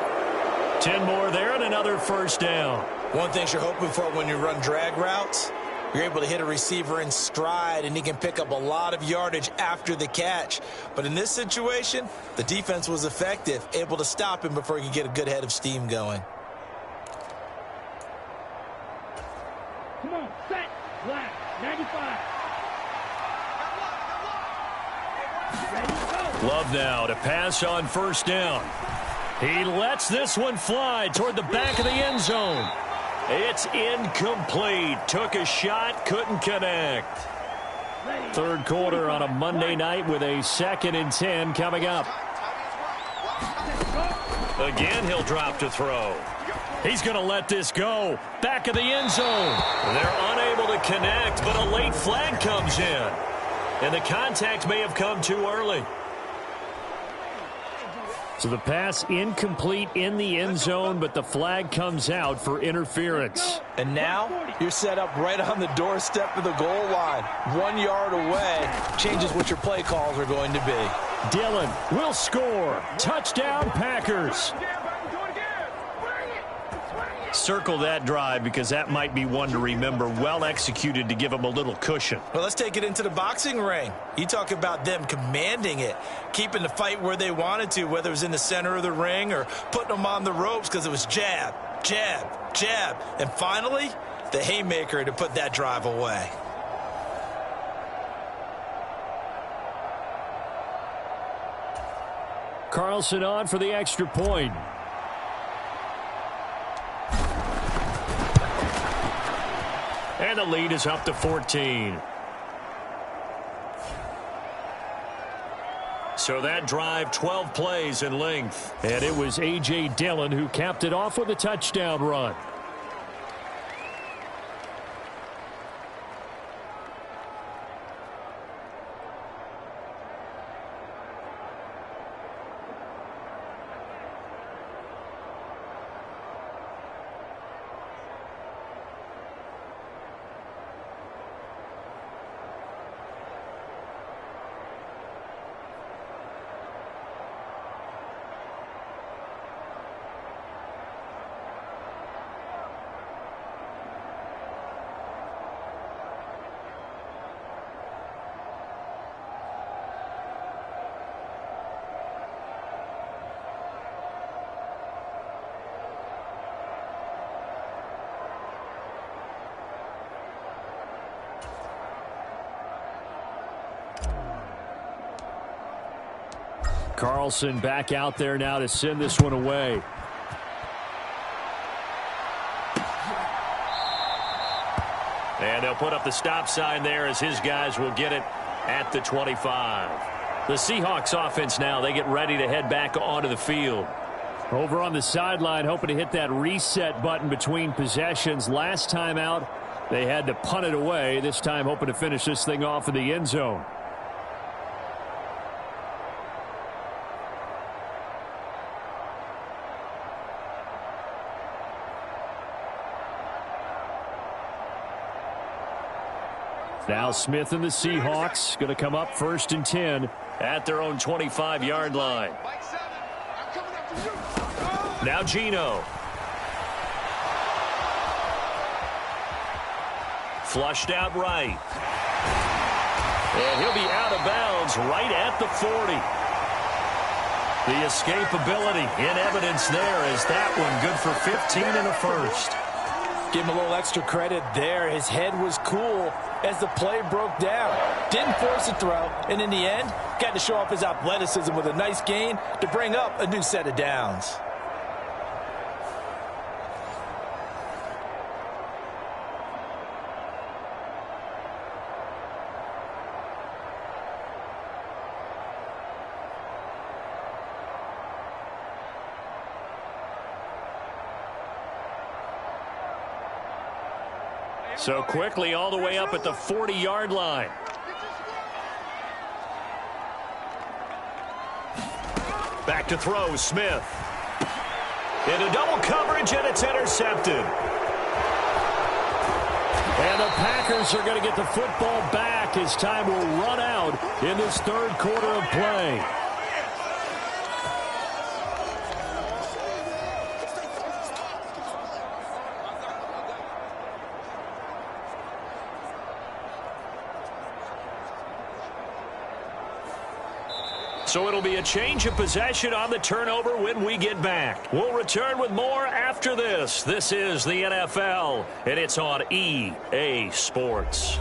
Speaker 7: 10 more there and another 1st down.
Speaker 3: One thing you're hoping for when you run drag routes, you're able to hit a receiver in stride, and he can pick up a lot of yardage after the catch. But in this situation, the defense was effective, able to stop him before he could get a good head of steam going.
Speaker 5: Come on, set, black, 95.
Speaker 7: Love now to pass on 1st down. He lets this one fly toward the back of the end zone. It's incomplete. Took a shot, couldn't connect.
Speaker 2: 3rd quarter on a Monday night with a 2nd and 10 coming up.
Speaker 7: Again, he'll drop to throw. He's going to let this go. Back of the end zone. They're unable to connect, but a late flag comes in. And the contact may have come too early.
Speaker 2: So the pass incomplete in the end zone, but the flag comes out for interference.
Speaker 3: And now you're set up right on the doorstep of the goal line. 1 yard away changes what your play calls are going to be.
Speaker 2: Dillon will score. Touchdown, Packers.
Speaker 7: Circle that drive because that might be one to remember. Well executed to give him a little cushion.
Speaker 3: Well, let's take it into the boxing ring. You talk about them commanding it, keeping the fight where they wanted to, whether it was in the center of the ring or putting them on the ropes because it was jab, jab, jab. And finally, the haymaker to put that drive away.
Speaker 2: Carlson on for the extra point.
Speaker 7: And the lead is up to 14. So that drive, 12 plays in length.
Speaker 2: And it was A.J. Dillon who capped it off with a touchdown run. Carlson back out there now to send this one away.
Speaker 7: And they'll put up the stop sign there as his guys will get it at the 25. The Seahawks offense now, they get ready to head back onto the field.
Speaker 2: Over on the sideline, hoping to hit that reset button between possessions. Last time out, they had to punt it away. This time hoping to finish this thing off in the end zone. Now Smith and the Seahawks going to come up 1st and 10
Speaker 7: at their own 25-yard line. Now Geno. Flushed out right. And he'll be out of bounds right at the 40. The escapability in evidence there as that one good for 15 and a first.
Speaker 3: Give him a little extra credit there. His head was cool as the play broke down. Didn't force a throw, and in the end, got to show off his athleticism with a nice gain to bring up a new set of downs.
Speaker 7: So quickly all the way up at the 40-yard line. Back to throw, Smith. Into double coverage, and it's intercepted.
Speaker 2: And the Packers are going to get the football back as time will run out in this third quarter of play.
Speaker 7: So it'll be a change of possession on the turnover when we get back. We'll return with more after this. This is the NFL, and it's on EA Sports.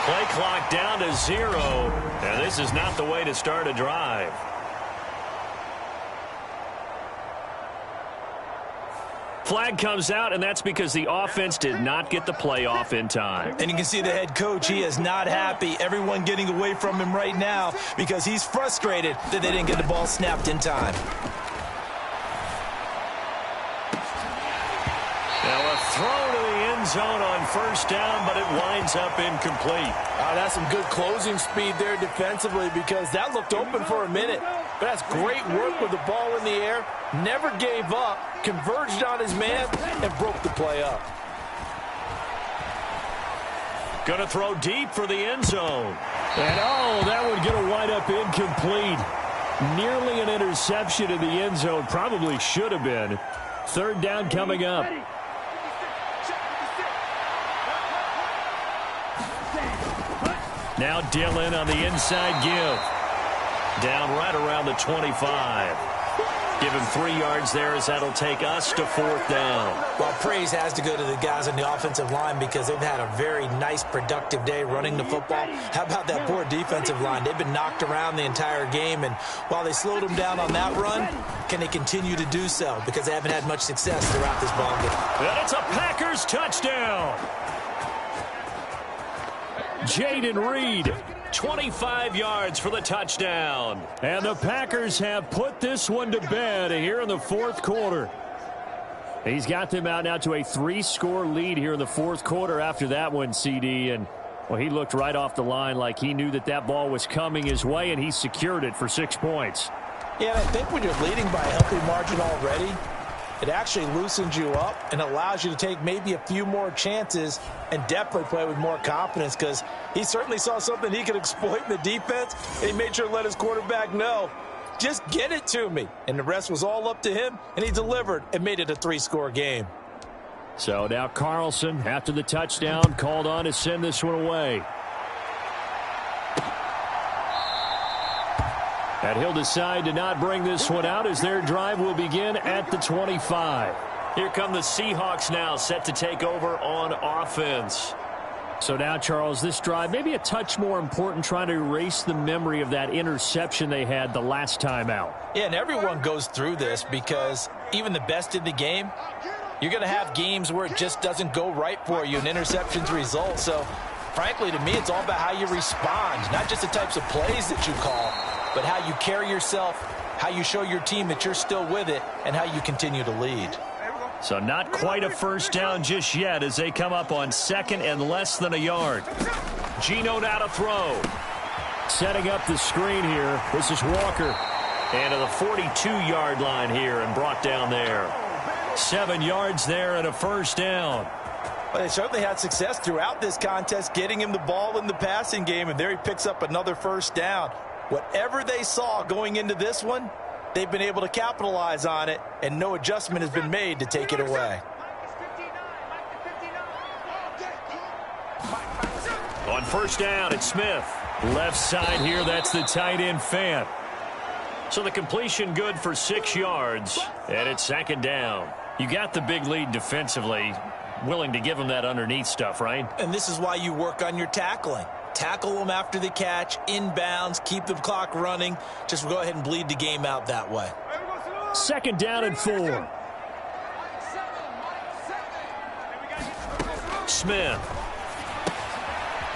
Speaker 7: Play clock down to 0, and this is not the way to start a drive. Flag comes out, and that's because the offense did not get the play off in time.
Speaker 3: And you can see the head coach, he is not happy. Everyone getting away from him right now because he's frustrated that they didn't get the ball snapped in time.
Speaker 7: Now a throw to the end zone on first down, but it winds up incomplete.
Speaker 3: That's some good closing speed there defensively because that looked open for a minute. But that's great work with the ball in the air. Never gave up, converged on his man, and broke the play up.
Speaker 7: Going to throw deep for the end zone.
Speaker 2: And that would get a wind up incomplete. Nearly an interception in the end zone. Probably should have been. Third down coming up. Now Dillon on the inside give. Down right around the 25. Give him 3 yards there as that'll take us to fourth down.
Speaker 3: Well, praise has to go to the guys on the offensive line because they've had a very nice, productive day running the football. How about that poor defensive line? They've been knocked around the entire game, and while they slowed them down on that run, can they continue to do so? Because they haven't had much success throughout this ball game.
Speaker 7: And it's a Packers touchdown.
Speaker 2: Jaden Reed.
Speaker 7: 25 yards for the touchdown.
Speaker 2: And the Packers have put this one to bed here in the fourth quarter. He's got them out now to a 3-score lead here in the fourth quarter after that one, CD. And, well, he looked right off the line like he knew that that ball was coming his way, and he secured it for 6 points.
Speaker 3: Yeah, and I think when you're leading by a healthy margin already, it actually loosens you up and allows you to take maybe a few more chances and definitely play with more confidence because he certainly saw something he could exploit in the defense, and he made sure to let his quarterback know, just get it to me. And the rest was all up to him, and he delivered and made it a 3-score game.
Speaker 2: So now Carlson, after the touchdown, called on to send this one away. And he'll decide to not bring this one out as their drive will begin at the 25.
Speaker 7: Here come the Seahawks now, set to take over on offense.
Speaker 2: So now, Charles, this drive maybe a touch more important, trying to erase the memory of that interception they had the last time out.
Speaker 3: Yeah, and everyone goes through this because even the best in the game, you're going to have games where it just doesn't go right for you and interceptions result. So, frankly, to me, it's all about how you respond, not just the types of plays that you call, but how you carry yourself, how you show your team that you're still with it, and how you continue to lead.
Speaker 2: So not quite a first down just yet as they come up on second and less than a yard.
Speaker 7: Geno now to throw.
Speaker 2: Setting up the screen here. This is Walker.
Speaker 7: And to the 42-yard line here and brought down there.
Speaker 2: 7 yards there and a first down.
Speaker 3: Well, they certainly had success throughout this contest getting him the ball in the passing game, and there he picks up another first down. Whatever they saw going into this one, they've been able to capitalize on it, and no adjustment has been made to take it away.
Speaker 7: On first down, it's Smith.
Speaker 2: Left side here, that's the tight end Fant.
Speaker 7: So the completion good for 6 yards, and it's second down.
Speaker 2: You got the big lead defensively, willing to give them that underneath stuff, right?
Speaker 3: And this is why you work on your tackling. Tackle them after the catch, inbounds, keep the clock running. Just go ahead and bleed the game out that way.
Speaker 2: Second down and 4.
Speaker 7: Smith.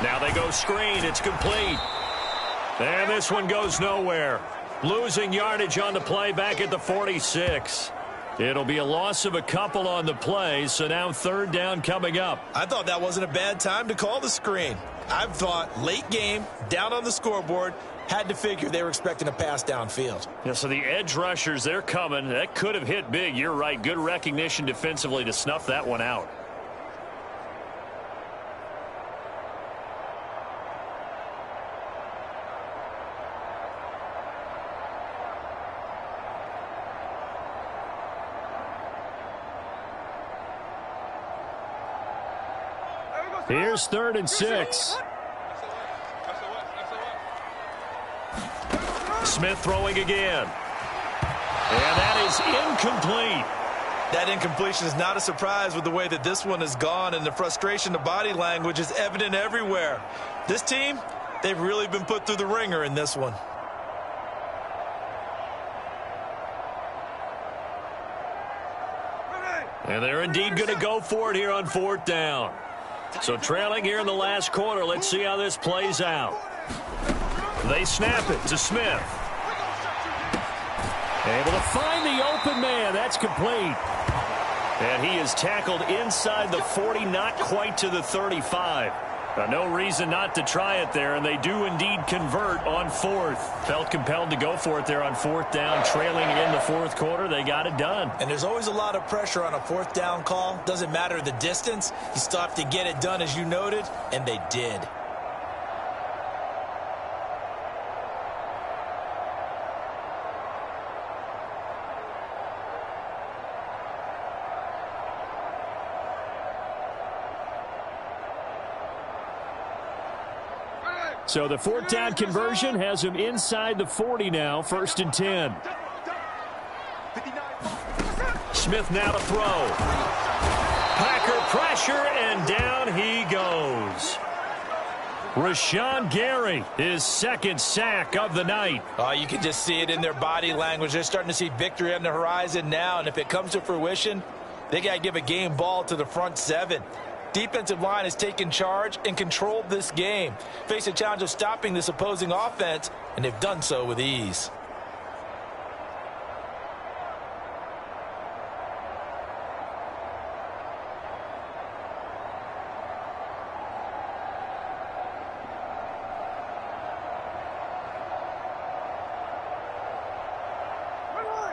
Speaker 7: Now they go screen. It's complete.
Speaker 2: And this one goes nowhere. Losing yardage on the play back at the 46. It'll be a loss of a couple on the play, so now third down coming up.
Speaker 3: I thought that wasn't a bad time to call the screen. I thought late game, down on the scoreboard, had to figure they were expecting a pass downfield.
Speaker 2: Yeah, so the edge rushers, they're coming. That could have hit big. You're right. Good recognition defensively to snuff that one out. Here's 3rd and 6.
Speaker 7: Smith throwing again.
Speaker 2: And that is incomplete.
Speaker 3: That incompletion is not a surprise with the way that this one has gone, and the frustration, the body language is evident everywhere. This team, they've really been put through the ringer in this one.
Speaker 7: And they're indeed going to go for it here on 4th down. So trailing here in the last quarter. Let's see how this plays out. They snap it to Smith.
Speaker 2: Able to find the open man. That's complete.
Speaker 7: And he is tackled inside the 40, not quite to the 35. No reason not to try it there, and they do indeed convert on 4th. Felt compelled to go for it there on 4th down, trailing in the 4th quarter. They got it done.
Speaker 3: And there's always a lot of pressure on a 4th down call. Doesn't matter the distance. You still have to get it done, as you noted, and they did.
Speaker 2: So the 4th down conversion has him inside the 40 now, 1st and 10.
Speaker 7: Smith now to throw. Packer pressure, and down he goes.
Speaker 2: Rashawn Gary, his 2nd sack of the night.
Speaker 3: Oh, you can just see it in their body language. They're starting to see victory on the horizon now, and if it comes to fruition, they got to give a game ball to the front 7. Defensive line has taken charge and controlled this game. Face a challenge of stopping this opposing offense, and they've done so with ease.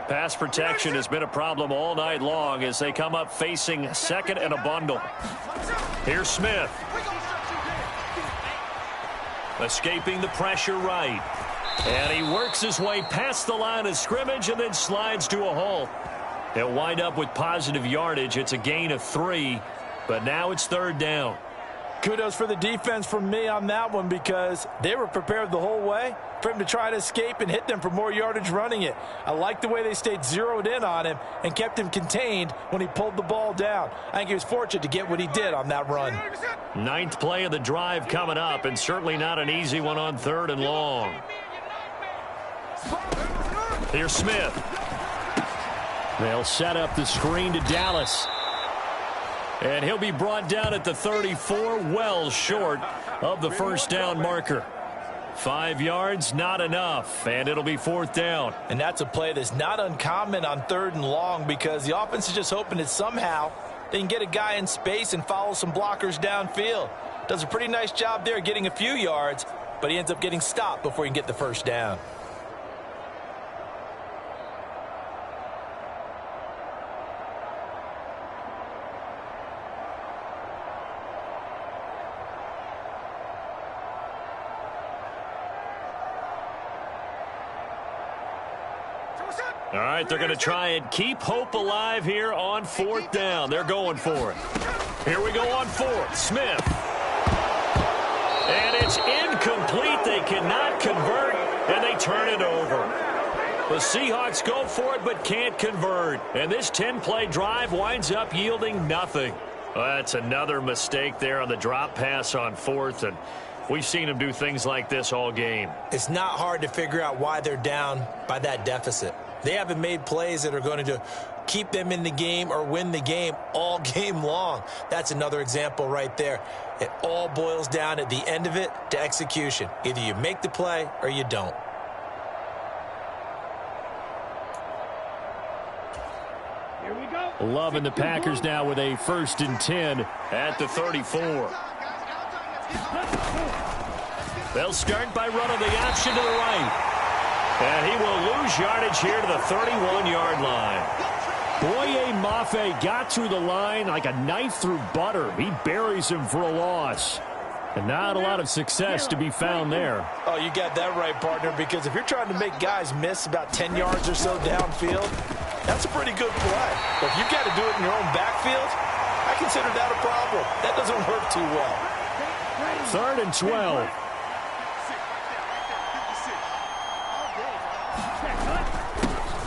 Speaker 7: Pass protection has been a problem all night long as they come up facing 2nd and a bundle. Here's Smith. Escaping the pressure right. And he works his way past the line of scrimmage and then slides to a halt. They'll wind up with positive yardage. It's a gain of 3, but now it's 3rd down.
Speaker 3: Kudos for the defense from me on that one, because they were prepared the whole way for him to try to escape and hit them for more yardage running it. I like the way they stayed zeroed in on him and kept him contained when he pulled the ball down. I think he was fortunate to get what he did on that run.
Speaker 7: 9th play of the drive coming up, and certainly not an easy one on 3rd and long. Here's Smith.
Speaker 2: They'll set up the screen to Dallas.
Speaker 7: And he'll be brought down at the 34, well short of the 1st down marker. 5 yards, not enough, and it'll be 4th down.
Speaker 3: And that's a play that's not uncommon on 3rd and long, because the offense is just hoping that somehow they can get a guy in space and follow some blockers downfield. Does a pretty nice job there getting a few yards, but he ends up getting stopped before he can get the 1st down.
Speaker 7: All right, they're going to try and keep hope alive here on 4th down. They're going for it. Here we go on 4th. Smith. And it's incomplete. They cannot convert, and they turn it over. The Seahawks go for it but can't convert. And this 10-play drive winds up yielding nothing. Well, that's another mistake there on the drop pass on 4th, and we've seen them do things like this all game.
Speaker 3: It's not hard to figure out why they're down by that deficit. They haven't made plays that are going to keep them in the game or win the game all game long. That's another example right there. It all boils down at the end of it to execution. Either you make the play or you don't.
Speaker 5: Here we go.
Speaker 2: Loving the Packers now with a 1st and 10
Speaker 7: at the 34. They'll start by running the option to the right. And he will lose yardage here to the 31-yard line.
Speaker 2: Boye Mafe got through the line like a knife through butter. He buries him for a loss. And not a lot of success to be found there.
Speaker 3: Oh, you got that right, partner, because if you're trying to make guys miss about 10 yards or so downfield, that's a pretty good play. But if you've got to do it in your own backfield, I consider that a problem. That doesn't work too well.
Speaker 2: 3rd and 12.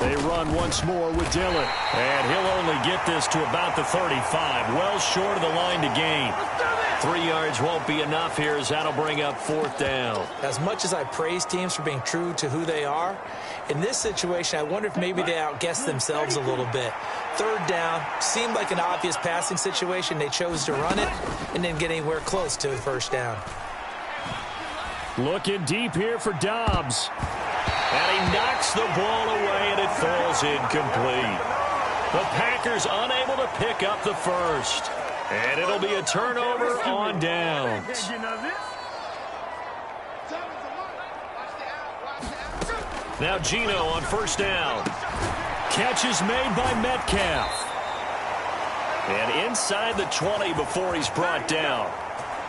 Speaker 2: They run once more with Dillon.
Speaker 7: And he'll only get this to about the 35. Well short of the line to gain. 3 yards won't be enough here as that'll bring up 4th down.
Speaker 3: As much as I praise teams for being true to who they are, in this situation, I wonder if maybe they outguessed themselves a little bit. 3rd down seemed like an obvious passing situation. They chose to run it and didn't get anywhere close to the 1st down.
Speaker 2: Looking deep here for Dobbs.
Speaker 7: And he knocks the ball away, and it falls incomplete. The Packers unable to pick up the first. And it'll be a turnover on downs. Now Gino on 1st down.
Speaker 2: Catch is made by Metcalf.
Speaker 7: And inside the 20 before he's brought down.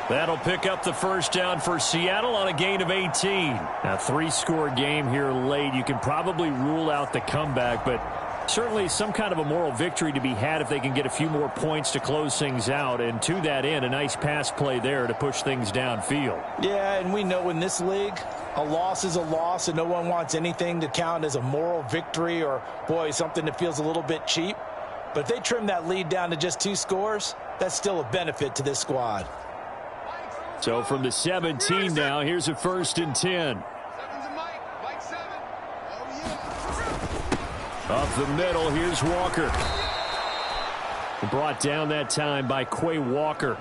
Speaker 2: That'll pick up the 1st down for Seattle on a gain of 18. Now, 3-score game here late. You can probably rule out the comeback, but certainly some kind of a moral victory to be had if they can get a few more points to close things out. And to that end, a nice pass play there to push things downfield.
Speaker 3: Yeah, and we know in this league, a loss is a loss, and no one wants anything to count as a moral victory or, boy, something that feels a little bit cheap. But if they trim that lead down to just 2 scores, that's still a benefit to this squad.
Speaker 2: So from the 17 now, here's a 1st and 10. Up the middle, here's Walker. Brought down that time by Quay Walker.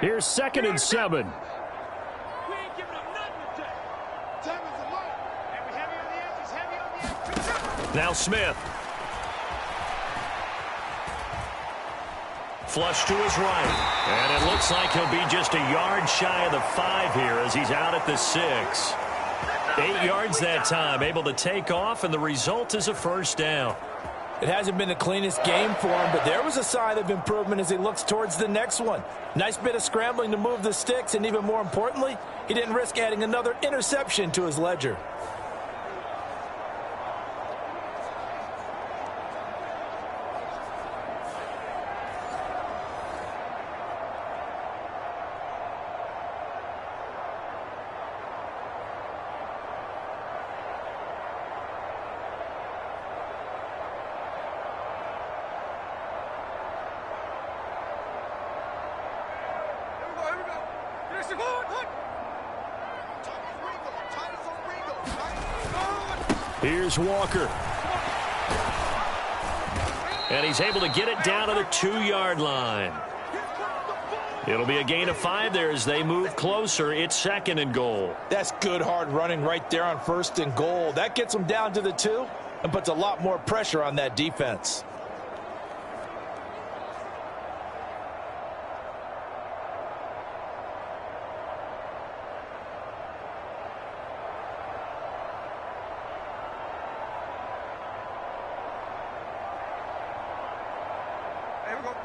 Speaker 2: Here's 2nd and 7.
Speaker 7: Now Smith. Flush to his right. And it looks like he'll be just a yard shy of the 5 here as he's out at the 6. 8 yards that time, able to take off, and the result is a 1st down.
Speaker 3: It hasn't been the cleanest game for him, but there was a sign of improvement as he looks towards the next one. Nice bit of scrambling to move the sticks, and even more importantly, he didn't risk adding another interception to his ledger.
Speaker 2: Here's Walker.
Speaker 7: And he's able to get it down to the 2-yard line. It'll be a gain of 5 there as they move closer. It's 2nd and goal.
Speaker 3: That's good hard running right there on 1st and goal. That gets them down to the 2 and puts a lot more pressure on that defense.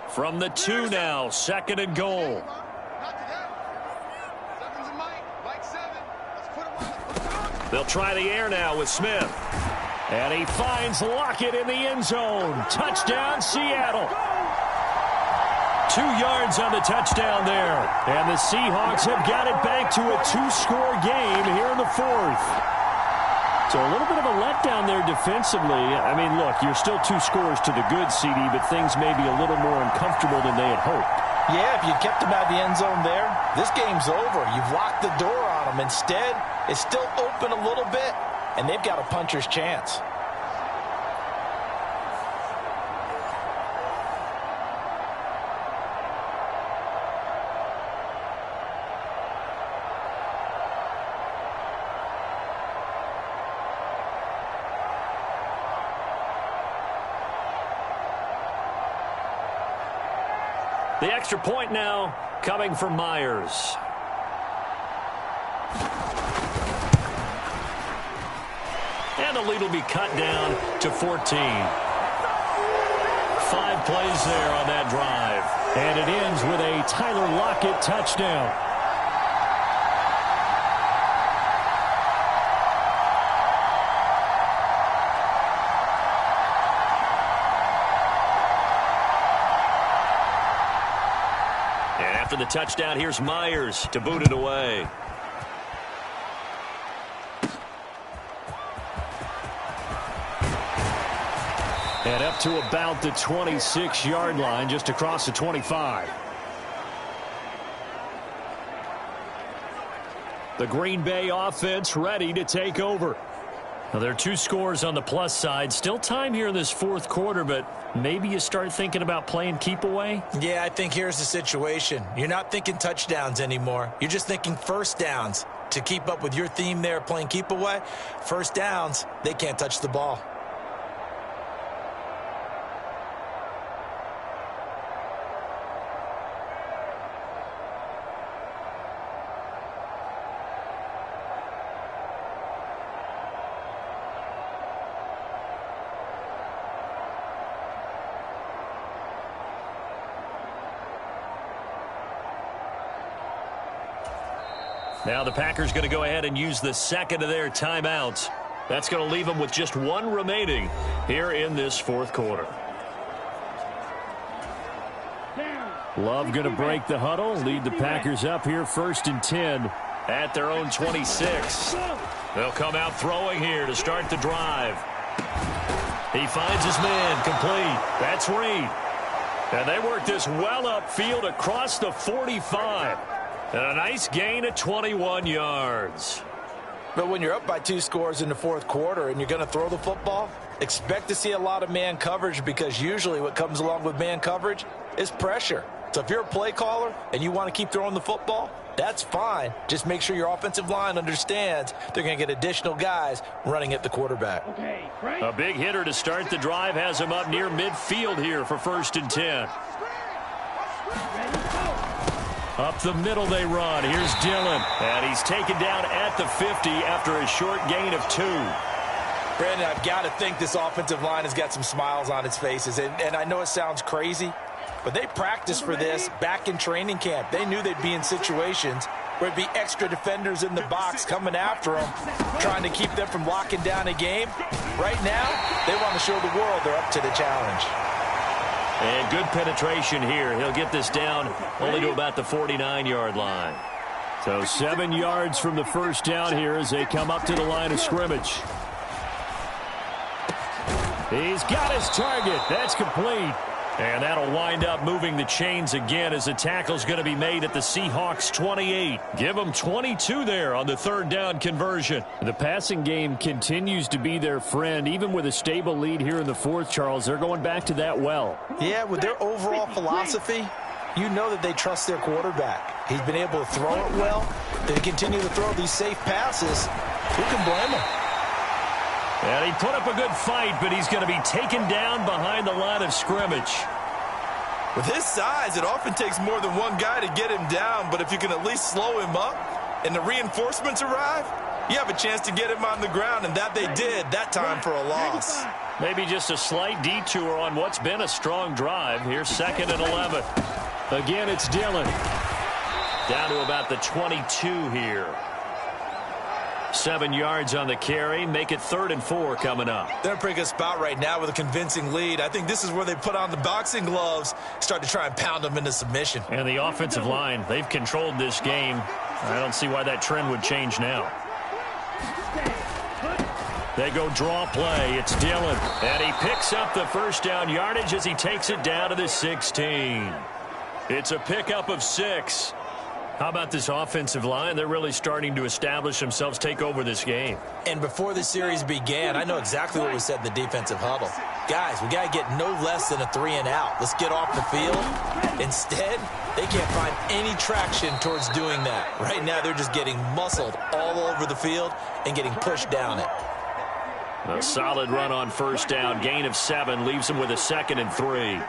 Speaker 7: From the 2 now, 2nd and goal. They'll try the air now with Smith.
Speaker 2: And he finds Lockett in the end zone. Touchdown, Seattle. 2 yards on the touchdown there. And the Seahawks have got it back to a 2-score game here in the 4th. So a little bit of a letdown there defensively. I mean, look, you're still 2 scores to the good, CD, but things may be a little more uncomfortable than they had hoped.
Speaker 3: Yeah, if you kept them out of the end zone there, this game's over. You've locked the door on them. Instead, it's still open a little bit, and they've got a puncher's chance.
Speaker 7: The extra point now coming from Myers. And the lead will be cut down to 14. 5 plays there on that drive.
Speaker 2: And it ends with a Tyler Lockett touchdown.
Speaker 7: After the touchdown, here's Myers to boot it away.
Speaker 2: And up to about the 26-yard line, just across the 25. The Green Bay offense ready to take over. Now, there are 2 scores on the plus side. Still time here in this fourth quarter, but maybe you start thinking about playing keep away?
Speaker 3: Yeah, I think here's the situation. You're not thinking touchdowns anymore. You're just thinking first downs. To keep up with your theme there, playing keep away, first downs, they can't touch the ball.
Speaker 7: Now the Packers going to go ahead and use the second of their timeouts. That's going to leave them with just 1 remaining here in this fourth quarter.
Speaker 2: Love going to break the huddle, lead the Packers up here 1st and 10
Speaker 7: at their own 26. They'll come out throwing here to start the drive. He finds his man complete. That's Reed. And they work this well upfield across the 45. And a nice gain of 21 yards.
Speaker 3: But when you're up by 2 scores in the fourth quarter and you're going to throw the football, expect to see a lot of man coverage, because usually what comes along with man coverage is pressure. So if you're a play caller and you want to keep throwing the football, that's fine. Just make sure your offensive line understands they're going to get additional guys running at the quarterback.
Speaker 5: Okay, right.
Speaker 7: A big hitter to start the drive has him up near midfield here for 1st and 10.
Speaker 2: Up the middle they run. Here's Dillon.
Speaker 7: And he's taken down at the 50 after a short gain of 2.
Speaker 3: Brandon, I've got to think this offensive line has got some smiles on its faces. And I know it sounds crazy, but they practiced for this back in training camp. They knew they'd be in situations where it'd be extra defenders in the box coming after them, trying to keep them from locking down a game. Right now, they want to show the world they're up to the challenge.
Speaker 7: And good penetration here. He'll get this down only to about the 49-yard line.
Speaker 2: So 7 yards from the first down here as they come up to the line of scrimmage. He's got his target. That's complete. And that'll wind up moving the chains again as the tackle's going to be made at the Seahawks 28. Give them 22 there on the 3rd down conversion. The passing game continues to be their friend. Even with a stable lead here in the 4th, Charles, they're going back to that well.
Speaker 3: Yeah, with their overall philosophy, you know that they trust their quarterback. He's been able to throw it well. They continue to throw these safe passes. Who can blame him?
Speaker 2: And he put up a good fight, but he's going to be taken down behind the line of scrimmage.
Speaker 3: With his size, it often takes more than one guy to get him down, but if you can at least slow him up and the reinforcements arrive, you have a chance to get him on the ground, and that they did that time for a loss.
Speaker 7: Maybe just a slight detour on what's been a strong drive. Here's 2nd and 11.
Speaker 2: Again, it's Dillon.
Speaker 7: Down to about the 22 here. 7 yards on the carry. Make it 3rd and 4 coming up.
Speaker 3: They're in a pretty good spot right now with a convincing lead. I think this is where they put on the boxing gloves, start to try and pound them into submission.
Speaker 7: And the offensive line, they've controlled this game. I don't see why that trend would change now. They go draw play. It's Dillon. And he picks up the first down yardage as he takes it down to the 16. It's a pickup of 6. How about this offensive line? They're really starting to establish themselves, take over this game.
Speaker 3: And before the series began, I know exactly what was said in the defensive huddle. Guys, we got to get no less than a 3 and out. Let's get off the field. Instead, they can't find any traction towards doing that. Right now, they're just getting muscled all over the field and getting pushed down it.
Speaker 7: A solid run on first down. Gain of 7 leaves them with a 2nd and 3.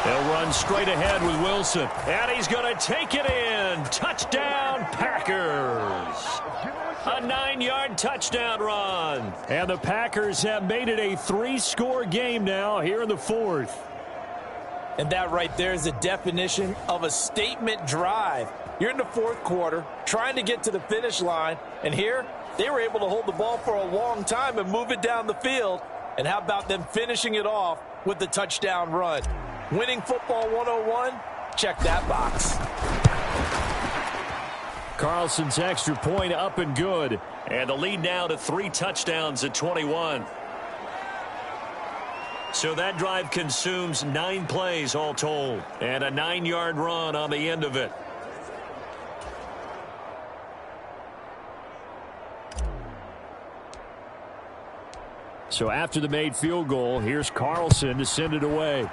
Speaker 2: They'll run straight ahead with Wilson.
Speaker 7: And he's going to take it in. Touchdown, Packers. A 9-yard touchdown run.
Speaker 2: And the Packers have made it a 3-score game now here in the 4th.
Speaker 3: And that right there is the definition of a statement drive. You're in the 4th quarter, trying to get to the finish line. And here, they were able to hold the ball for a long time and move it down the field. And how about them finishing it off with the touchdown run? Winning football 101? Check that box.
Speaker 2: Carlson's extra point up and good.
Speaker 7: And the lead now to 3 touchdowns at 21. So that drive consumes 9 plays all told. And a 9-yard run on the end of it.
Speaker 2: So after the made field goal, here's Carlson to send it away.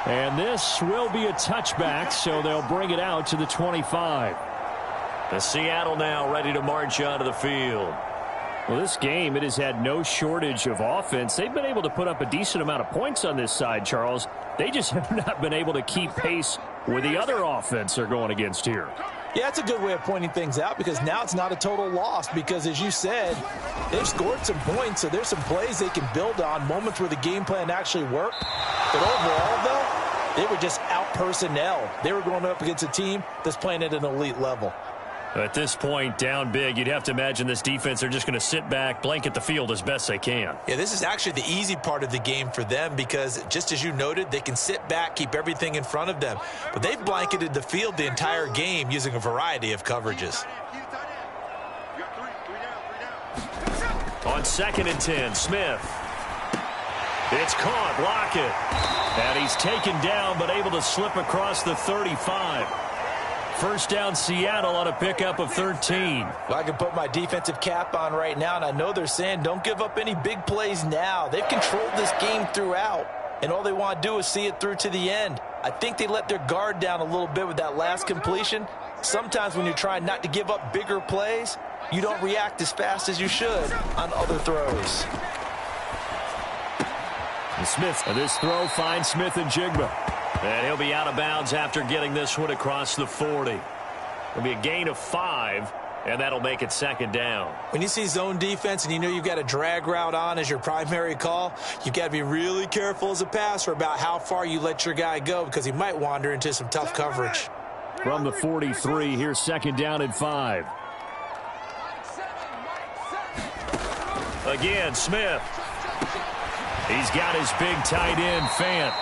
Speaker 2: And this will be a touchback, so they'll bring it out to the 25.
Speaker 7: The Seattle now ready to march onto the field.
Speaker 2: Well, this game, it has had no shortage of offense. They've been able to put up a decent amount of points on this side, Charles. They just have not been able to keep pace with the other offense they're going against here.
Speaker 3: Yeah, it's a good way of pointing things out because now it's not a total loss because, as you said, they've scored some points, so there's some plays they can build on, moments where the game plan actually worked. But overall, though, they were just out-personnel. They were going up against a team that's playing at an elite level.
Speaker 7: At this point, down big, you'd have to imagine this defense, they're just going to sit back, blanket the field as best they can.
Speaker 3: Yeah, this is actually the easy part of the game for them because, just as you noted, they can sit back, keep everything in front of them. But they've blanketed the field the entire game using a variety of coverages.
Speaker 7: On 2nd and 10, Smith. It's caught, Lockett. And he's taken down but able to slip across the 35. First down, Seattle on a pickup of 13.
Speaker 3: Well, I can put my defensive cap on right now, and I know they're saying don't give up any big plays now. They've controlled this game throughout, and all they want to do is see it through to the end. I think they let their guard down a little bit with that last completion. Sometimes when you're trying not to give up bigger plays, you don't react as fast as you should on other throws.
Speaker 2: And Smith, this throw finds Smith and Jigba.
Speaker 7: And he'll be out of bounds after getting this one across the 40. It'll be a gain of 5, and that'll make it 2nd down.
Speaker 3: When you see zone defense and you know you've got a drag route on as your primary call, you've got to be really careful as a passer about how far you let your guy go because he might wander into some tough coverage.
Speaker 2: From the 43, here's 2nd down and 5.
Speaker 7: Again, Smith. He's got his big tight end, Fant.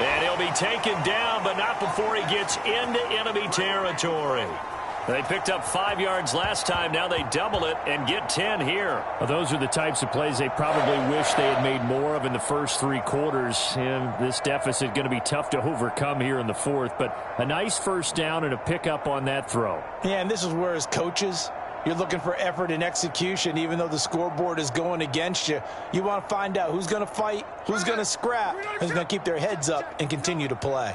Speaker 7: And he'll be taken down, but not before he gets into enemy territory. They picked up 5 yards last time. Now they double it and get 10 here.
Speaker 2: Well, those are the types of plays they probably wish they had made more of in the first 3 quarters. And this deficit going to be tough to overcome here in the 4th. But a nice first down and a pickup on that throw.
Speaker 3: Yeah, and this is where as coaches, you're looking for effort and execution. Even though the scoreboard is going against you, you want to find out who's going to fight, who's going to scrap, who's going to keep their heads up and continue to play.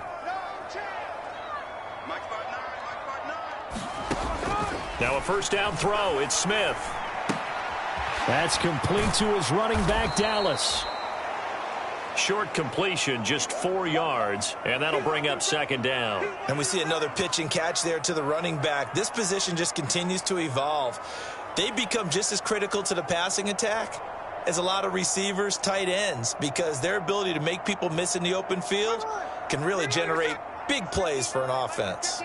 Speaker 7: Now a first down throw. It's Smith.
Speaker 2: That's complete to his running back, Dallas.
Speaker 7: Short completion, just 4 yards, and that'll bring up 2nd down.
Speaker 3: And we see another pitch and catch there to the running back. This position just continues to evolve. They become just as critical to the passing attack as a lot of receivers, tight ends, because their ability to make people miss in the open field can really generate big plays for an offense.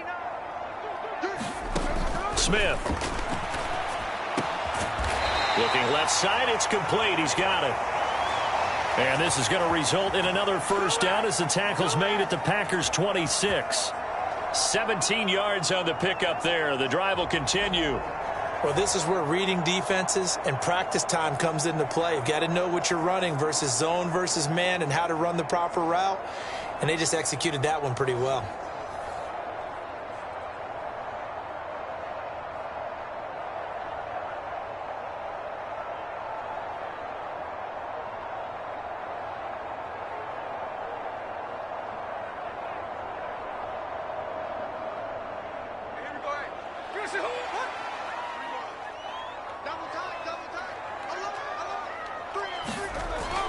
Speaker 7: Smith. Looking left side, it's complete. He's got it. And this is going to result in another first down as the tackle's made at the Packers' 26. 17 yards on the pickup there. The drive will continue.
Speaker 3: Well, this is where reading defenses and practice time comes into play. You've got to know what you're running versus zone versus man and how to run the proper route. And they just executed that one pretty well.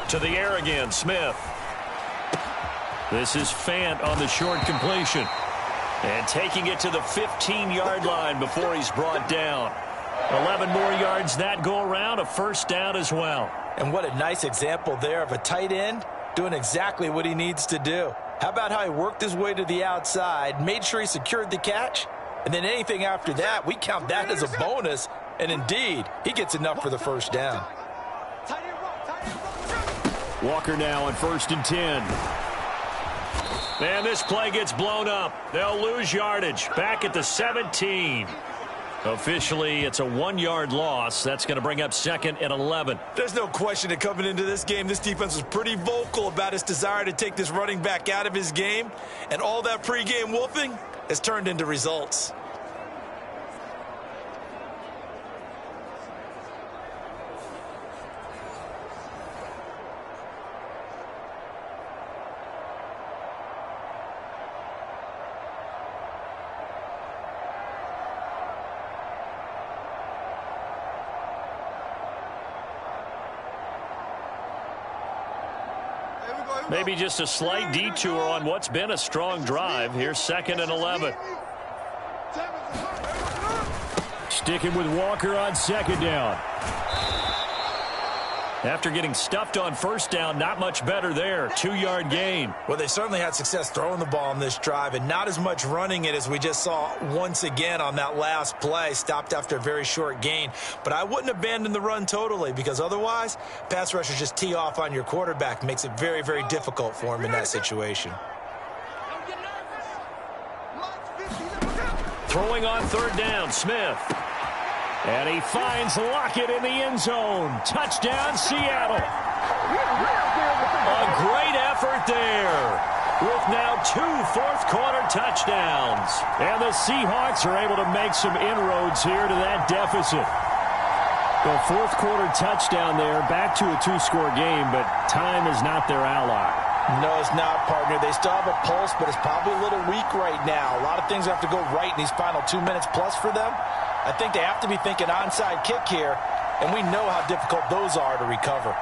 Speaker 7: To the air again, Smith. This is Fant on the short completion. And taking it to the 15-yard line before he's brought down. 11 more yards that go around, a first down as well.
Speaker 3: And what a nice example there of a tight end doing exactly what he needs to do. How about how he worked his way to the outside, made sure he secured the catch, and then anything after that, we count that as a bonus And indeed, he gets enough for the first down.
Speaker 2: Walker now on 1st and 10.
Speaker 7: And this play gets blown up. They'll lose yardage. Back at the 17. Officially, it's a 1-yard loss. That's going to bring up 2nd and 11.
Speaker 3: There's no question that coming into this game, this defense was pretty vocal about its desire to take this running back out of his game. And all that pregame wolfing has turned into results.
Speaker 7: Maybe just a slight detour on what's been a strong drive. Here's 2nd and 11.
Speaker 2: Sticking with Walker on 2nd down.
Speaker 7: After getting stuffed on 1st down, not much better there. 2-yard gain.
Speaker 3: Well, they certainly had success throwing the ball on this drive and not as much running it as we just saw once again on that last play. Stopped after a very short gain. But I wouldn't abandon the run totally, because otherwise, pass rushers just tee off on your quarterback. Makes it very, very difficult for him in that situation.
Speaker 7: Throwing on 3rd down, Smith.
Speaker 2: And he finds Lockett in the end zone. Touchdown, Seattle.
Speaker 7: A great effort there, with now 2 fourth-quarter touchdowns.
Speaker 2: And the Seahawks are able to make some inroads here to that deficit. The fourth-quarter touchdown there, back to a 2-score game, but time is not their ally.
Speaker 3: No, it's not, partner. They still have a pulse, but it's probably a little weak right now. A lot of things have to go right in these final 2 minutes plus for them. I think they have to be thinking onside kick here, and we know how difficult those are to recover.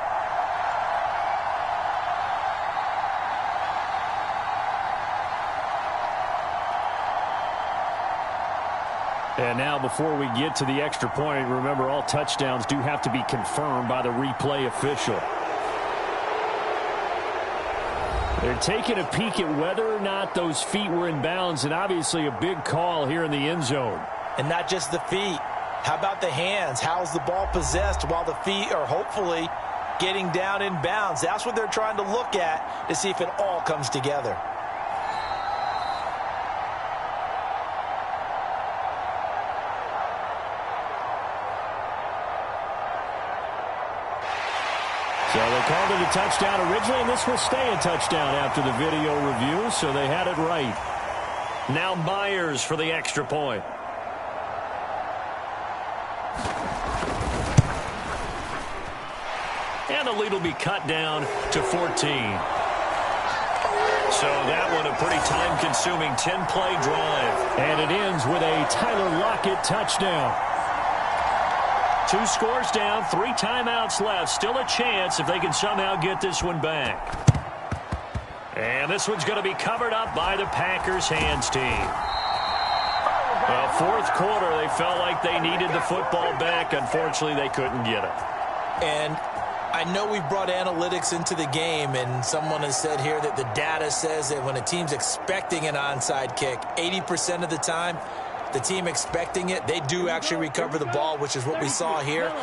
Speaker 2: And now before we get to the extra point, remember all touchdowns do have to be confirmed by the replay official. They're taking a peek at whether or not those feet were in bounds, and obviously a big call here in the end zone.
Speaker 3: And not just the feet. How about the hands? How's the ball possessed while the feet are hopefully getting down in bounds? That's what they're trying to look at to see if it all comes together.
Speaker 2: So they called it a touchdown originally, and this will stay a touchdown after the video review, so they had it right.
Speaker 7: Now Myers for the extra point. And the lead will be cut down to 14. So that one a pretty time-consuming 10-play drive.
Speaker 2: And it ends with a Tyler Lockett touchdown.
Speaker 7: 2 scores down, 3 timeouts left. Still a chance if they can somehow get this one back. And this one's going to be covered up by the Packers hands team. Well, fourth quarter, they felt like they needed the football back. Unfortunately, they couldn't get it.
Speaker 3: And I know we've brought analytics into the game, and someone has said here that the data says that when a team's expecting an onside kick, 80% of the time, the team expecting it, they do actually recover the ball, which is what we saw here.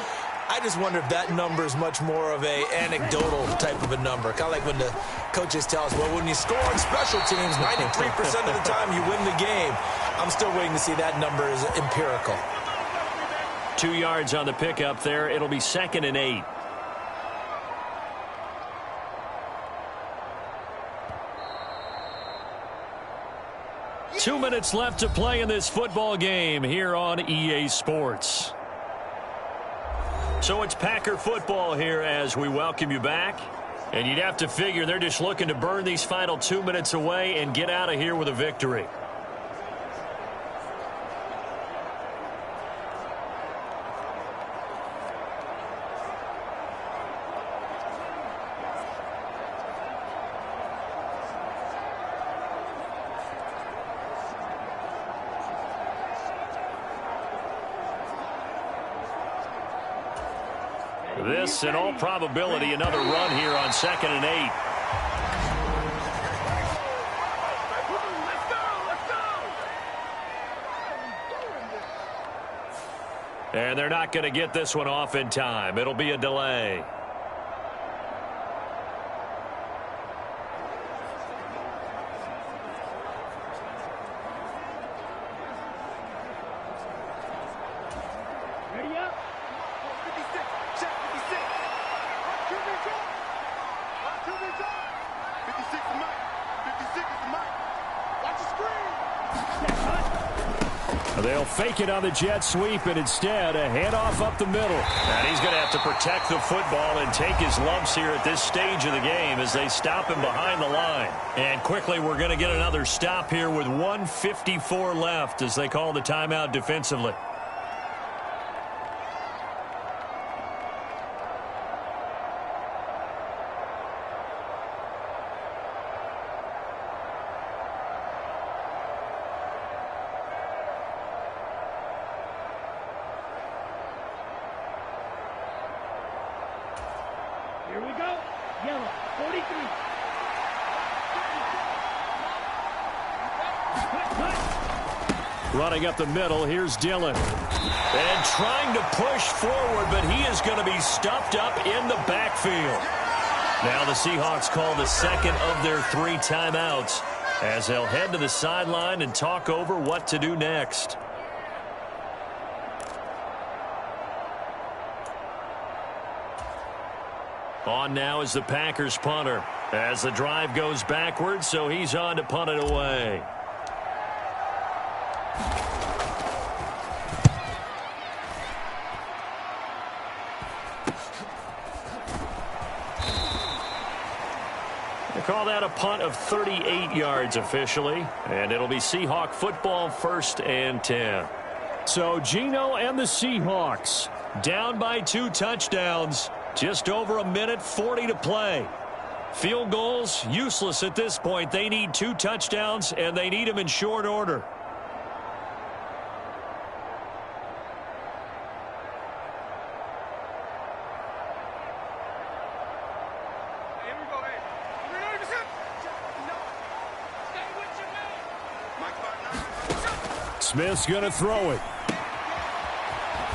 Speaker 3: I just wonder if that number is much more of a anecdotal type of a number. Kind of like when the coaches tell us, well, when you score on special teams, 93% of the time you win the game. I'm still waiting to see that number is empirical.
Speaker 7: 2 yards on the pickup there. It'll be 2nd and 8. Two minutes left to play in this football game here on EA Sports. So it's Packer football here as we welcome you back. And you'd have to figure they're just looking to burn these final 2 minutes away and get out of here with a victory. This, in all probability, another run here on 2nd and 8. And they're not going to get this one off in time. It'll be a delay.
Speaker 5: Ready up.
Speaker 4: 56. Check 56. 56 is Mike. 56 is Mike. Watch the screen.
Speaker 2: They'll fake it on the jet sweep, and instead a handoff up the middle.
Speaker 7: And he's going to have to protect the football and take his lumps here at this stage of the game as they stop him behind the line. And quickly we're going to get another stop here with 1:54 left as they call the timeout defensively.
Speaker 5: Here we go. Yellow, 43.
Speaker 2: Running up the middle, here's Dillon.
Speaker 7: And trying to push forward, but he is going to be stuffed up in the backfield. Now the Seahawks call the second of their 3 timeouts as they'll head to the sideline and talk over what to do next. On now is the Packers punter as the drive goes backwards, so he's on to punt it away. They call that a punt of 38 yards officially, and it'll be Seahawk football, 1st and 10.
Speaker 2: So Geno and the Seahawks
Speaker 7: Down by 2 touchdowns. Just over 1:40 to play. Field goals, useless at this point. They need 2 touchdowns, and they need them in short order.
Speaker 4: Here we go, hey. We're not even set. No. Stay with your man. Mike 5'9".
Speaker 2: Smith's going to throw it.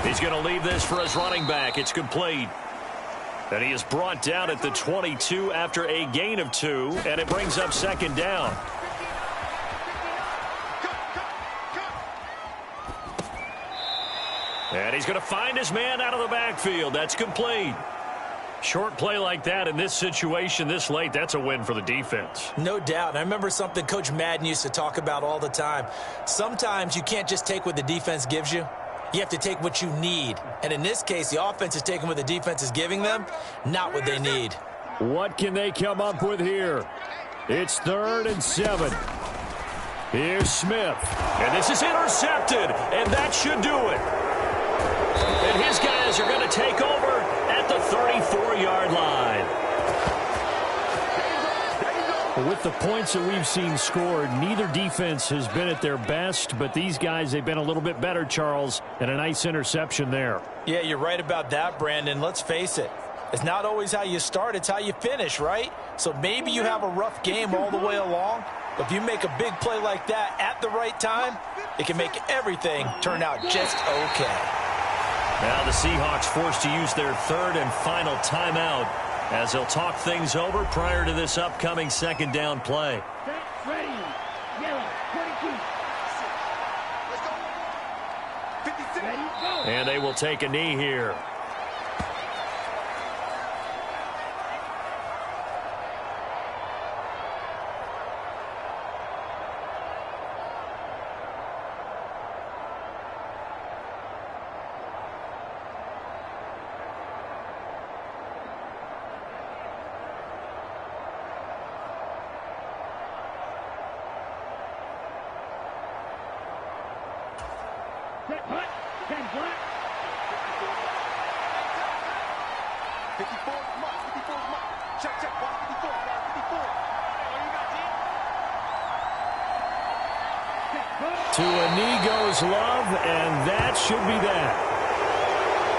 Speaker 7: He's going to leave this for his running back. It's complete. And he is brought down at the 22 after a gain of 2, and it brings up 2nd down. And he's going to find his man out of the backfield. That's complete. Short play like that in this situation this late, that's a win for the defense.
Speaker 3: No doubt. I remember something Coach Madden used to talk about all the time. Sometimes you can't just take what the defense gives you. You have to take what you need. And in this case, the offense is taking what the defense is giving them, not what they need.
Speaker 2: What can they come up with here? It's 3rd and 7. Here's Smith.
Speaker 7: And this is intercepted, and that should do it. And his guys are going to take over at the 34-yard line.
Speaker 2: With the points that we've seen scored, neither defense has been at their best, but these guys, they've been a little bit better, Charles, and a nice interception there.
Speaker 3: Yeah, you're right about that, Brandon. Let's face it. It's not always how you start, it's how you finish, right? So maybe you have a rough game all the way along, but if you make a big play like that at the right time, it can make everything turn out just okay.
Speaker 7: Now the Seahawks forced to use their 3rd and final timeout as they'll talk things over prior to this upcoming 2nd down play.
Speaker 5: Set, ready. Yellow, 22.
Speaker 4: Let's go. 56.
Speaker 5: Ready, go.
Speaker 7: And they will take a knee here.
Speaker 5: Set, hut. 10 black.
Speaker 4: 54 is Mike. 54 is Mike. Check, check. Watch 54. Watch 54.
Speaker 2: To a knee goes Love, and that should be that.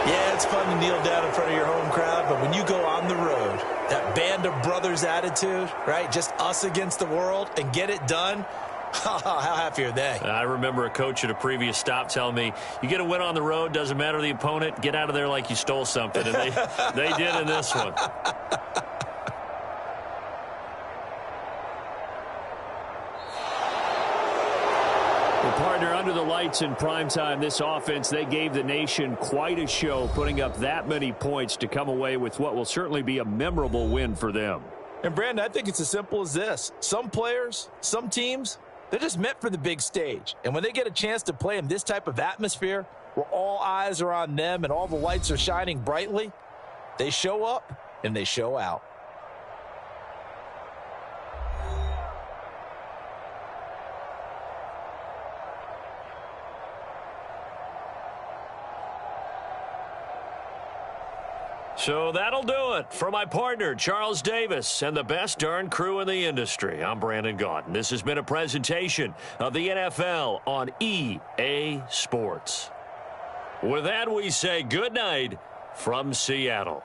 Speaker 3: Yeah, it's fun to kneel down in front of your home crowd, but when you go on the road, that band of brothers attitude, right, just us against the world, and get it done, How happy are they?
Speaker 7: I remember a coach at a previous stop telling me, you get a win on the road, doesn't matter the opponent, get out of there like you stole something. And they did in this one.
Speaker 2: Well, partner, under the lights in primetime, this offense, they gave the nation quite a show, putting up that many points to come away with what will certainly be a memorable win for them.
Speaker 3: And, Brandon, I think it's as simple as this. Some players, some teams, they're just meant for the big stage. And when they get a chance to play in this type of atmosphere where all eyes are on them and all the lights are shining brightly, they show up and they show out.
Speaker 7: So that'll do it. For my partner, Charles Davis, and the best darn crew in the industry, I'm Brandon Gaudin. This has been a presentation of the NFL on EA Sports. With that, we say good night from Seattle.